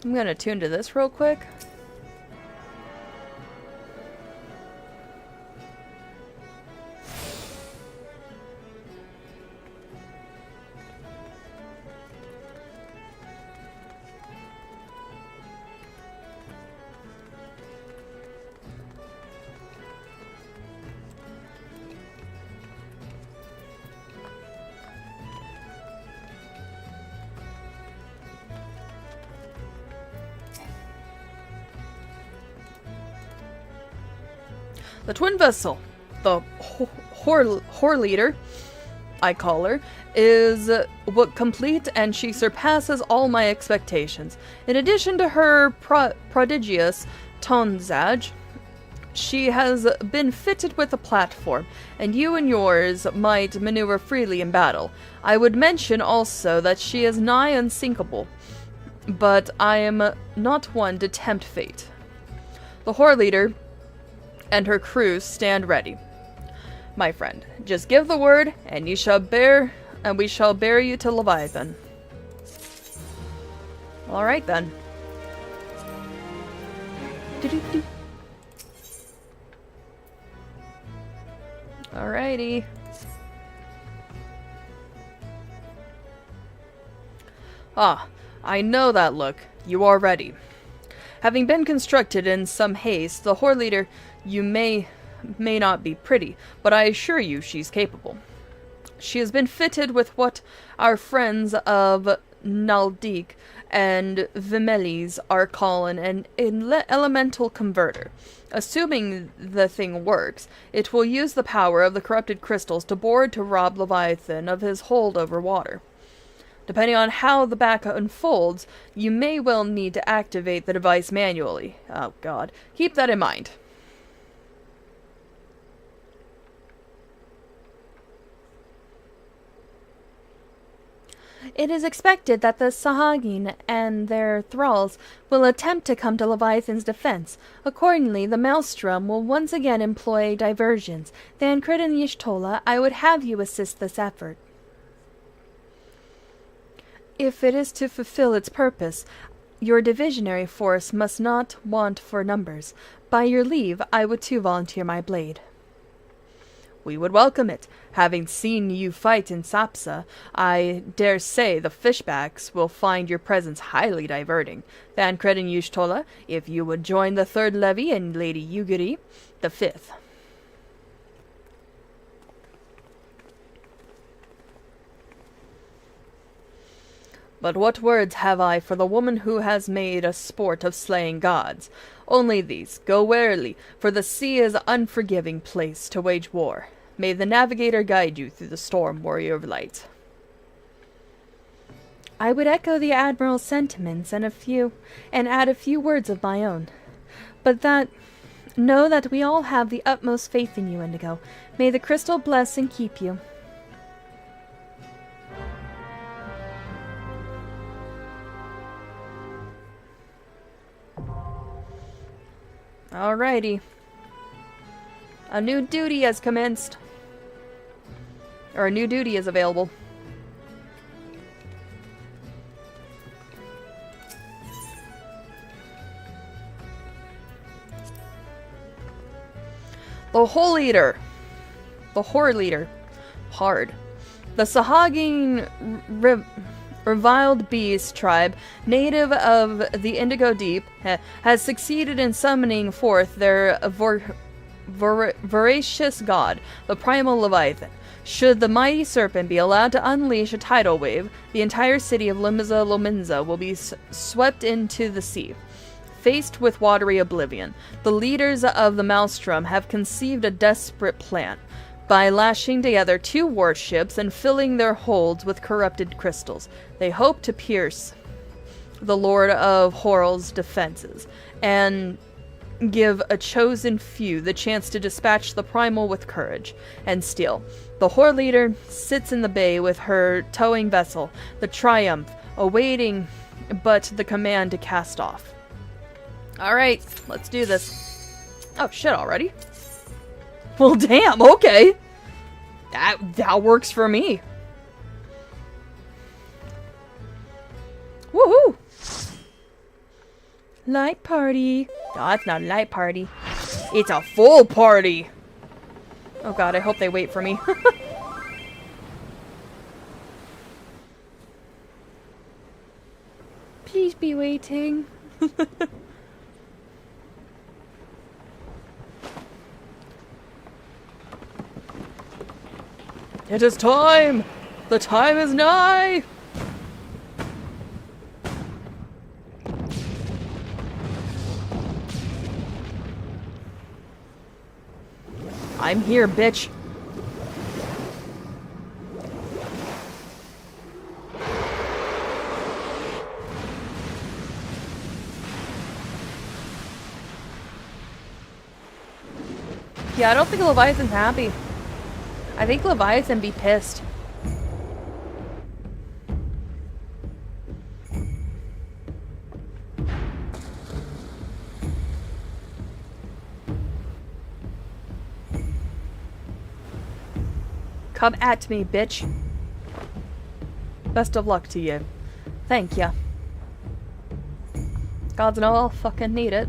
I'm gonna tune to this real quick. The twin vessel, the whore leader, I call her, is complete, and she surpasses all my expectations. In addition to her prodigious tonsage, she has been fitted with a platform, and you and yours might maneuver freely in battle. I would mention also that she is nigh unsinkable, but I am not one to tempt fate. The whore leader and her crew stand ready. My friend, just give the word, and we shall bear you to Leviathan. Alright then. Alrighty. Ah, I know that look. You are ready. Having been constructed in some haste, the whore leader you may not be pretty, but I assure you she's capable. She has been fitted with what our friends of Naldik and Vermillion are calling an elemental converter. Assuming the thing works, it will use the power of the corrupted crystals to board to rob Leviathan of his hold over water. Depending on how the back unfolds, you may well need to activate the device manually. Oh god. Keep that in mind. It is expected that the Sahagin and their thralls will attempt to come to Leviathan's defense. Accordingly, the Maelstrom will once again employ diversions. Then, Y'shtola, I would have you assist this effort. If it is to fulfill its purpose, your divisionary force must not want for numbers. By your leave, I would too volunteer my blade. We would welcome it. Having seen you fight in Sapsa, I dare say the fishbacks will find your presence highly diverting. Then, Y'shtola, if you would join the third levy and Lady Ugiri, the fifth. But what words have I for the woman who has made a sport of slaying gods? Only these, go warily, for the sea is an unforgiving place to wage war. May the navigator guide you through the storm, warrior of light. I would echo the Admiral's sentiments and add a few words of my own. But that Know that we all have the utmost faith in you, Indigo. May the crystal bless and keep you. Alrighty. A new duty has commenced. Or a new duty is available. The Whole Leader. The Horde Leader. Hard. The Sahagin Reviled Beast tribe, native of the Indigo Deep, has succeeded in summoning forth their voracious god, the Primal Leviathan. Should the mighty serpent be allowed to unleash a tidal wave, the entire city of Lominza will be swept into the sea. Faced with watery oblivion, the leaders of the Maelstrom have conceived a desperate plan. By lashing together 2 warships and filling their holds with corrupted crystals, they hope to pierce the Lord of Horrell's defenses and give a chosen few the chance to dispatch the Primal with courage and steel. The Horde Leader sits in the bay with her towing vessel, the Triumph, awaiting but the command to cast off. Alright, let's do this. Oh shit, already? Well, damn, okay. That works for me. Woohoo! Light party. No, it's not a light party. It's a full party. Oh god, I hope they wait for me. Please be waiting. It is time! The time is nigh! I'm here, bitch. Yeah, I don't think Leviathan's happy. I think Leviathan be pissed. Come at me, bitch. Best of luck to you. Thank ya. Gods know I'll fucking need it.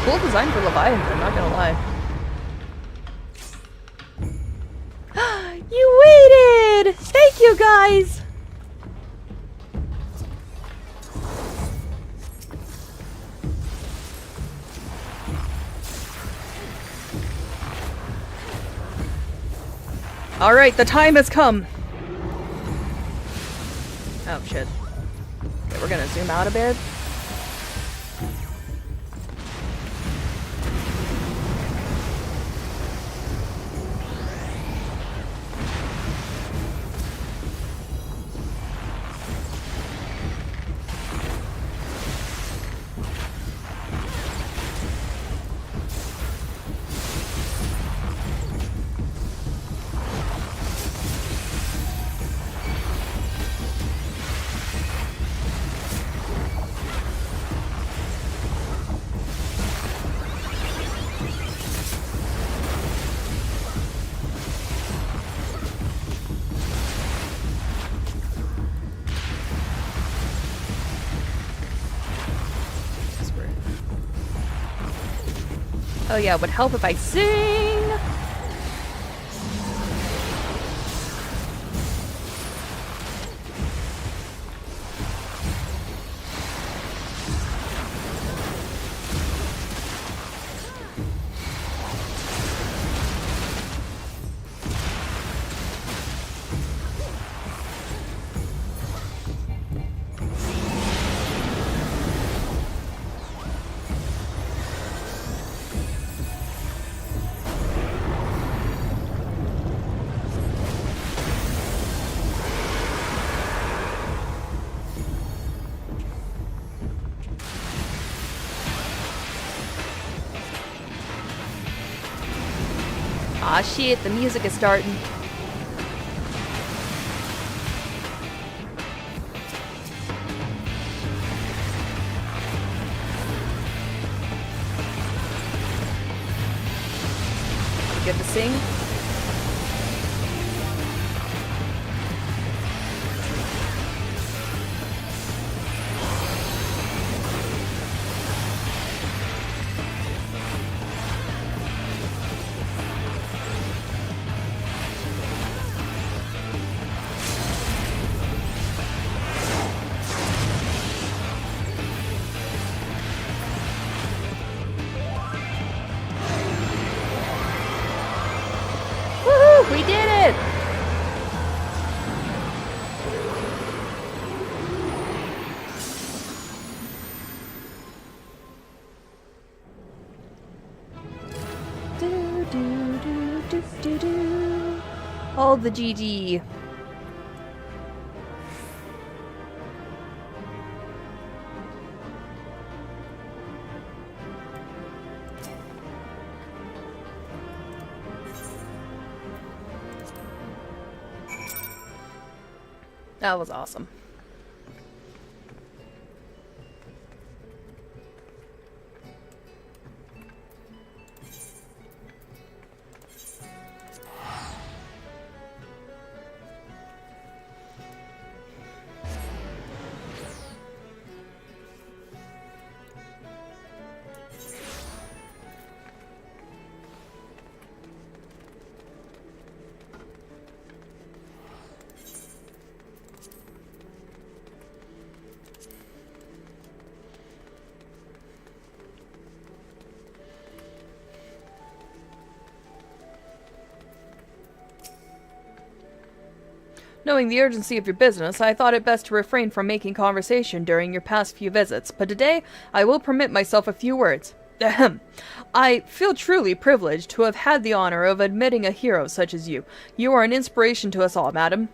Cool design for Leviathan, not gonna lie. You waited! Thank you, guys! Alright, the time has come. Oh, shit. Okay, we're gonna zoom out a bit. Oh yeah, it would help if I sing! Aw shit, the music is starting. Get to sing. We did it! Do, do, do, do, do, do. All the GG. That was awesome. Knowing the urgency of your business, I thought it best to refrain from making conversation during your past few visits, but today I will permit myself a few words. Ahem. I feel truly privileged to have had the honor of admitting a hero such as you. You are an inspiration to us all, madam.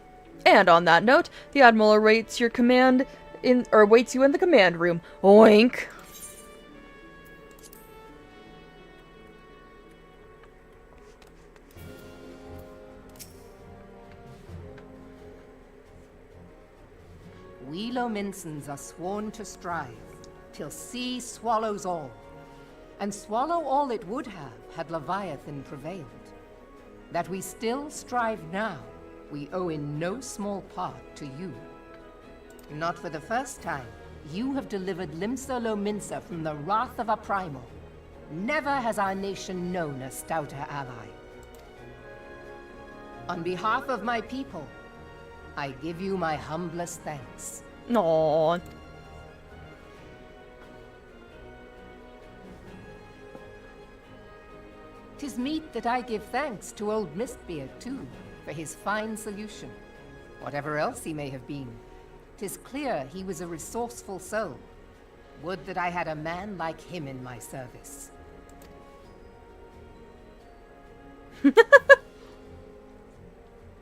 And on that note, the Admiral awaits you in the command room. Oink. We Lominsons are sworn to strive, till sea swallows all. And swallow all it would have, had Leviathan prevailed. That we still strive now, we owe in no small part to you. Not for the first time, you have delivered Limsa Lominsa from the wrath of a primal. Never has our nation known a stouter ally. On behalf of my people, I give you my humblest thanks. Aww. 'Tis meet that I give thanks to old Mistbeard, too, for his fine solution. Whatever else he may have been, 'tis clear he was a resourceful soul. Would that I had a man like him in my service.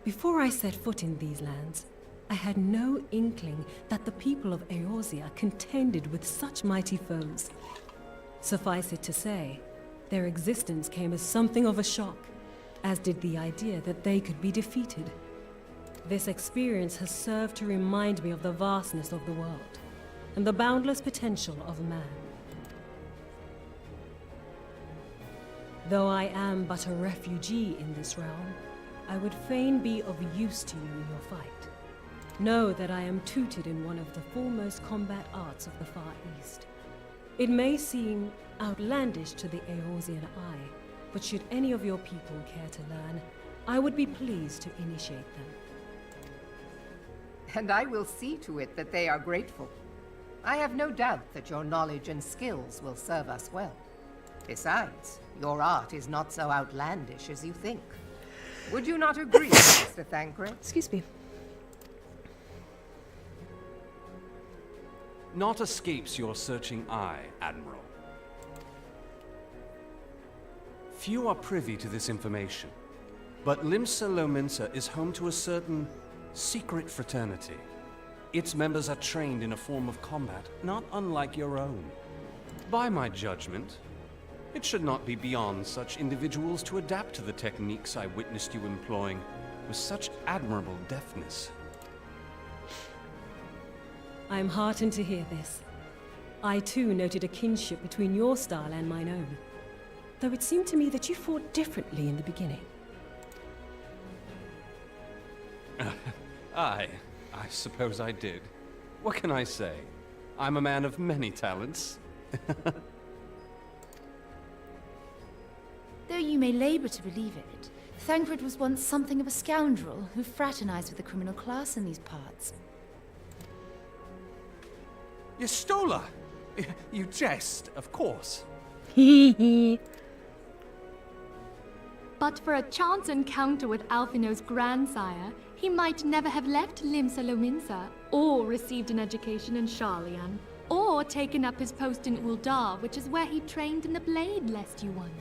Before I set foot in these lands, I had no inkling that the people of Eorzea contended with such mighty foes. Suffice it to say, their existence came as something of a shock, as did the idea that they could be defeated. This experience has served to remind me of the vastness of the world, and the boundless potential of man. Though I am but a refugee in this realm, I would fain be of use to you in your fight. Know that I am tutored in one of the foremost combat arts of the Far East. It may seem outlandish to the Eorzean eye, but should any of your people care to learn, I would be pleased to initiate them. And I will see to it that they are grateful. I have no doubt that your knowledge and skills will serve us well. Besides, your art is not so outlandish as you think. Would you not agree, Mr. Thancred? Excuse me. Naught escapes your searching eye, Admiral. Few are privy to this information, but Limsa Lominsa is home to a certain secret fraternity. Its members are trained in a form of combat not unlike your own. By my judgment, It should not be beyond such individuals to adapt to the techniques I witnessed you employing with such admirable deftness. I am heartened to hear this. I too noted a kinship between your style and mine own, though it seemed to me that you fought differently in the beginning. I suppose I did. What can I say? I'm a man of many talents. Though you may labor to believe it, Thancred was once something of a scoundrel who fraternized with the criminal class in these parts. Yestola! You jest, of course. But for a chance encounter with Alphino's grandsire, he might never have left Limsa Lominsa, or received an education in Sharlayan, or taken up his post in Uldar, which is where he trained in the blade, lest you wonder.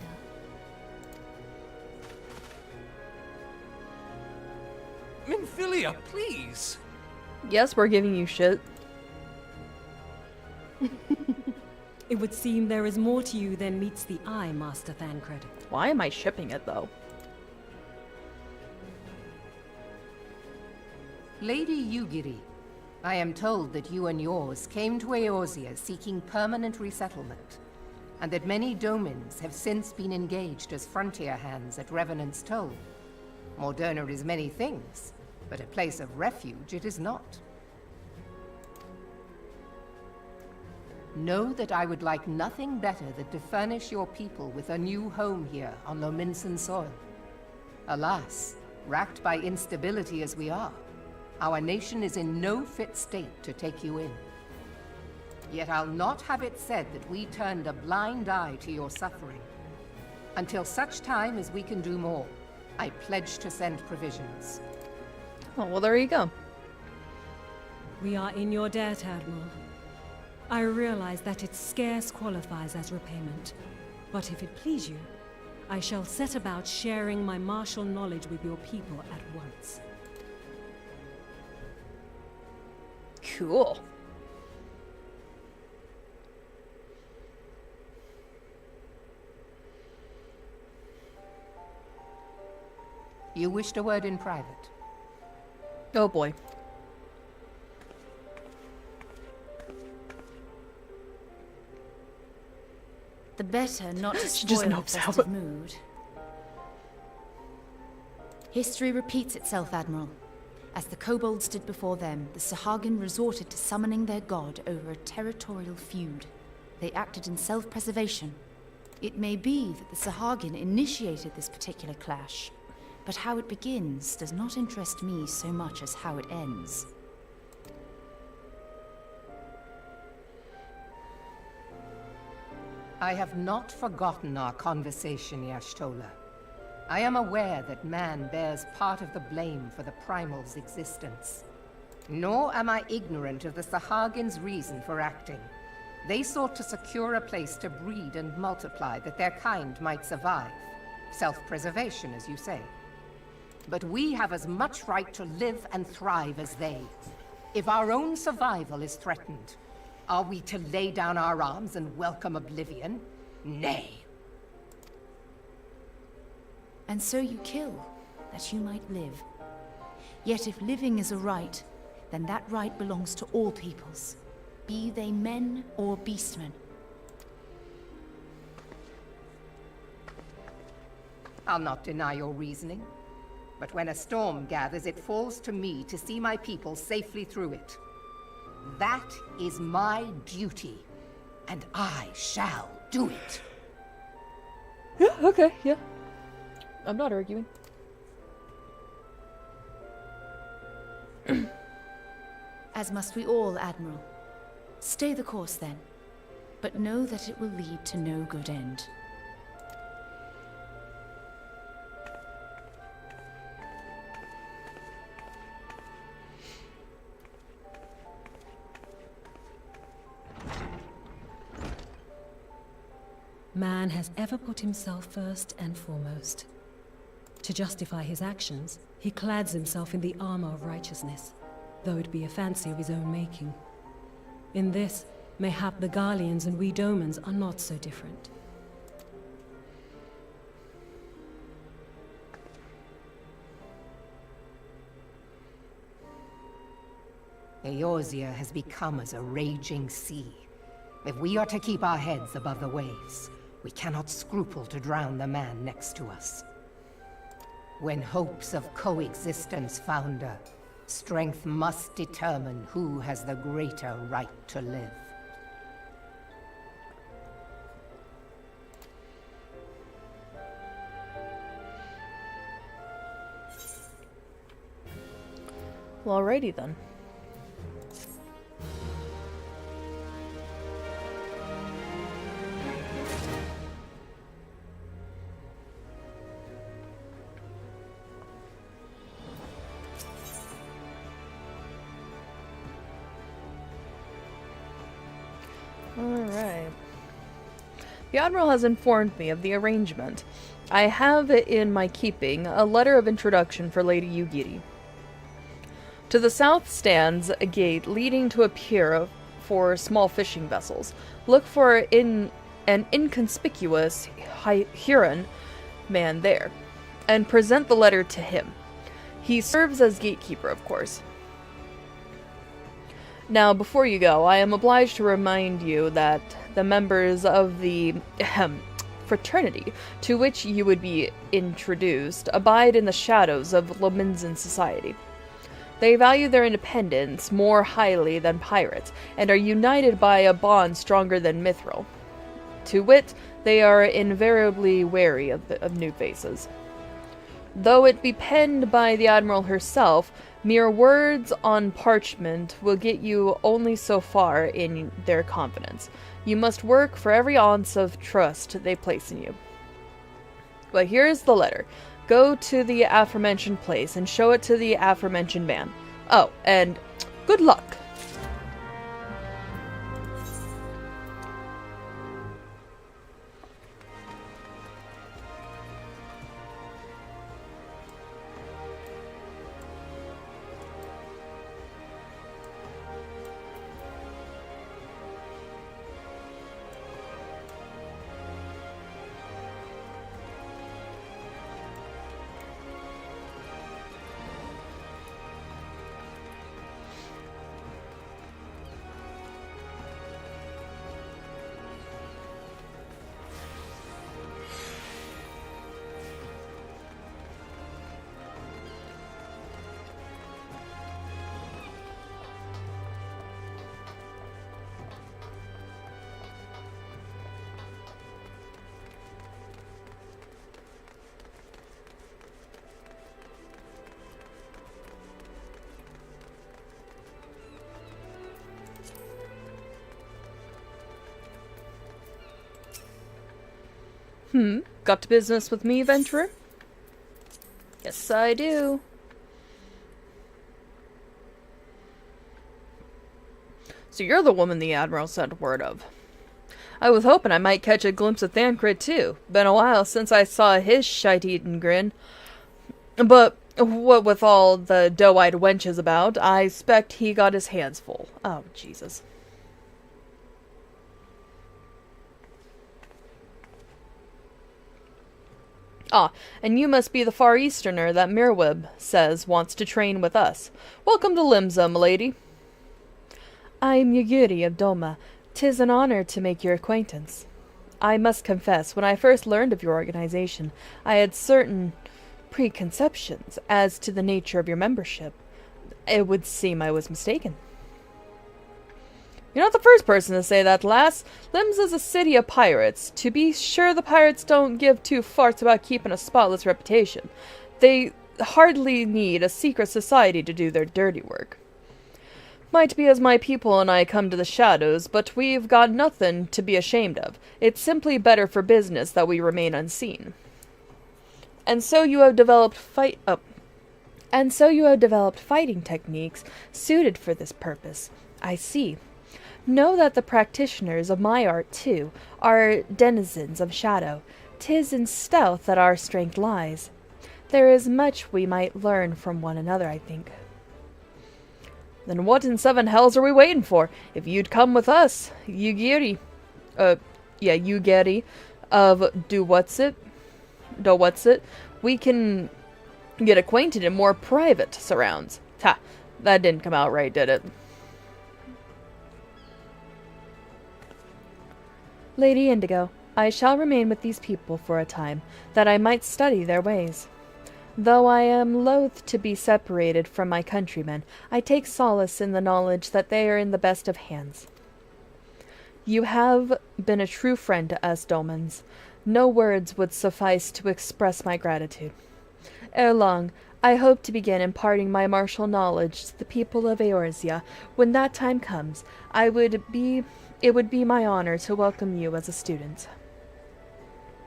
Minfilia, please! Yes, we're giving you shit. It would seem there is more to you than meets the eye, Master Thancred. Why am I shipping it, though? Lady Yugiri, I am told that you and yours came to Eorzea seeking permanent resettlement, and that many domins have since been engaged as frontier hands at Revenant's Toll. Moderna is many things, but a place of refuge it is not. Know that I would like nothing better than to furnish your people with a new home here on Lominsan soil. Alas, racked by instability as we are, our nation is in no fit state to take you in. Yet I'll not have it said that we turned a blind eye to your suffering. Until such time as we can do more, I pledge to send provisions. Oh, well, there you go. We are in your debt, Admiral. I realize that it scarce qualifies as repayment, but if it please you, I shall set about sharing my martial knowledge with your people at once. Cool. You wished a word in private. Oh boy. The better not to She just spoil the nopes out. festive mood. History repeats itself, Admiral. As the kobolds did before them, the Sahagin resorted to summoning their god over a territorial feud. They acted in self-preservation. It may be that the Sahagin initiated this particular clash, but how it begins does not interest me so much as how it ends. I have not forgotten our conversation, Y'shtola. I am aware that man bears part of the blame for the Primal's existence. Nor am I ignorant of the Sahagins' reason for acting. They sought to secure a place to breed and multiply that their kind might survive. Self-preservation, as you say. But we have as much right to live and thrive as they. If our own survival is threatened, are we to lay down our arms and welcome oblivion? Nay. And so you kill, that you might live. Yet if living is a right, then that right belongs to all peoples, be they men or beastmen. I'll not deny your reasoning, but when a storm gathers, it falls to me to see my people safely through it. That is my duty, and I shall do it. Yeah, okay, yeah. I'm not arguing. As must we all, Admiral. Stay the course then, but know that it will lead to no good end. Man has ever put himself first and foremost. To justify his actions, he clads himself in the armor of righteousness, though it be a fancy of his own making. In this, mayhap the Garleans and we Domans are not so different. Eorzea has become as a raging sea. If we are to keep our heads above the waves, we cannot scruple to drown the man next to us. When hopes of coexistence founder, strength must determine who has the greater right to live. Well, alrighty then. Alright. The Admiral has informed me of the arrangement. I have in my keeping a letter of introduction for Lady Yugiri. To the south stands a gate leading to a pier for small fishing vessels. Look for an inconspicuous Huron man there, and present the letter to him. He serves as gatekeeper, of course. Now, before you go, I am obliged to remind you that the members of the fraternity to which you would be introduced abide in the shadows of Lominsan society. They value their independence more highly than pirates, and are united by a bond stronger than mithril. To wit, they are invariably wary of new faces. Though it be penned by the Admiral herself, mere words on parchment will get you only so far in their confidence. You must work for every ounce of trust they place in you. But here is the letter. Go to the aforementioned place and show it to the aforementioned man. Oh, and good luck. Got business with me, Venturer? Yes, I do. So you're the woman the Admiral sent word of. I was hoping I might catch a glimpse of Thancred, too. Been a while since I saw his shite-eaten grin. But what with all the doe-eyed wenches about, I expect he got his hands full. Oh, Jesus. Ah, and you must be the Far Easterner that Mirwib says wants to train with us. Welcome to Limsa, m'lady. I'm Yugiri of Doma. 'Tis an honor to make your acquaintance. I must confess, when I first learned of your organization, I had certain preconceptions as to the nature of your membership. It would seem I was mistaken. You're not the first person to say that, lass. Limsa's a city of pirates. To be sure, the pirates don't give two farts about keeping a spotless reputation. They hardly need a secret society to do their dirty work. Might be as my people and I come to the shadows, but we've got nothing to be ashamed of. It's simply better for business that we remain unseen. And so you have developed fighting techniques suited for this purpose. I see. Know that the practitioners of my art, too, are denizens of shadow. 'Tis in stealth that our strength lies. There is much we might learn from one another, I think. Then what in seven hells are we waiting for? If you'd come with us, Yugiri of Do What's It, we can get acquainted in more private surrounds. Ha, that didn't come out right, did it? Lady Indigo, I shall remain with these people for a time, that I might study their ways. Though I am loath to be separated from my countrymen, I take solace in the knowledge that they are in the best of hands. You have been a true friend to us Domans. No words would suffice to express my gratitude. Ere long, I hope to begin imparting my martial knowledge to the people of Eorzea. When that time comes, it would be my honor to welcome you as a student.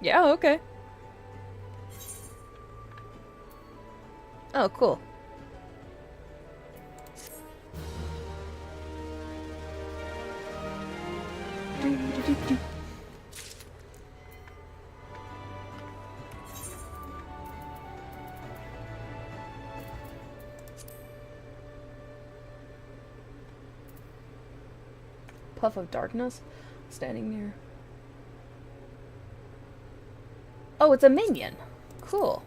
Yeah, okay. Oh, cool. Puff of darkness, standing near. Oh, it's a minion. Cool.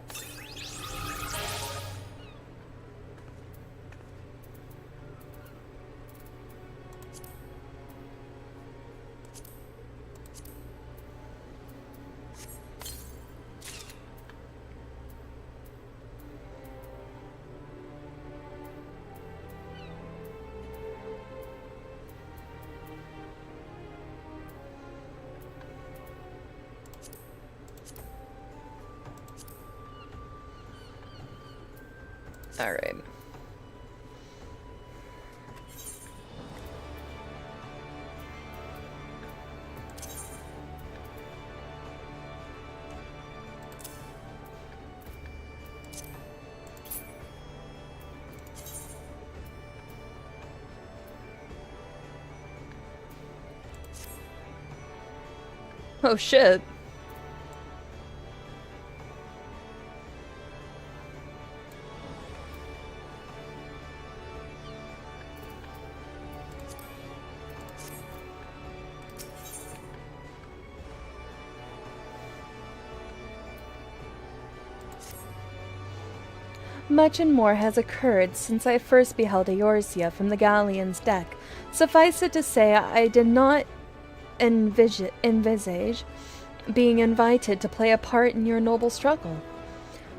All right. Oh shit. Much and more has occurred since I first beheld Eorzea from the galleon's deck. Suffice it to say, I did not envisage being invited to play a part in your noble struggle.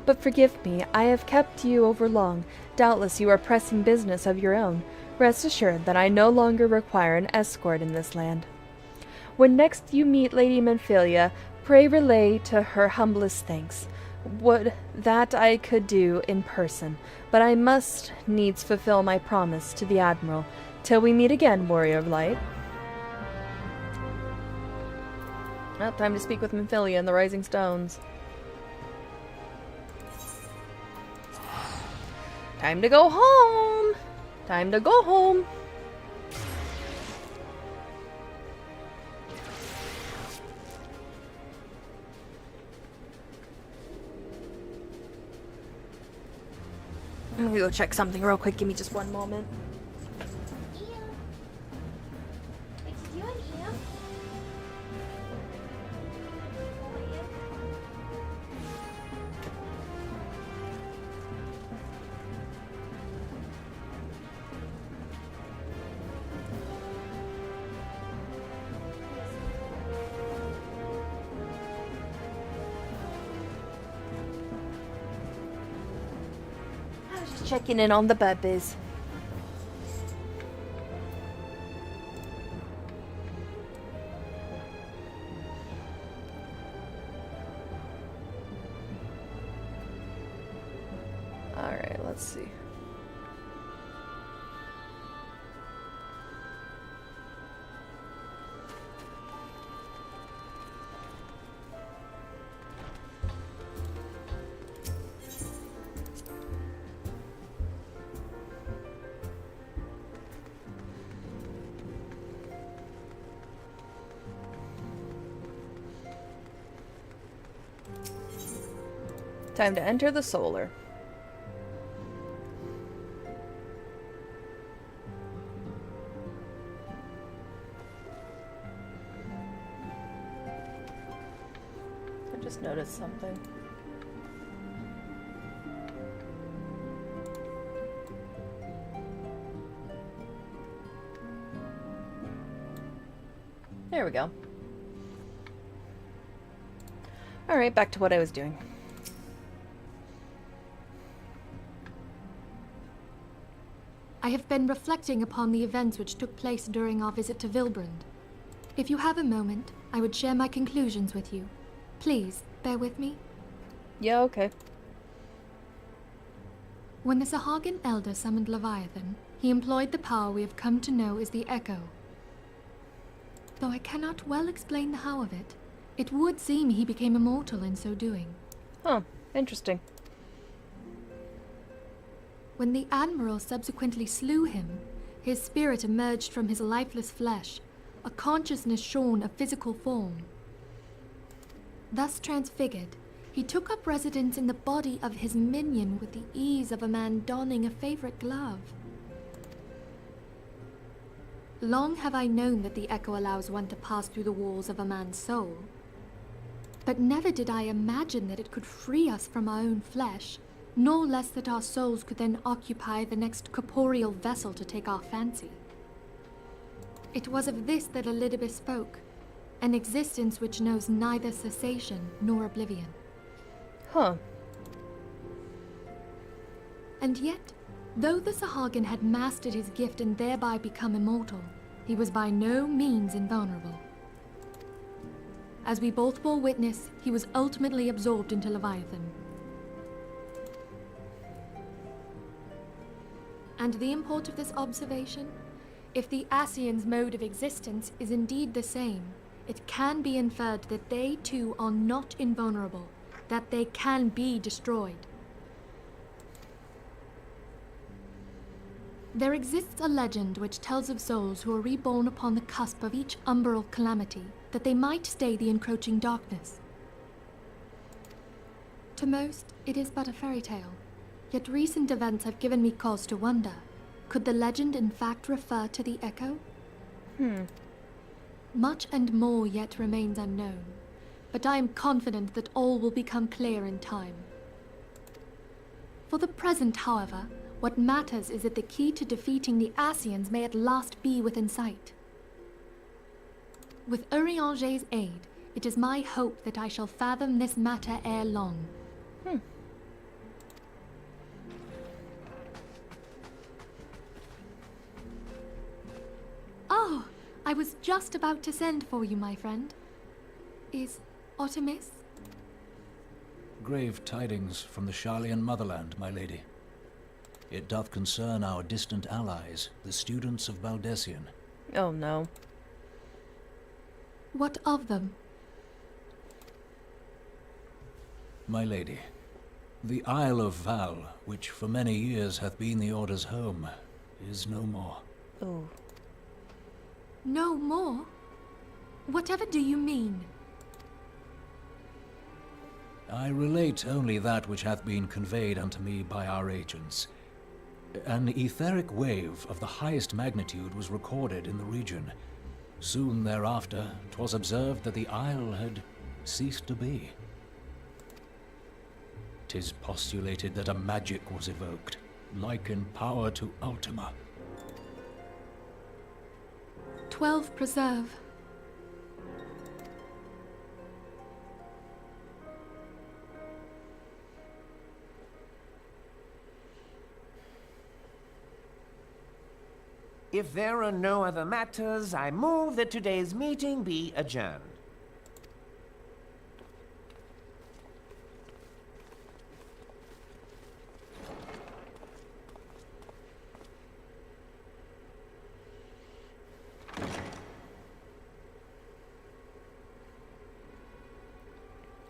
But forgive me, I have kept you over long. Doubtless you are pressing business of your own. Rest assured that I no longer require an escort in this land. When next you meet Lady Menphilia, pray relay to her humblest thanks. Would that I could do in person, but I must needs fulfill my promise to the Admiral. Till we meet again, Warrior of Light. Well, time to speak with Menphilia and the Rising Stones. Time to go home! Time to go home! I'm gonna go check something real quick. Give me just one moment. Checking in on the babies. All right, let's see. Time to enter the solar. I just noticed something. There we go. Alright, back to what I was doing. I have been reflecting upon the events which took place during our visit to Vilbrand. If you have a moment, I would share my conclusions with you. Please, bear with me. Yeah, okay. When the Sahagin Elder summoned Leviathan, he employed the power we have come to know as the Echo. Though I cannot well explain the how of it, it would seem he became immortal in so doing. Huh, interesting. When the Admiral subsequently slew him, his spirit emerged from his lifeless flesh, a consciousness shorn of physical form. Thus transfigured, he took up residence in the body of his minion with the ease of a man donning a favorite glove. Long have I known that the Echo allows one to pass through the walls of a man's soul, but never did I imagine that it could free us from our own flesh, nor less that our souls could then occupy the next corporeal vessel to take our fancy. It was of this that Elidibus spoke, an existence which knows neither cessation nor oblivion. Huh. And yet, though the Sahagin had mastered his gift and thereby become immortal, he was by no means invulnerable. As we both bore witness, he was ultimately absorbed into Leviathan. And the import of this observation? If the Ascians' mode of existence is indeed the same, it can be inferred that they too are not invulnerable, that they can be destroyed. There exists a legend which tells of souls who are reborn upon the cusp of each umbral calamity, that they might stay the encroaching darkness. To most, it is but a fairy tale. Yet recent events have given me cause to wonder. Could the legend in fact refer to the Echo? Much and more yet remains unknown, but I am confident that all will become clear in time. For the present, however, what matters is that the key to defeating the Ascians may at last be within sight. With Urianger's aid, it is my hope that I shall fathom this matter ere long. Oh, I was just about to send for you, my friend. Is aught amiss? Grave tidings from the Sharlayan motherland, my lady. It doth concern our distant allies, the students of Baldessian. Oh no. What of them? My lady, the Isle of Val, which for many years hath been the Order's home, is no more. Oh. No more? Whatever do you mean? I relate only that which hath been conveyed unto me by our agents. An etheric wave of the highest magnitude was recorded in the region. Soon thereafter, 'twas observed that the isle had ceased to be. 'Tis postulated that a magic was evoked, like in power to Ultima. 12 preserve. If there are no other matters, I move that today's meeting be adjourned.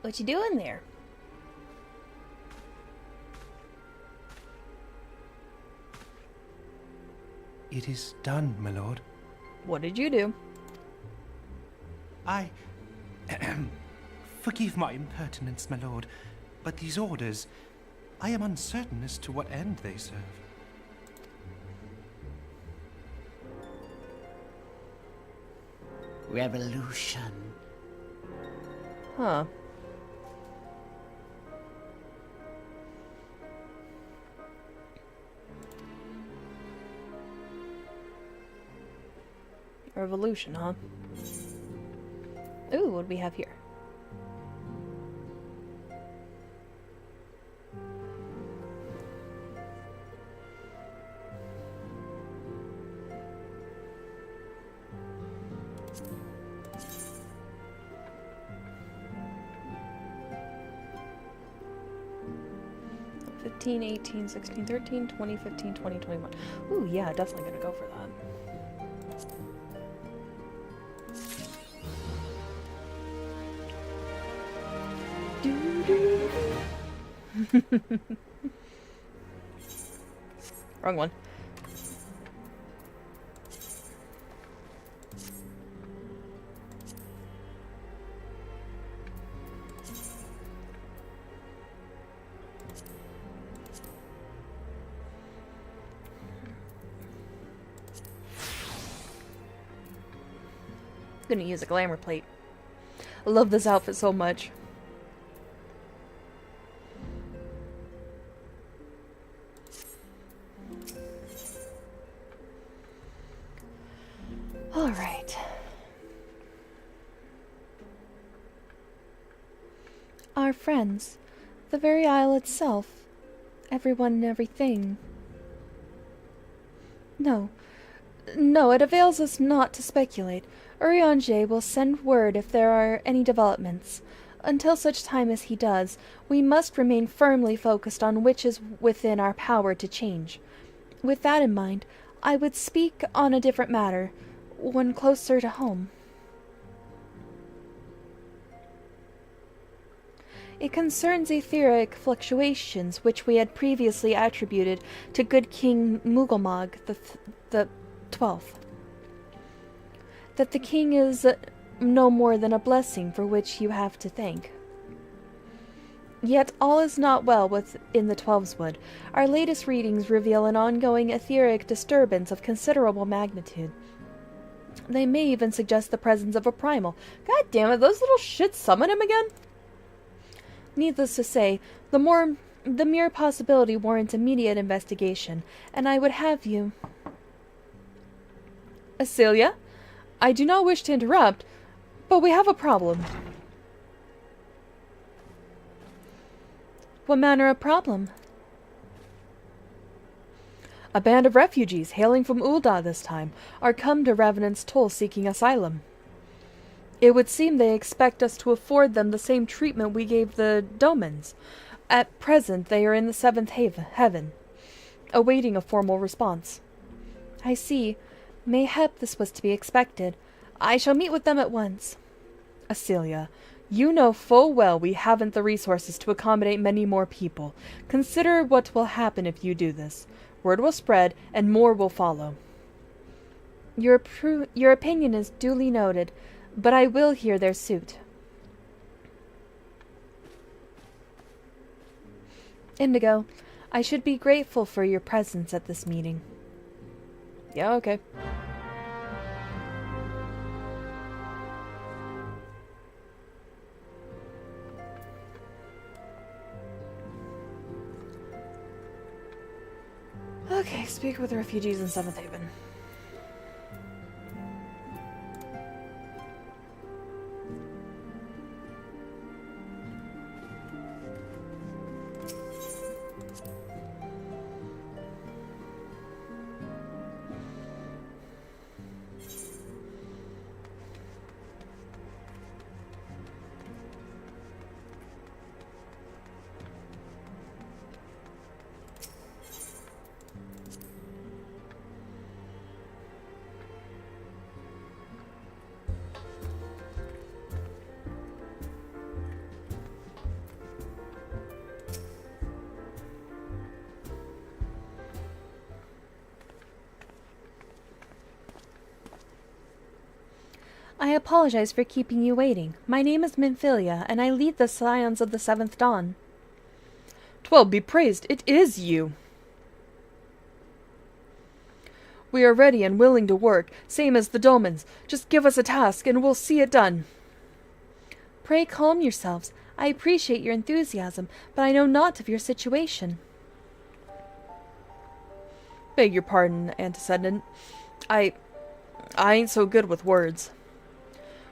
What you doing there? It is done, my lord. What did you do? I... Forgive my impertinence, my lord, but these orders, I am uncertain as to what end they serve. Revolution. Huh. Revolution, huh? Ooh, what do we have here? 15, 18, 16, 13, 20, 15, 20, 21. Ooh, yeah, definitely gonna go for that. Wrong one. I'm gonna use a glamour plate. I love this outfit so much. All right. Our friends, the very isle itself, everyone and everything. No, it avails us not to speculate. Urianger will send word if there are any developments. Until such time as he does, we must remain firmly focused on which is within our power to change. With that in mind, I would speak on a different matter, one closer to home. It concerns etheric fluctuations which we had previously attributed to good King Mughal the 12th. That the king is no more than a blessing for which you have to thank. Yet all is not well within the Twelveswood. Our latest readings reveal an ongoing etheric disturbance of considerable magnitude. They may even suggest the presence of a primal. God damn it, those little shits summon him again? Needless to say, the mere possibility warrants immediate investigation, and I would have you... Celia? I do not wish to interrupt, but we have a problem. What manner of problem? A band of refugees, hailing from Ul'dah this time, are come to Revenant's Toll seeking asylum. It would seem they expect us to afford them the same treatment we gave the Domans. At present they are in the seventh heaven, awaiting a formal response. I see. Mayhap this was to be expected. I shall meet with them at once. Celia, you know full well we haven't the resources to accommodate many more people. Consider what will happen if you do this. Word will spread, and more will follow. Your opinion is duly noted, but I will hear their suit. Indigo, I should be grateful for your presence at this meeting. Yeah, okay. Okay, speak with the refugees in Seventh Haven. I apologize for keeping you waiting. My name is Minfilia, and I lead the Scions of the Seventh Dawn. 12 be praised, it is you! We are ready and willing to work, same as the Domans. Just give us a task, and we'll see it done. Pray calm yourselves. I appreciate your enthusiasm, but I know naught of your situation. Beg your pardon, Antecedent. I ain't so good with words.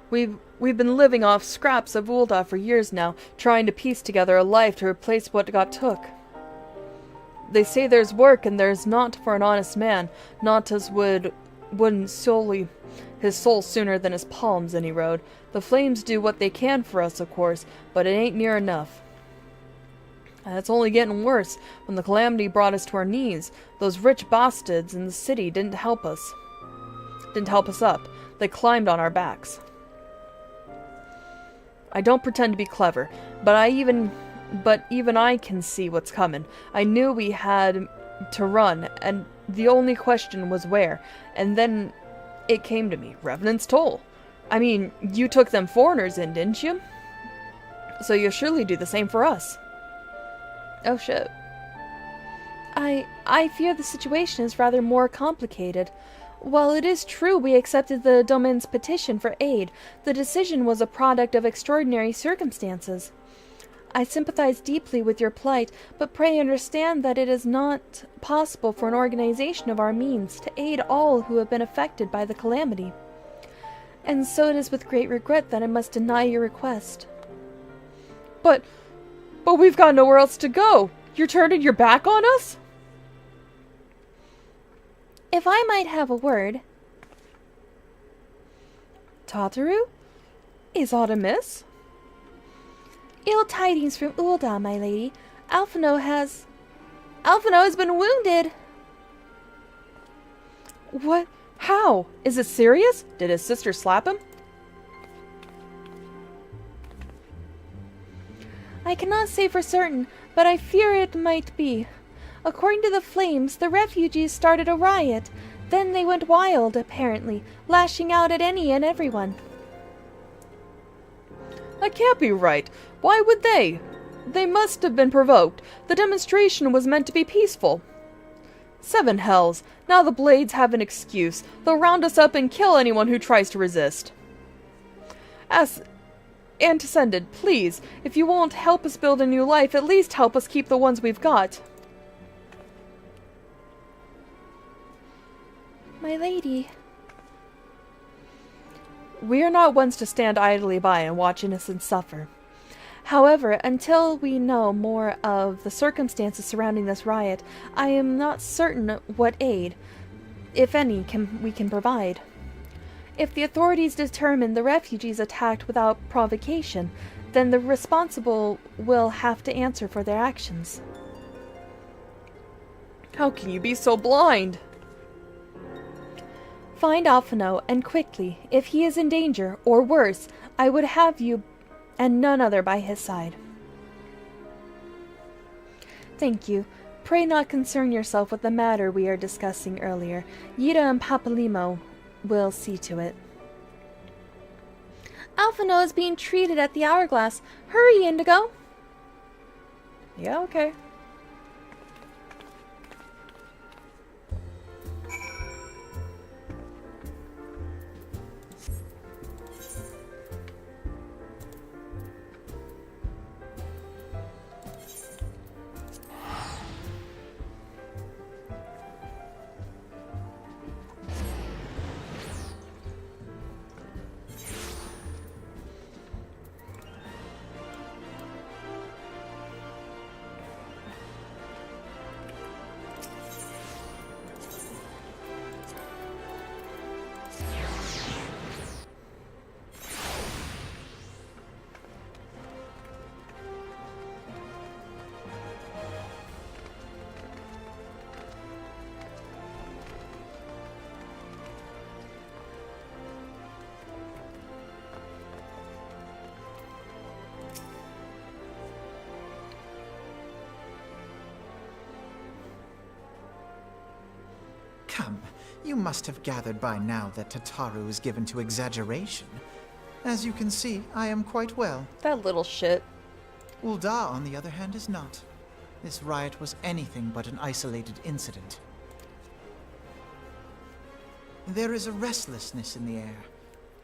We've been living off scraps of Ul'dah for years now, trying to piece together a life to replace what got took. They say there's work and there's not for an honest man, not as wouldn't sully his soul sooner than his palms any road. The flames do what they can for us, of course, but it ain't near enough. And it's only getting worse. When the calamity brought us to our knees, those rich bastards in the city didn't help us. Didn't help us up. They climbed on our backs. I don't pretend to be clever, but even I can see what's coming. I knew we had to run, and the only question was where. And then it came to me. Revenant's Toll. I mean, you took them foreigners in, didn't you? So you'll surely do the same for us. Oh shit. I fear the situation is rather more complicated. While it is true we accepted the domain's petition for aid, the decision was a product of extraordinary circumstances. I sympathize deeply with your plight, but pray understand that it is not possible for an organization of our means to aid all who have been affected by the calamity. And so it is with great regret that I must deny your request. But we've got nowhere else to go. You're turning your back on us? If I might have a word. Tataru? Is aught amiss? Ill tidings from Ul'dah, my lady. Alphino has been wounded. What? How? Is it serious? Did his sister slap him? I cannot say for certain, but I fear it might be. According to the flames, the refugees started a riot. Then they went wild, apparently, lashing out at any and everyone. That can't be right. Why would they? They must have been provoked. The demonstration was meant to be peaceful. 7 hells. Now the Blades have an excuse. They'll round us up and kill anyone who tries to resist. Antecedent, please. If you won't help us build a new life, at least help us keep the ones we've got. My lady. We are not ones to stand idly by and watch innocents suffer. However, until we know more of the circumstances surrounding this riot, I am not certain what aid, if any, we can provide. If the authorities determine the refugees attacked without provocation, then the responsible will have to answer for their actions. How can you be so blind? Find Alphino, and quickly. If he is in danger, or worse, I would have you and none other by his side. Thank you. Pray not concern yourself with the matter we are discussing earlier. Yida and Papalimo will see to it. Alphino is being treated at the Hourglass. Hurry, Indigo! Yeah, okay. Come, you must have gathered by now that Tataru is given to exaggeration. As you can see, I am quite well. That little shit. Ul'dah, on the other hand, is not. This riot was anything but an isolated incident. There is a restlessness in the air.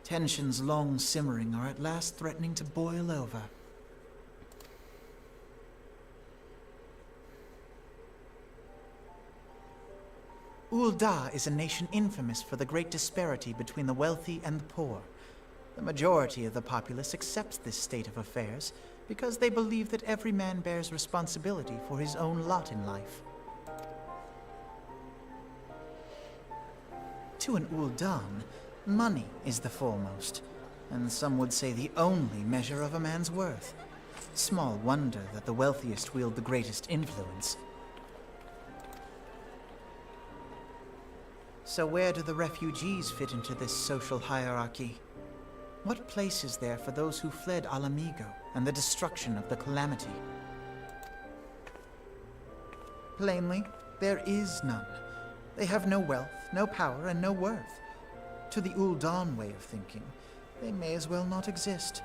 Tensions long simmering are at last threatening to boil over. Ul'dah is a nation infamous for the great disparity between the wealthy and the poor. The majority of the populace accepts this state of affairs because they believe that every man bears responsibility for his own lot in life. To an Ul'dan, money is the foremost, and some would say the only measure of a man's worth. Small wonder that the wealthiest wield the greatest influence. So where do the refugees fit into this social hierarchy? What place is there for those who fled Alamigo and the destruction of the Calamity? Plainly, there is none. They have no wealth, no power, and no worth. To the Ul'Dan way of thinking, they may as well not exist.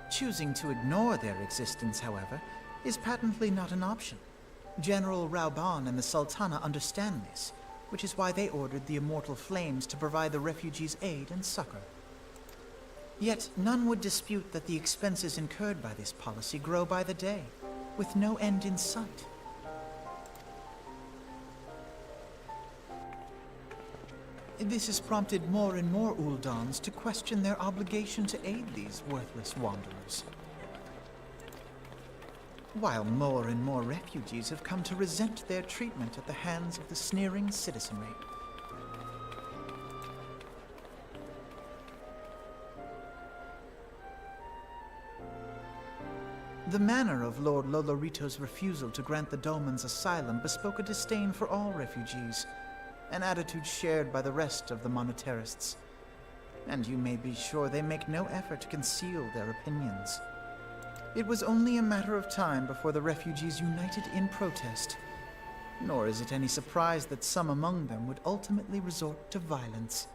Choosing to ignore their existence, however, is patently not an option. General Rauban and the Sultana understand this, which is why they ordered the Immortal Flames to provide the refugees aid and succor. Yet none would dispute that the expenses incurred by this policy grow by the day, with no end in sight. This has prompted more and more Uldans to question their obligation to aid these worthless wanderers. While more and more refugees have come to resent their treatment at the hands of the sneering citizenry. The manner of Lord Lolorito's refusal to grant the Domans asylum bespoke a disdain for all refugees, an attitude shared by the rest of the monetarists. And you may be sure they make no effort to conceal their opinions. It was only a matter of time before the refugees united in protest. Nor is it any surprise that some among them would ultimately resort to violence.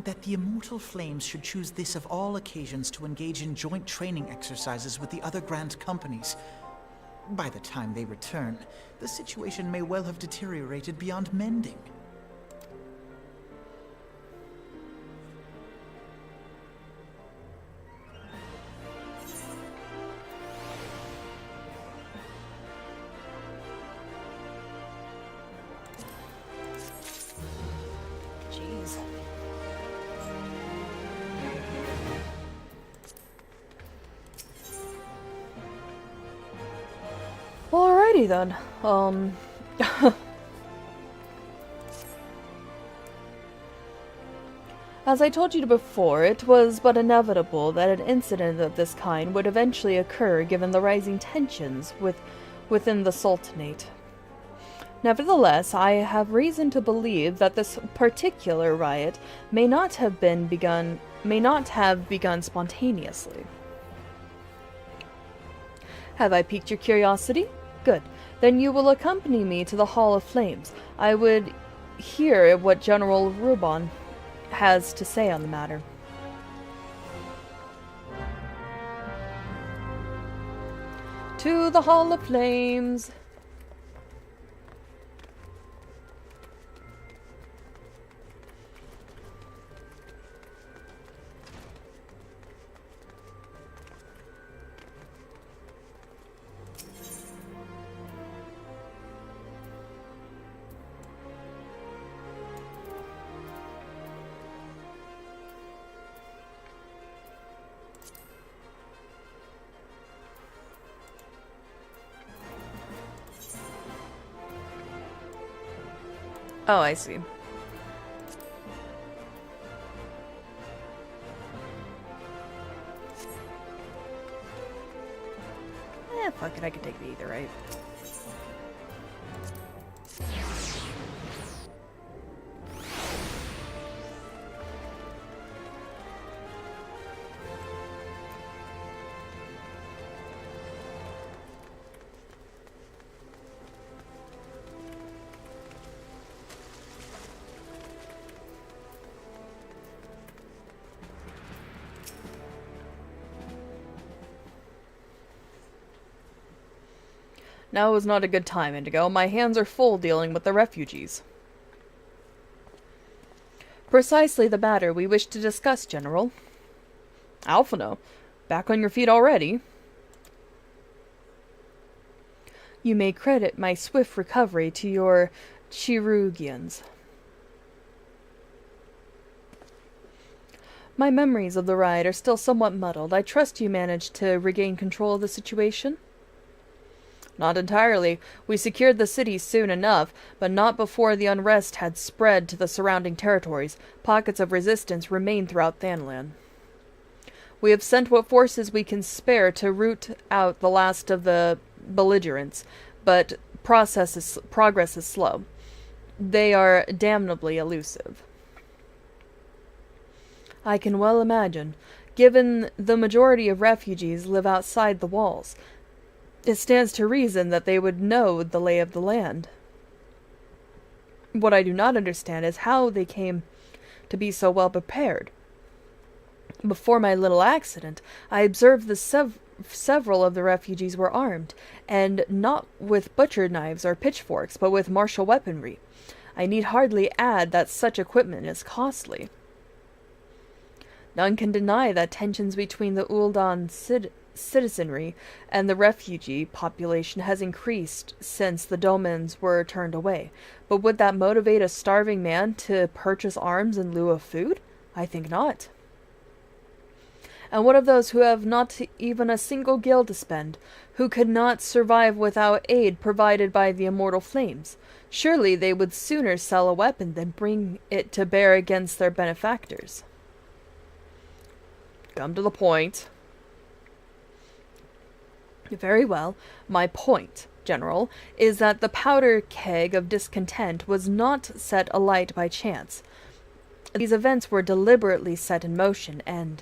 That the Immortal Flames should choose this of all occasions to engage in joint training exercises with the other Grand Companies. By the time they return, the situation may well have deteriorated beyond mending. Alrighty then. As I told you before, it was but inevitable that an incident of this kind would eventually occur given the rising tensions within the Sultanate. Nevertheless, I have reason to believe that this particular riot may not have begun spontaneously. Have I piqued your curiosity? Good. Then you will accompany me to the Hall of Flames. I would hear what General Rauban has to say on the matter. To the Hall of Flames! Oh, I see. Fuck it, I could take it either, right? Now is not a good time, Indigo. My hands are full dealing with the refugees. Precisely the matter we wish to discuss, General. Alphino, back on your feet already? You may credit my swift recovery to your Chirugians. My memories of the riot are still somewhat muddled. I trust you managed to regain control of the situation? Not entirely. We secured the city soon enough, but not before the unrest had spread to the surrounding territories. Pockets of resistance remain throughout Thanlan. We have sent what forces we can spare to root out the last of the belligerents, but progress is slow. They are damnably elusive. I can well imagine. Given the majority of refugees live outside the walls, it stands to reason that they would know the lay of the land. What I do not understand is how they came to be so well prepared. Before my little accident, I observed that several of the refugees were armed, and not with butcher knives or pitchforks, but with martial weaponry. I need hardly add that such equipment is costly. None can deny that tensions between the Ul'dan citizenry and the refugee population has increased since the domans were turned away. But would that motivate a starving man to purchase arms in lieu of food? I think not. And what of those who have not even a single gil to spend, who could not survive without aid provided by the immortal flames? Surely they would sooner sell a weapon than bring it to bear against their benefactors. Come to the point. Very well. My point, General, is that the powder keg of discontent was not set alight by chance. These events were deliberately set in motion, and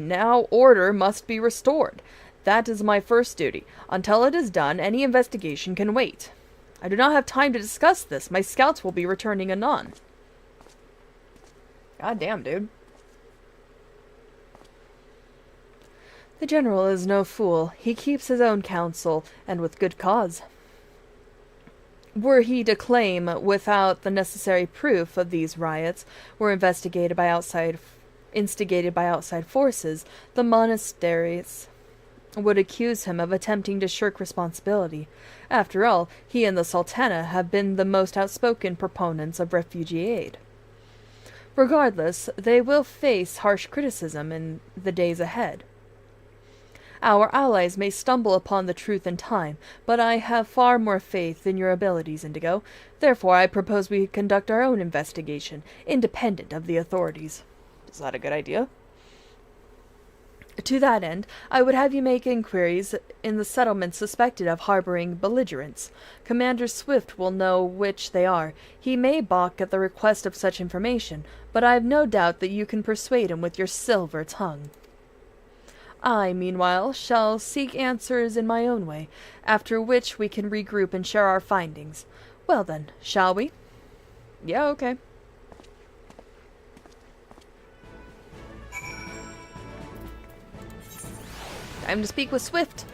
now order must be restored. That is my first duty. Until it is done, any investigation can wait. I do not have time to discuss this. My scouts will be returning anon. God damn, dude. The General is no fool. He keeps his own counsel, and with good cause. Were he to claim, without the necessary proof of these riots, were instigated by outside forces, the monasteries would accuse him of attempting to shirk responsibility. After all, he and the Sultana have been the most outspoken proponents of refugee aid. Regardless, they will face harsh criticism in the days ahead. Our allies may stumble upon the truth in time, but I have far more faith in your abilities, Indigo. Therefore, I propose we conduct our own investigation, independent of the authorities. Is that a good idea? To that end, I would have you make inquiries in the settlements suspected of harboring belligerents. Commander Swift will know which they are. He may balk at the request of such information, but I have no doubt that you can persuade him with your silver tongue. I, meanwhile, shall seek answers in my own way, after which we can regroup and share our findings. Well then, shall we? Yeah, okay. Time to speak with Swift.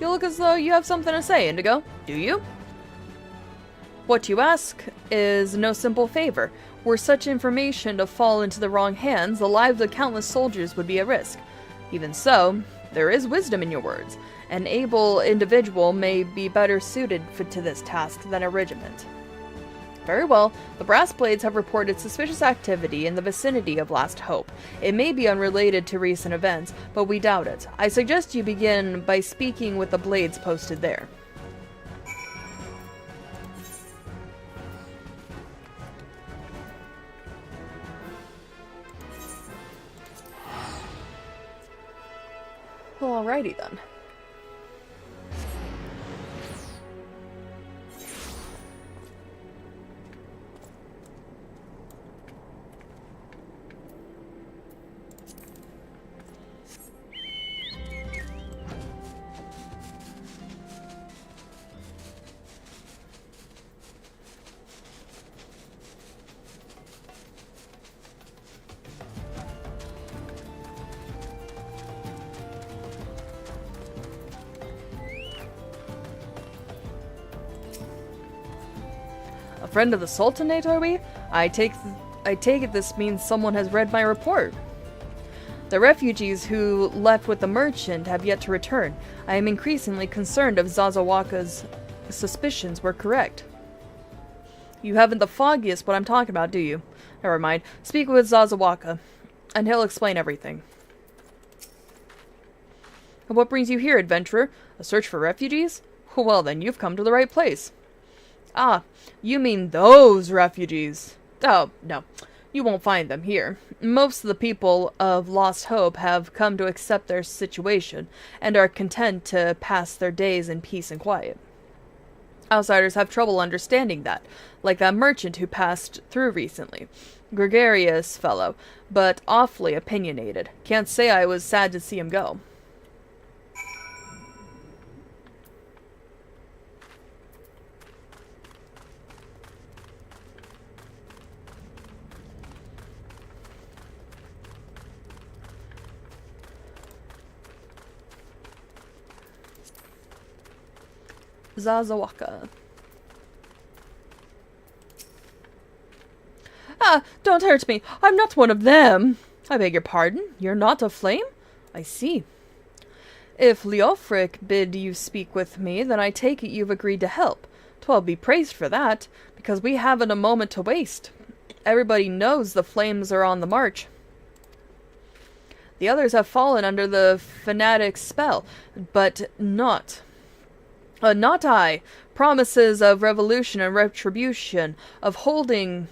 You look as though you have something to say, Indigo. Do you? What you ask is no simple favor. Were such information to fall into the wrong hands, the lives of countless soldiers would be at risk. Even so, there is wisdom in your words. An able individual may be better suited to this task than a regiment. Very well. The Brass Blades have reported suspicious activity in the vicinity of Last Hope. It may be unrelated to recent events, but we doubt it. I suggest you begin by speaking with the Blades posted there. Alrighty then. Friend of the Sultanate, are we? I take it this means someone has read my report. The refugees who left with the merchant have yet to return. I am increasingly concerned if Zazawaka's suspicions were correct. You haven't the foggiest what I'm talking about, do you? Never mind. Speak with Zazawaka. and he'll explain everything. What brings you here, adventurer? A search for refugees? Well then, you've come to the right place. Ah, you mean those refugees. Oh, no. You won't find them here. Most of the people of Lost Hope have come to accept their situation, and are content to pass their days in peace and quiet. Outsiders have trouble understanding that, like that merchant who passed through recently. Gregarious fellow, but awfully opinionated. Can't say I was sad to see him go. Zazawaka. Ah, don't hurt me. I'm not one of them. I beg your pardon? You're not a flame? I see. If Leofric bid you speak with me, then I take it you've agreed to help. 'Twill be praised for that, because we haven't a moment to waste. Everybody knows the flames are on the march. The others have fallen under the fanatic's spell, but not I. Promises of revolution and retribution, of holding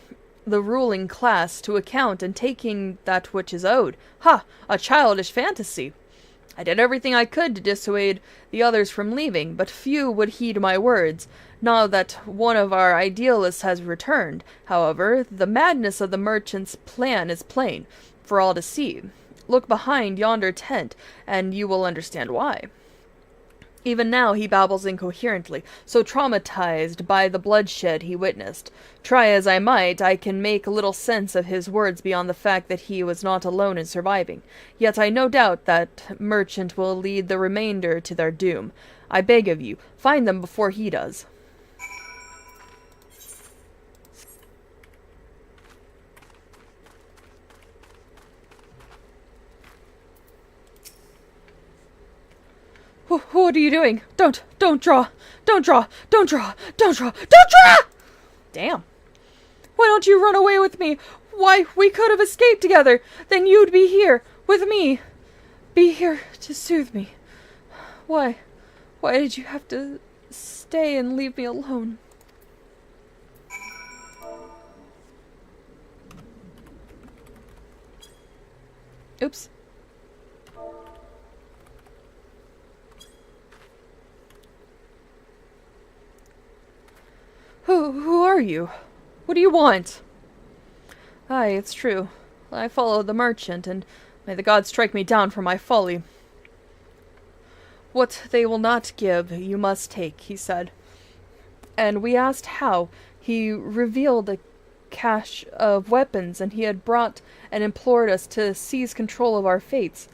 the ruling class to account and taking that which is owed. Ha! A childish fantasy. I did everything I could to dissuade the others from leaving, but few would heed my words. Now that one of our idealists has returned, however, the madness of the merchant's plan is plain, for all to see. Look behind yonder tent, and you will understand why. Even now he babbles incoherently, so traumatized by the bloodshed he witnessed. Try as I might, I can make little sense of his words beyond the fact that he was not alone in surviving. Yet I no doubt that merchant will lead the remainder to their doom. I beg of you, find them before he does. What are you doing? Don't draw! Don't draw! Don't draw! Don't draw! Don't draw! Damn. Why don't you run away with me? Why, we could have escaped together. Then you'd be here, with me. Be here to soothe me. Why did you have to stay and leave me alone? Oops. Who are you? What do you want? Aye, it's true. I followed the merchant, and may the gods strike me down for my folly. What they will not give, you must take, he said. And we asked how. He revealed a cache of weapons, and he had brought and implored us to seize control of our fates.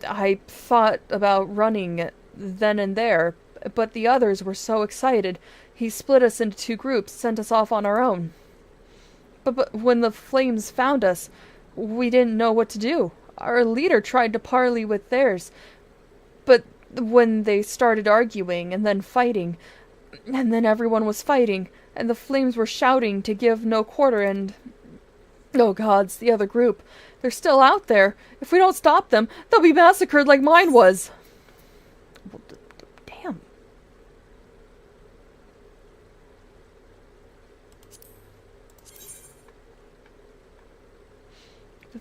I thought about running then and there, but the others were so excited. He split us into two groups, sent us off on our own. But when the flames found us, we didn't know what to do. Our leader tried to parley with theirs, but when they started arguing and then fighting, and then everyone was fighting, and the flames were shouting to give no quarter, and... oh gods, the other group. They're still out there. If we don't stop them, they'll be massacred like mine was. Damn.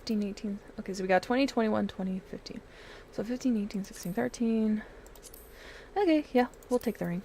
Okay, so we got 20, 21, 20, 15. So 15, 18, 16, 13. Okay, yeah, we'll take the ring.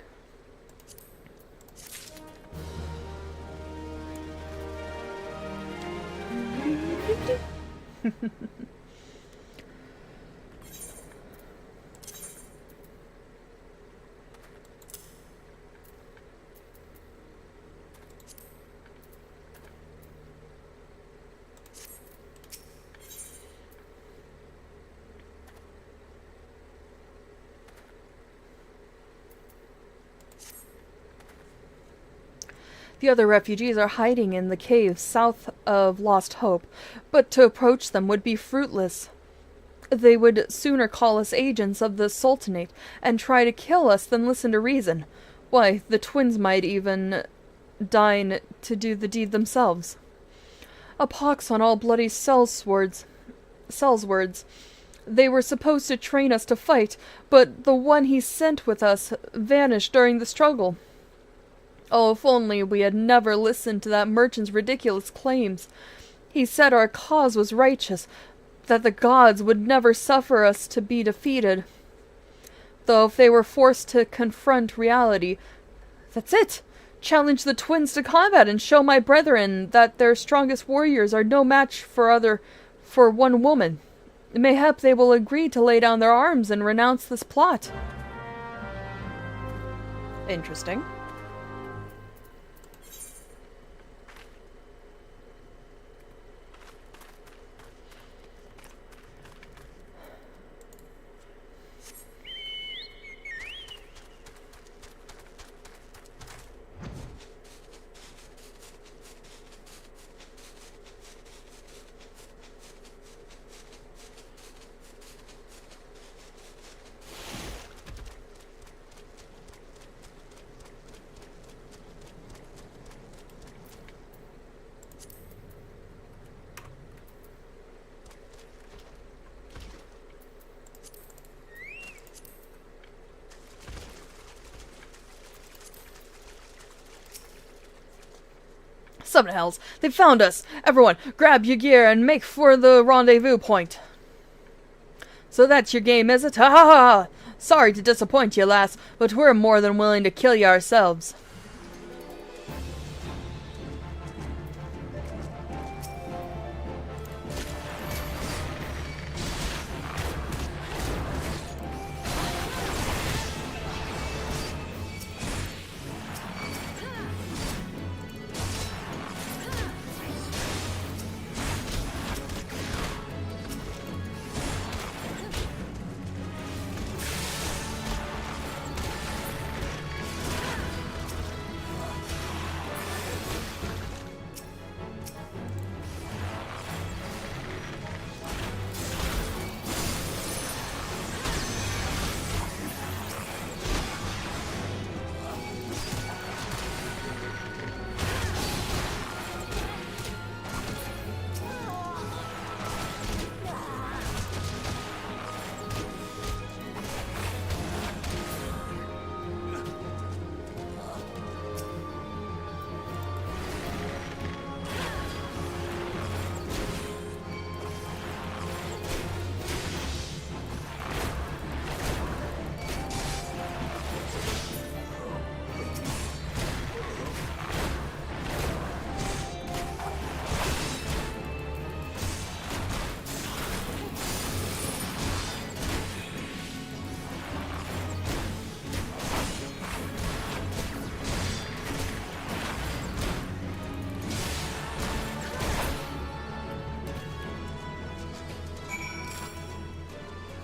The other refugees are hiding in the caves south of Lost Hope, but to approach them would be fruitless. They would sooner call us agents of the Sultanate and try to kill us than listen to reason. Why, the twins might even deign to do the deed themselves. A pox on all bloody sellswords. Cell's words. They were supposed to train us to fight, but the one he sent with us vanished during the struggle. Oh, if only we had never listened to that merchant's ridiculous claims. He said our cause was righteous, that the gods would never suffer us to be defeated. Though if they were forced to confront reality, that's it! Challenge the twins to combat and show my brethren that their strongest warriors are no match for one woman. Mayhap they will agree to lay down their arms and renounce this plot. Interesting. Some to hells. They found us! Everyone, grab your gear and make for the rendezvous point. So that's your game, is it? Ha ha ha! Sorry to disappoint you, lass, but we're more than willing to kill you ourselves.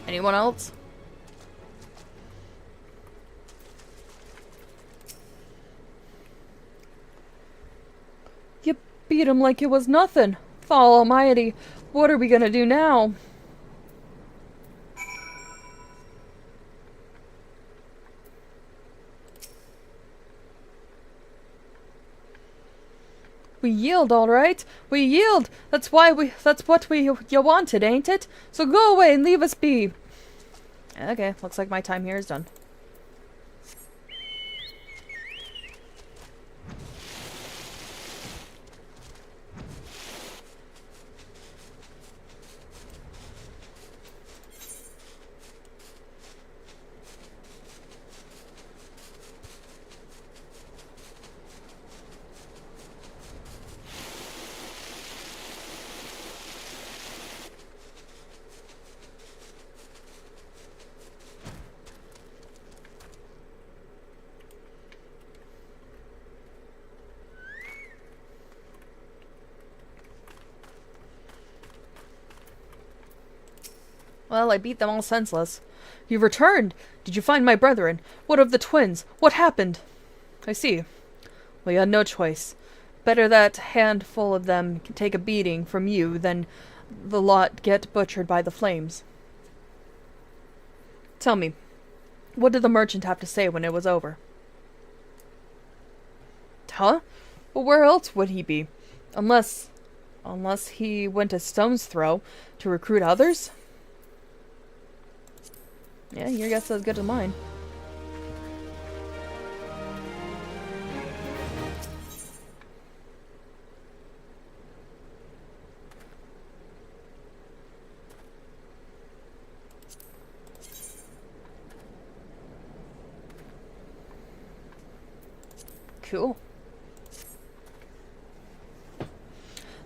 Anyone else? You beat him like it was nothing. Fall Almighty, what are we gonna do now? We yield, all right. We yield. That's what you wanted, ain't it? So go away and leave us be. Okay, looks like my time here is done. Well, I beat them all senseless. You've returned! Did you find my brethren? What of the twins? What happened? I see. We had no choice. Better that handful of them take a beating from you than the lot get butchered by the flames. Tell me, what did the merchant have to say when it was over? Huh? Well, where else would he be? Unless Unless he went a stone's throw to recruit others? Yeah, your guess is as good as mine. Cool.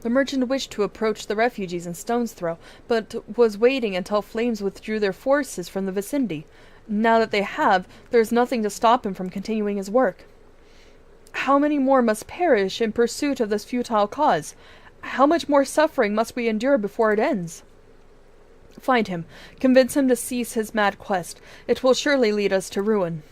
The merchant wished to approach the refugees in stone's throw, but was waiting until flames withdrew their forces from the vicinity. Now that they have, there is nothing to stop him from continuing his work. How many more must perish in pursuit of this futile cause? How much more suffering must we endure before it ends? Find him. Convince him to cease his mad quest. It will surely lead us to ruin.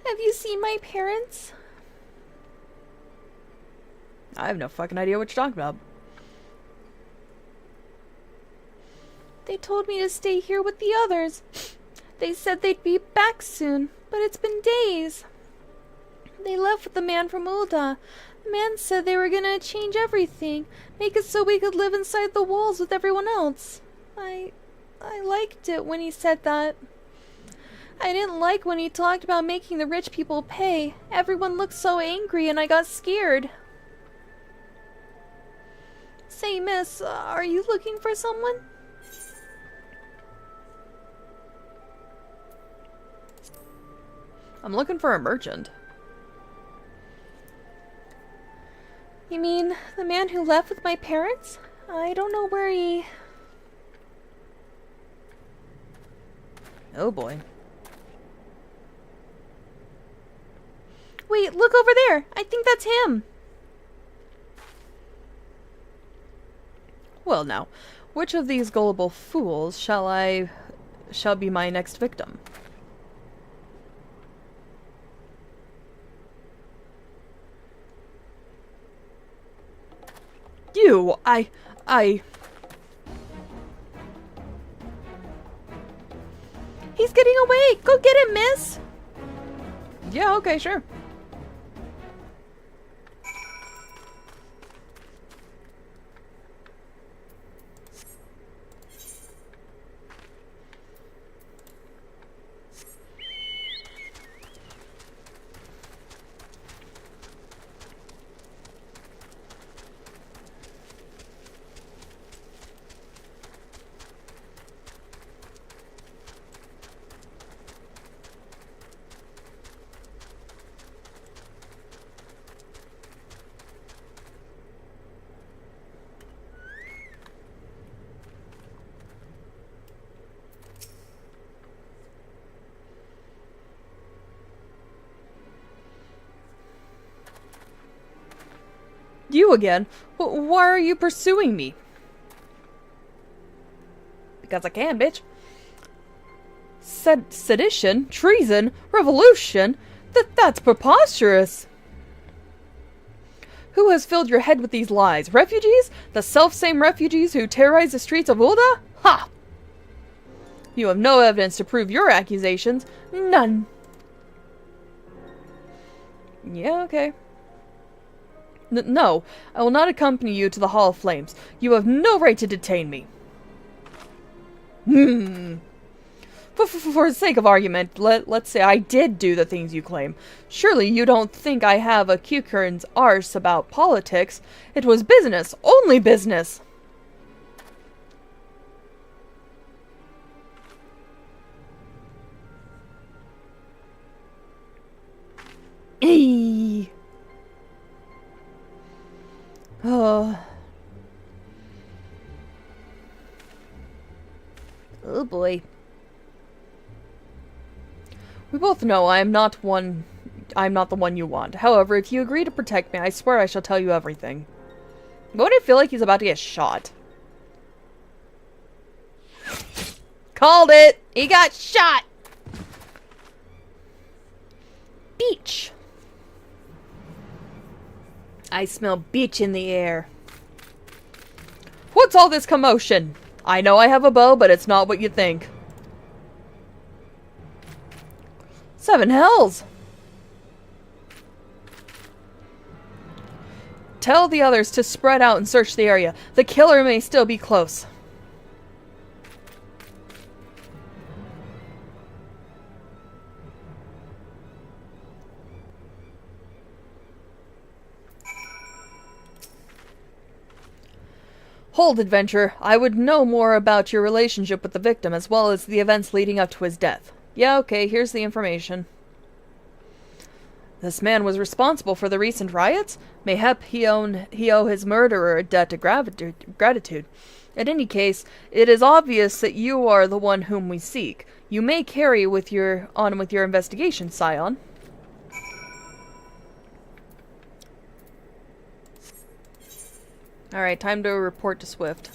Have you seen my parents? I have no fucking idea what you're talking about. They told me to stay here with the others. They said they'd be back soon, but it's been days. They left with the man from Ul'dah. The man said they were gonna change everything, make it so we could live inside the walls with everyone else. I liked it when he said that. I didn't like when he talked about making the rich people pay. Everyone looked so angry and I got scared. Say, miss, are you looking for someone? I'm looking for a merchant. You mean the man who left with my parents? I don't know where he... Oh boy. Wait, look over there! I think that's him! Well now, which of these gullible fools shall be my next victim? You! He's getting away! Go get him, miss! Yeah, okay, sure. You again? Why are you pursuing me? Because I can, bitch. Sedition? Treason? Revolution? That's preposterous. Who has filled your head with these lies? Refugees? The self-same refugees who terrorize the streets of Ul'dah? Ha! You have no evidence to prove your accusations. None. Yeah, okay. No, I will not accompany you to the Hall of Flames. You have no right to detain me. For the sake of argument, let's say I did do the things you claim. Surely you don't think I have a cucurn's arse about politics. It was business, only business. Eee. Oh. Oh boy. We both know I'm not the one you want. However, if you agree to protect me, I swear I shall tell you everything. Why do I feel like he's about to get shot? Called it! He got shot! Beach. I smell beach in the air. What's all this commotion? I know I have a bow, but it's not what you think. 7 hells! Tell the others to spread out and search the area. The killer may still be close. Hold, adventurer. I would know more about your relationship with the victim, as well as the events leading up to his death. Yeah, okay, here's the information. This man was responsible for the recent riots? Mayhap he owe his murderer a debt of gratitude. In any case, it is obvious that you are the one whom we seek. You may carry on with your investigation, Scion. Alright, time to report to Swift.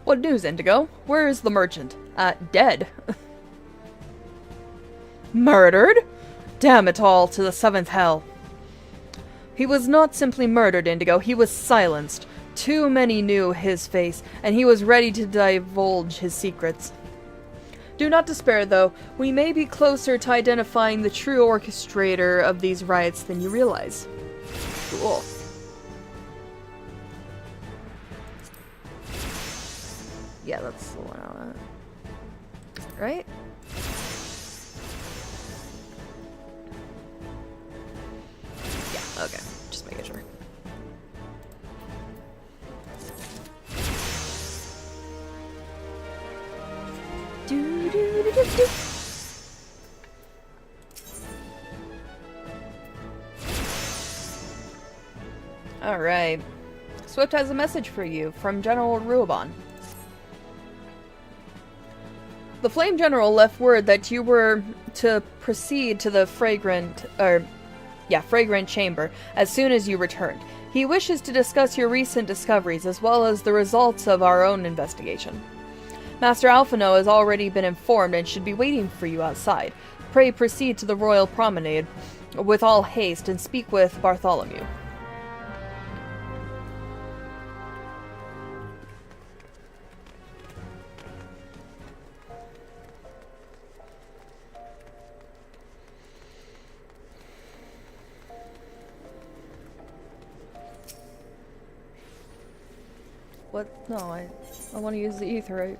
What news, Indigo? Where is the merchant? Dead. Murdered? Damn it all to the 7th hell. He was not simply murdered, Indigo. He was silenced. Too many knew his face, and he was ready to divulge his secrets. Do not despair, though. We may be closer to identifying the true orchestrator of these riots than you realize. Cool. Yeah, that's the one I want. Right? Yeah, okay. Just making sure. Alright. Swift has a message for you from General Ruabon. The Flame General left word that you were to proceed to the Fragrant Chamber as soon as you returned. He wishes to discuss your recent discoveries as well as the results of our own investigation. Master Alphino has already been informed and should be waiting for you outside. Pray proceed to the Royal Promenade with all haste and speak with Bartholomew. What? No, I want to use the aetheryte.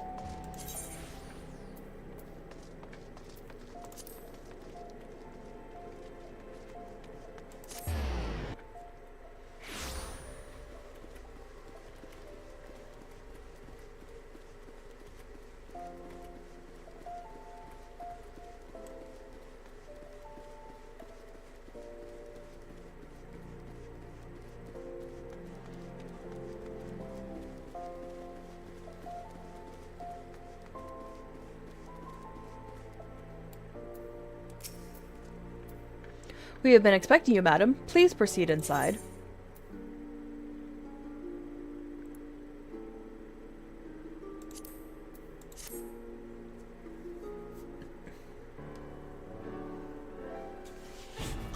We have been expecting you, madam. Please proceed inside.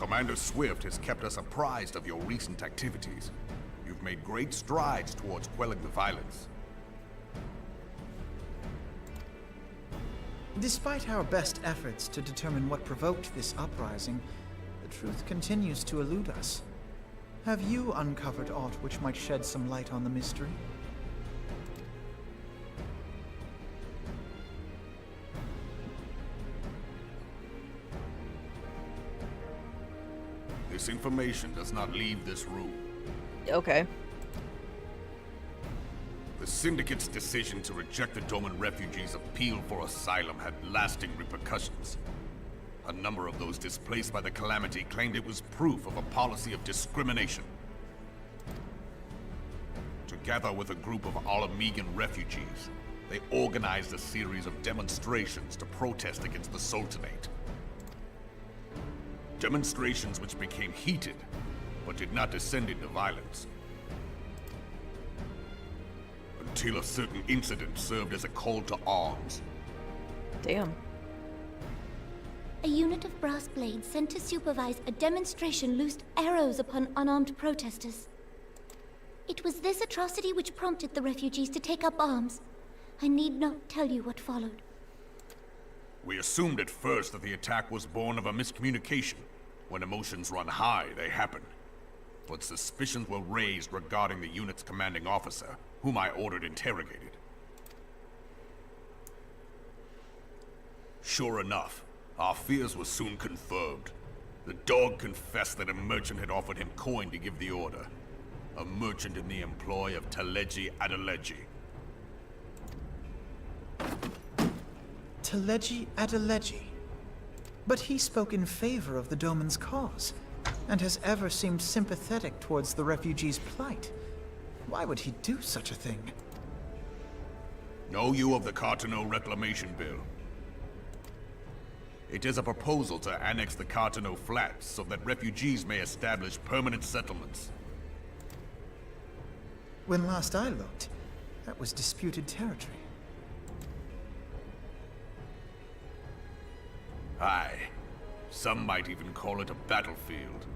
Commander Swift has kept us apprised of your recent activities. You've made great strides towards quelling the violence. Despite our best efforts to determine what provoked this uprising, the truth continues to elude us. Have you uncovered aught which might shed some light on the mystery? This information does not leave this room. Okay. The Syndicate's decision to reject the Doman refugees' appeal for asylum had lasting repercussions. A number of those displaced by the calamity claimed it was proof of a policy of discrimination. Together with a group of Alamegan refugees, they organized a series of demonstrations to protest against the Sultanate. Demonstrations which became heated, but did not descend into violence. Until a certain incident served as a call to arms. Damn. A unit of brass blades sent to supervise a demonstration loosed arrows upon unarmed protesters. It was this atrocity which prompted the refugees to take up arms. I need not tell you what followed. We assumed at first that the attack was born of a miscommunication. When emotions run high, they happen. But suspicions were raised regarding the unit's commanding officer, whom I ordered interrogated. Sure enough, our fears were soon confirmed. The dog confessed that a merchant had offered him coin to give the order. A merchant in the employ of Teleji Adeleji. Teleji Adeleji? But he spoke in favor of the Doman's cause, and has ever seemed sympathetic towards the refugees' plight. Why would he do such a thing? Know you of the Cartano Reclamation Bill? It is a proposal to annex the Cartano Flats so that refugees may establish permanent settlements. When last I looked, that was disputed territory. Aye. Some might even call it a battlefield.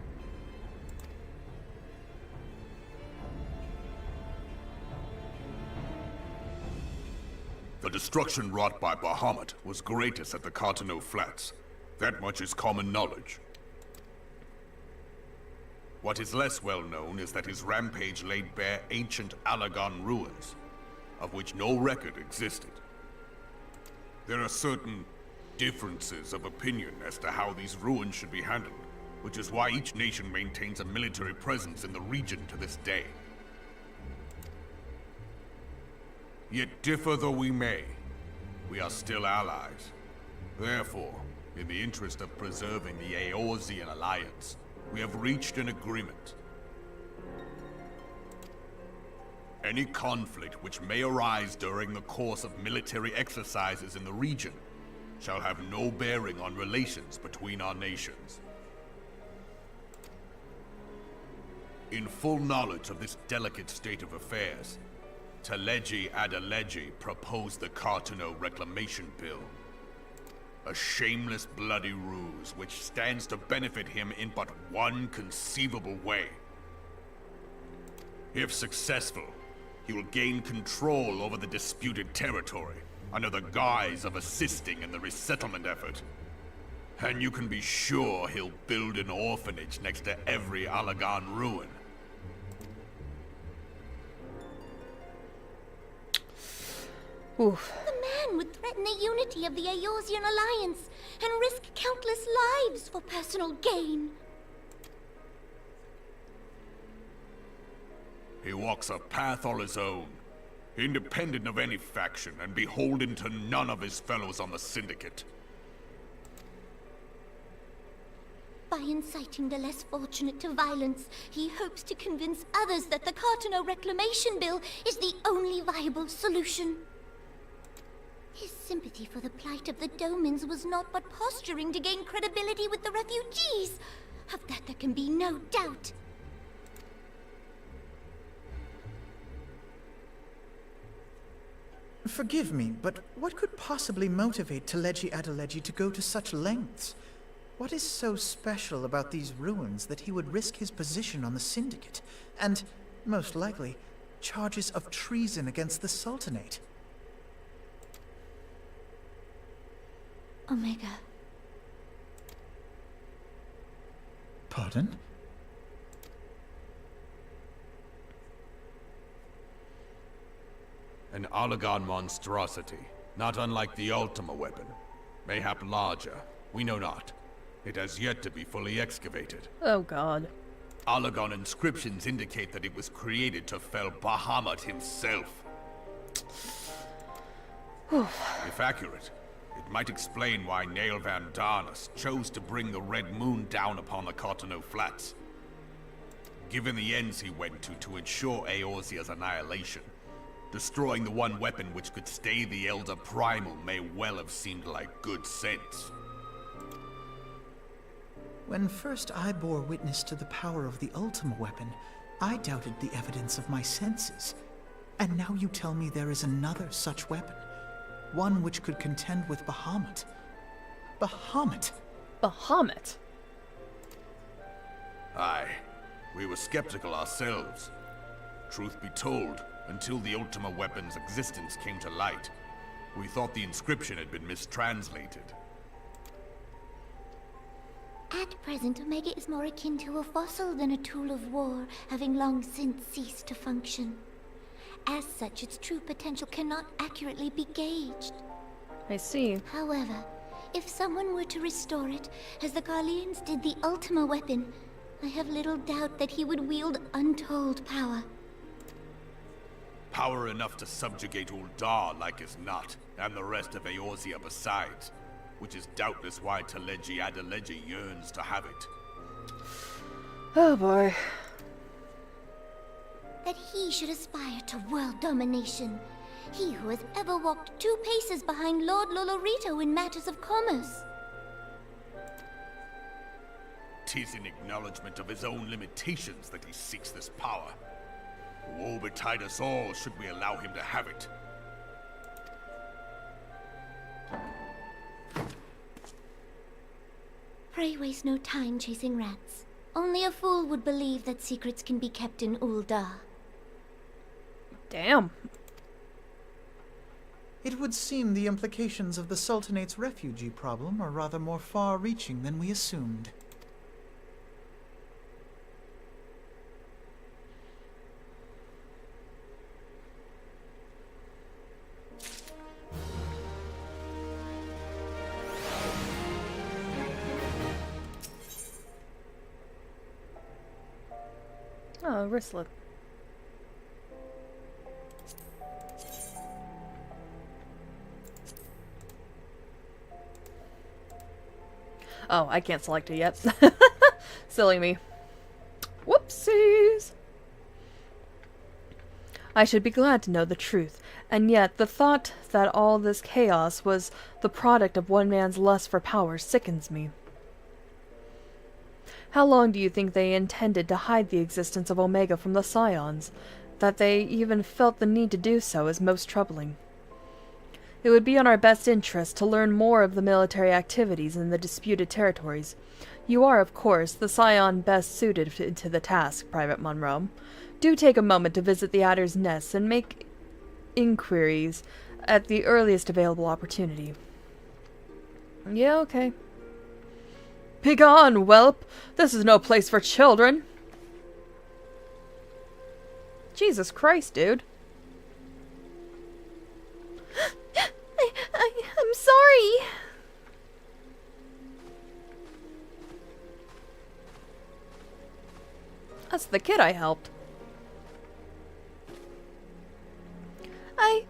The destruction wrought by Bahamut was greatest at the Cartano Flats. That much is common knowledge. What is less well known is that his rampage laid bare ancient Alagon ruins, of which no record existed. There are certain differences of opinion as to how these ruins should be handled, which is why each nation maintains a military presence in the region to this day. Yet differ though we may, we are still allies. Therefore, in the interest of preserving the Eorzean alliance, we have reached an agreement. Any conflict which may arise during the course of military exercises in the region shall have no bearing on relations between our nations. In full knowledge of this delicate state of affairs, Teleji Adeleji proposed the Cartano Reclamation Bill. A shameless bloody ruse which stands to benefit him in but one conceivable way. If successful, he will gain control over the disputed territory under the guise of assisting in the resettlement effort. And you can be sure he'll build an orphanage next to every Alagon ruin. Oof. The man would threaten the unity of the Eorzean alliance and risk countless lives for personal gain. He walks a path all his own, independent of any faction and beholden to none of his fellows on the Syndicate. By inciting the less fortunate to violence, he hopes to convince others that the Cartano Reclamation Bill is the only viable solution. His sympathy for the plight of the Domans was not but posturing to gain credibility with the refugees. Of that there can be no doubt. Forgive me, but what could possibly motivate Teleji Adeleji to go to such lengths? What is so special about these ruins that he would risk his position on the Syndicate, and, most likely, charges of treason against the Sultanate? Omega. Pardon? An Oligon monstrosity, not unlike the Ultima weapon. Mayhap larger, we know not. It has yet to be fully excavated. Oh god. Oligon inscriptions indicate that it was created to fell Bahamut himself. If accurate, it might explain why Nail Van Darnus chose to bring the Red Moon down upon the Cotonou Flats. Given the ends he went to ensure Eorzea's annihilation, destroying the one weapon which could stay the Elder Primal may well have seemed like good sense. When first I bore witness to the power of the Ultima weapon, I doubted the evidence of my senses. And now you tell me there is another such weapon. One which could contend with Bahamut. Bahamut? Bahamut? Aye, we were skeptical ourselves. Truth be told, until the Ultima weapon's existence came to light, we thought the inscription had been mistranslated. At present, Omega is more akin to a fossil than a tool of war, having long since ceased to function. As such, its true potential cannot accurately be gauged. I see. However, if someone were to restore it, as the Garleans did the Ultima weapon, I have little doubt that he would wield untold power. Power enough to subjugate Uldar like as not, and the rest of Eorzea besides, which is doubtless why Teleji Adeleji yearns to have it. Oh boy. That he should aspire to world domination. He who has ever walked 2 paces behind Lord Lolorito in matters of commerce. 'Tis in acknowledgement of his own limitations that he seeks this power. Woe betide us all should we allow him to have it. Pray waste no time chasing rats. Only a fool would believe that secrets can be kept in Uldar. Damn. It would seem the implications of the Sultanate's refugee problem are rather more far-reaching than we assumed. Oh, wristlet. Oh, I can't select it yet. Silly me. Whoopsies! I should be glad to know the truth, and yet the thought that all this chaos was the product of one man's lust for power sickens me. How long do you think they intended to hide the existence of Omega from the Scions? That they even felt the need to do so is most troubling. It would be in our best interest to learn more of the military activities in the disputed territories. You are, of course, the Scion best suited to the task, Private Monroe. Do take a moment to visit the Adder's Nest and make inquiries at the earliest available opportunity. Yeah, okay. Begone, whelp! This is no place for children! Jesus Christ, dude. I'm sorry! That's the kid I helped. I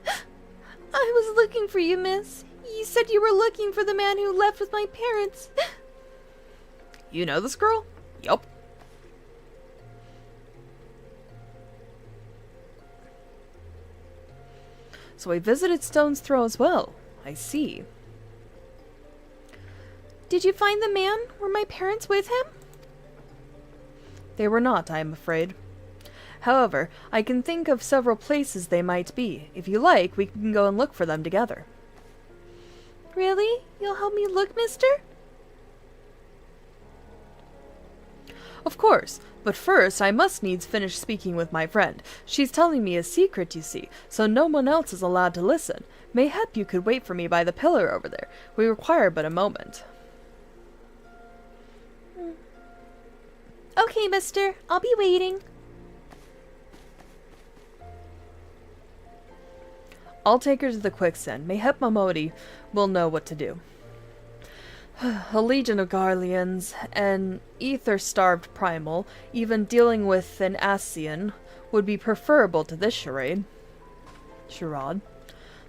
was looking for you, miss. You said you were looking for the man who left with my parents. You know this girl? Yup. So I visited Stone's Throw as well. I see. Did you find the man? Were my parents with him? They were not, I am afraid. However, I can think of several places they might be. If you like, we can go and look for them together. Really? You'll help me look, mister? Of course, but first I must needs finish speaking with my friend. She's telling me a secret, you see, so no one else is allowed to listen. Mayhap you could wait for me by the pillar over there. We require but a moment. Okay, mister. I'll be waiting. I'll take her to the quicksand. Mayhap Emotes will know what to do. A legion of Garleans, an ether-starved primal, even dealing with an Ascian, would be preferable to this charade.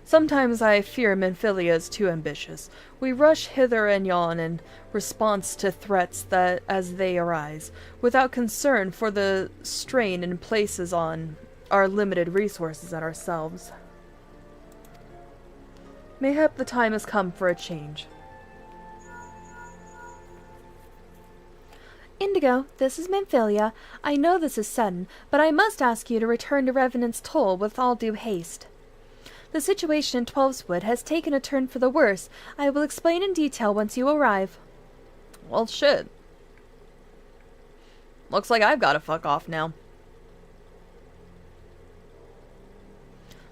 Sometimes I fear Menphilia is too ambitious. We rush hither and yon in response to threats that as they arise, without concern for the strain it places on our limited resources and ourselves. Mayhap the time has come for a change. Indigo, this is Menphilia. I know this is sudden, but I must ask you to return to Revenant's Toll with all due haste. The situation in Twelveswood has taken a turn for the worse. I will explain in detail once you arrive. Well, shit. Looks like I've got to fuck off now.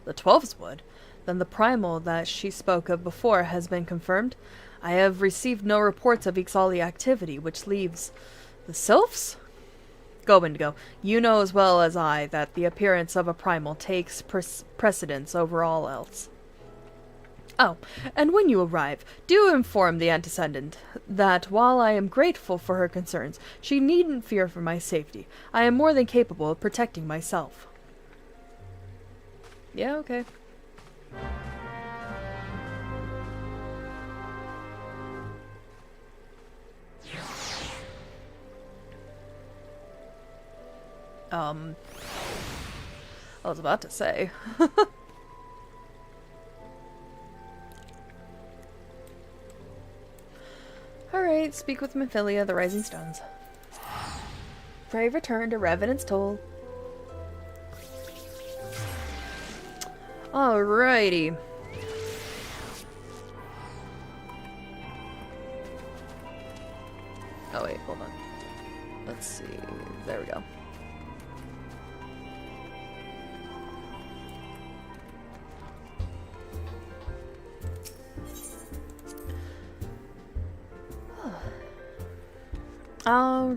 The Twelveswood? Then the primal that she spoke of before has been confirmed? I have received no reports of XIV activity, which leaves the Sylphs? Go, Indigo. You know as well as I that the appearance of a primal takes precedence over all else. Oh, and when you arrive, do inform the antecedent that while I am grateful for her concerns, she needn't fear for my safety. I am more than capable of protecting myself. Yeah, okay. I was about to say. Alright, speak with Menphilia, the Rising Stones. Pray return to Revenant's Toll. Alrighty. Oh wait, hold on. Let's see. There we go.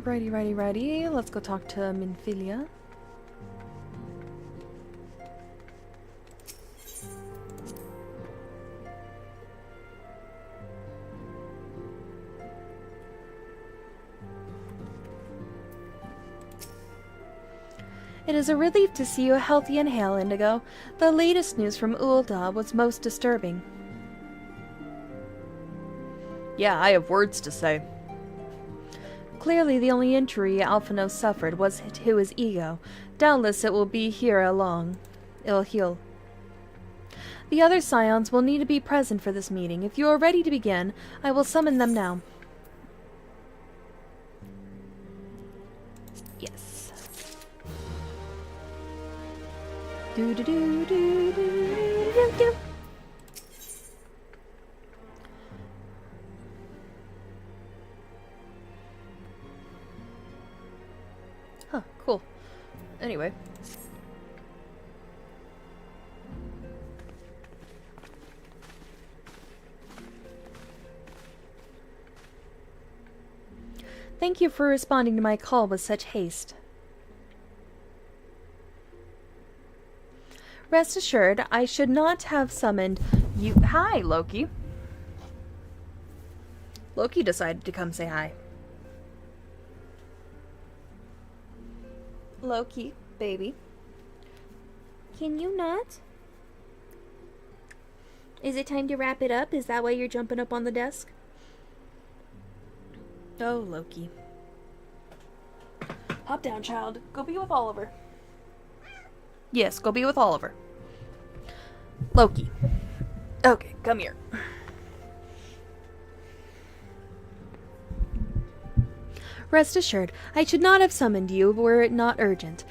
Righty. Let's go talk to Menphilia. It is a relief to see you healthy and hale, Indigo. The latest news from Ul'dah was most disturbing. Yeah, I have words to say. Clearly the only injury Alphino suffered was to his ego. Doubtless it will be here along. It'll heal. The other scions will need to be present for this meeting. If you are ready to begin, I will summon them now. Yes. Do. Huh, cool. Anyway. Thank you for responding to my call with such haste. Rest assured, I should not have summoned you. Hi, Loki. Loki decided to come say hi. Loki, baby. Can you not? Is it time to wrap it up? Is that why you're jumping up on the desk? Oh, Loki. Hop down, child. Go be with Oliver. Yes, go be with Oliver. Loki. Okay, come here. Rest assured, I should not have summoned you were it not urgent.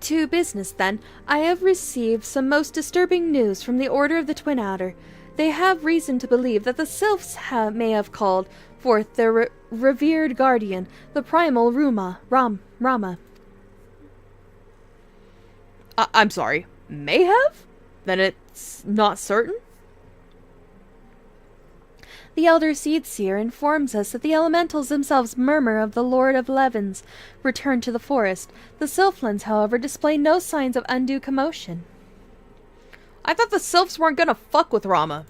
To business, then. I have received some most disturbing news from the Order of the Twin Adder. They have reason to believe that the sylphs may have called forth their revered guardian, the primal Rama. I'm sorry, may have? Then it's not certain? The Elder Seedseer informs us that the elementals themselves murmur of the Lord of Levin's return to the forest. The Sylphlands, however, display no signs of undue commotion. I thought the sylphs weren't gonna fuck with Rama.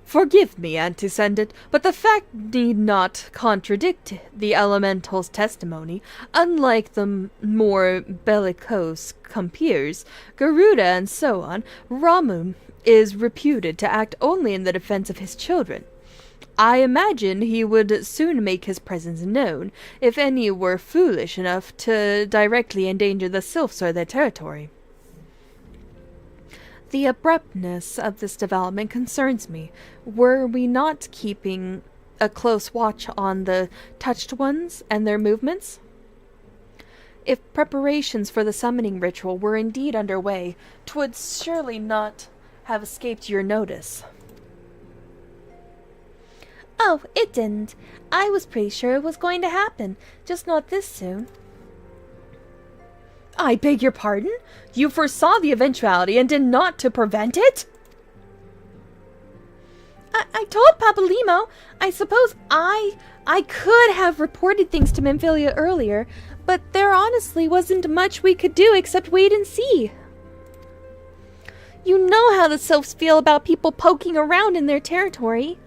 Forgive me, Antecedent, but the fact need not contradict the elemental's testimony. Unlike the more bellicose compeers, Garuda and so on, Ramu is reputed to act only in the defense of his children. I imagine he would soon make his presence known, if any were foolish enough to directly endanger the sylphs or their territory. The abruptness of this development concerns me. Were we not keeping a close watch on the touched ones and their movements? If preparations for the summoning ritual were indeed underway, 'twould surely not have escaped your notice. Oh, it didn't. I was pretty sure it was going to happen, just not this soon. I beg your pardon? You foresaw the eventuality and did not to prevent it? I told Papalimo. I suppose I could have reported things to Memphilia earlier, but there honestly wasn't much we could do except wait and see. You know how the sylphs feel about people poking around in their territory.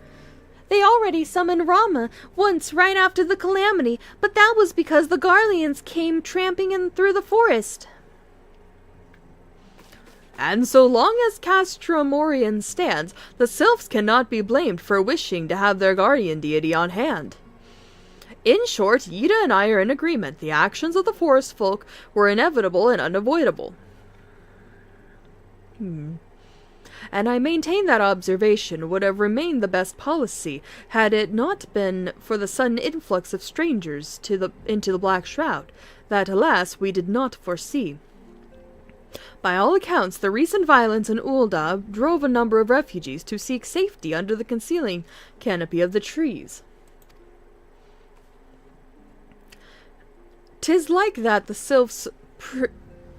They already summoned Rama once right after the calamity, but that was because the Garleans came tramping in through the forest. And so long as Castromorian stands, the sylphs cannot be blamed for wishing to have their guardian deity on hand. In short, Yida and I are in agreement. The actions of the forest folk were inevitable and unavoidable. And I maintain that observation would have remained the best policy had it not been for the sudden influx of strangers into the Black Shroud, that, alas, we did not foresee. By all accounts, the recent violence in Ul'dah drove a number of refugees to seek safety under the concealing canopy of the trees. 'Tis like that the sylphs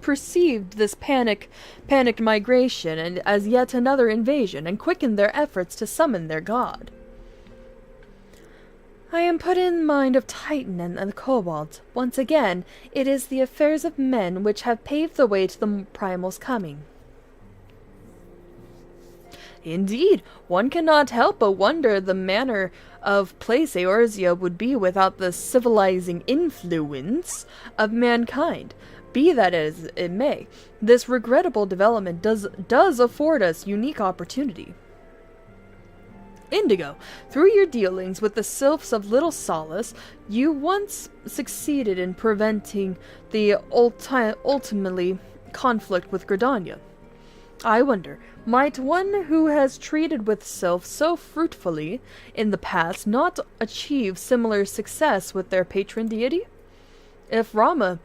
perceived this panicked migration and as yet another invasion, and quickened their efforts to summon their god. I am put in mind of Titan and the Kobolds. Once again, it is the affairs of men which have paved the way to the Primal's coming. Indeed, one cannot help but wonder the manner of place Eorzea would be without the civilizing influence of mankind. Be that as it may, this regrettable development does afford us unique opportunity. Indigo, through your dealings with the sylphs of Little Solace, you once succeeded in preventing the ultimately conflict with Gridania. I wonder, might one who has treated with sylphs so fruitfully in the past not achieve similar success with their patron deity? If Rama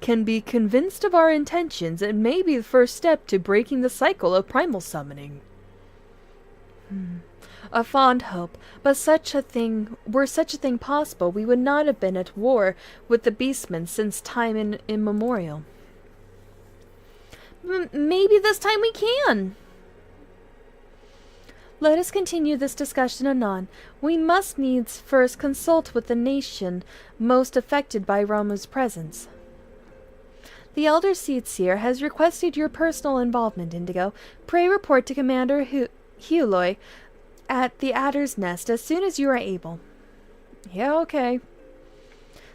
can be convinced of our intentions, it may be the first step to breaking the cycle of primal summoning. A fond hope, but were such a thing possible, we would not have been at war with the beastmen since time immemorial. Maybe this time we can. Let us continue this discussion anon. We must needs first consult with the nation most affected by Ramu's presence. The Elder Seedseer has requested your personal involvement, Indigo. Pray report to Commander Huloi at the Adder's Nest as soon as you are able. Yeah, okay.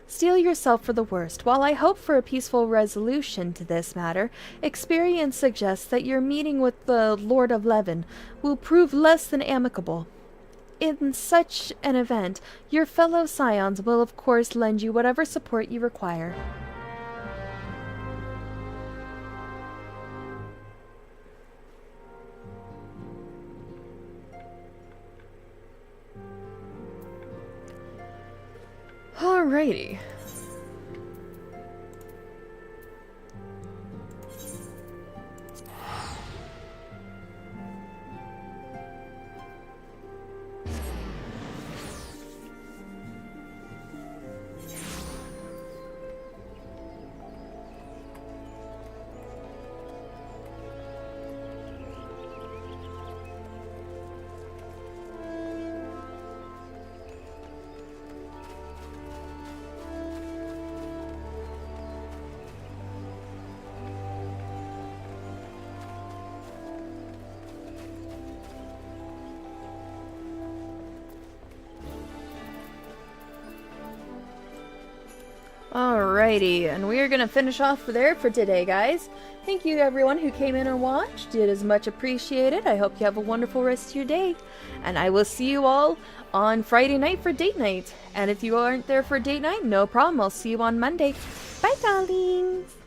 Steel yourself for the worst. While I hope for a peaceful resolution to this matter, experience suggests that your meeting with the Lord of Levin will prove less than amicable. In such an event, your fellow scions will of course lend you whatever support you require. Alrighty. Alrighty, and we are going to finish off there for today, guys. Thank you everyone who came in and watched. It is much appreciated. I hope you have a wonderful rest of your day. And I will see you all on Friday night for date night. And if you aren't there for date night, no problem. I'll see you on Monday. Bye, darlings!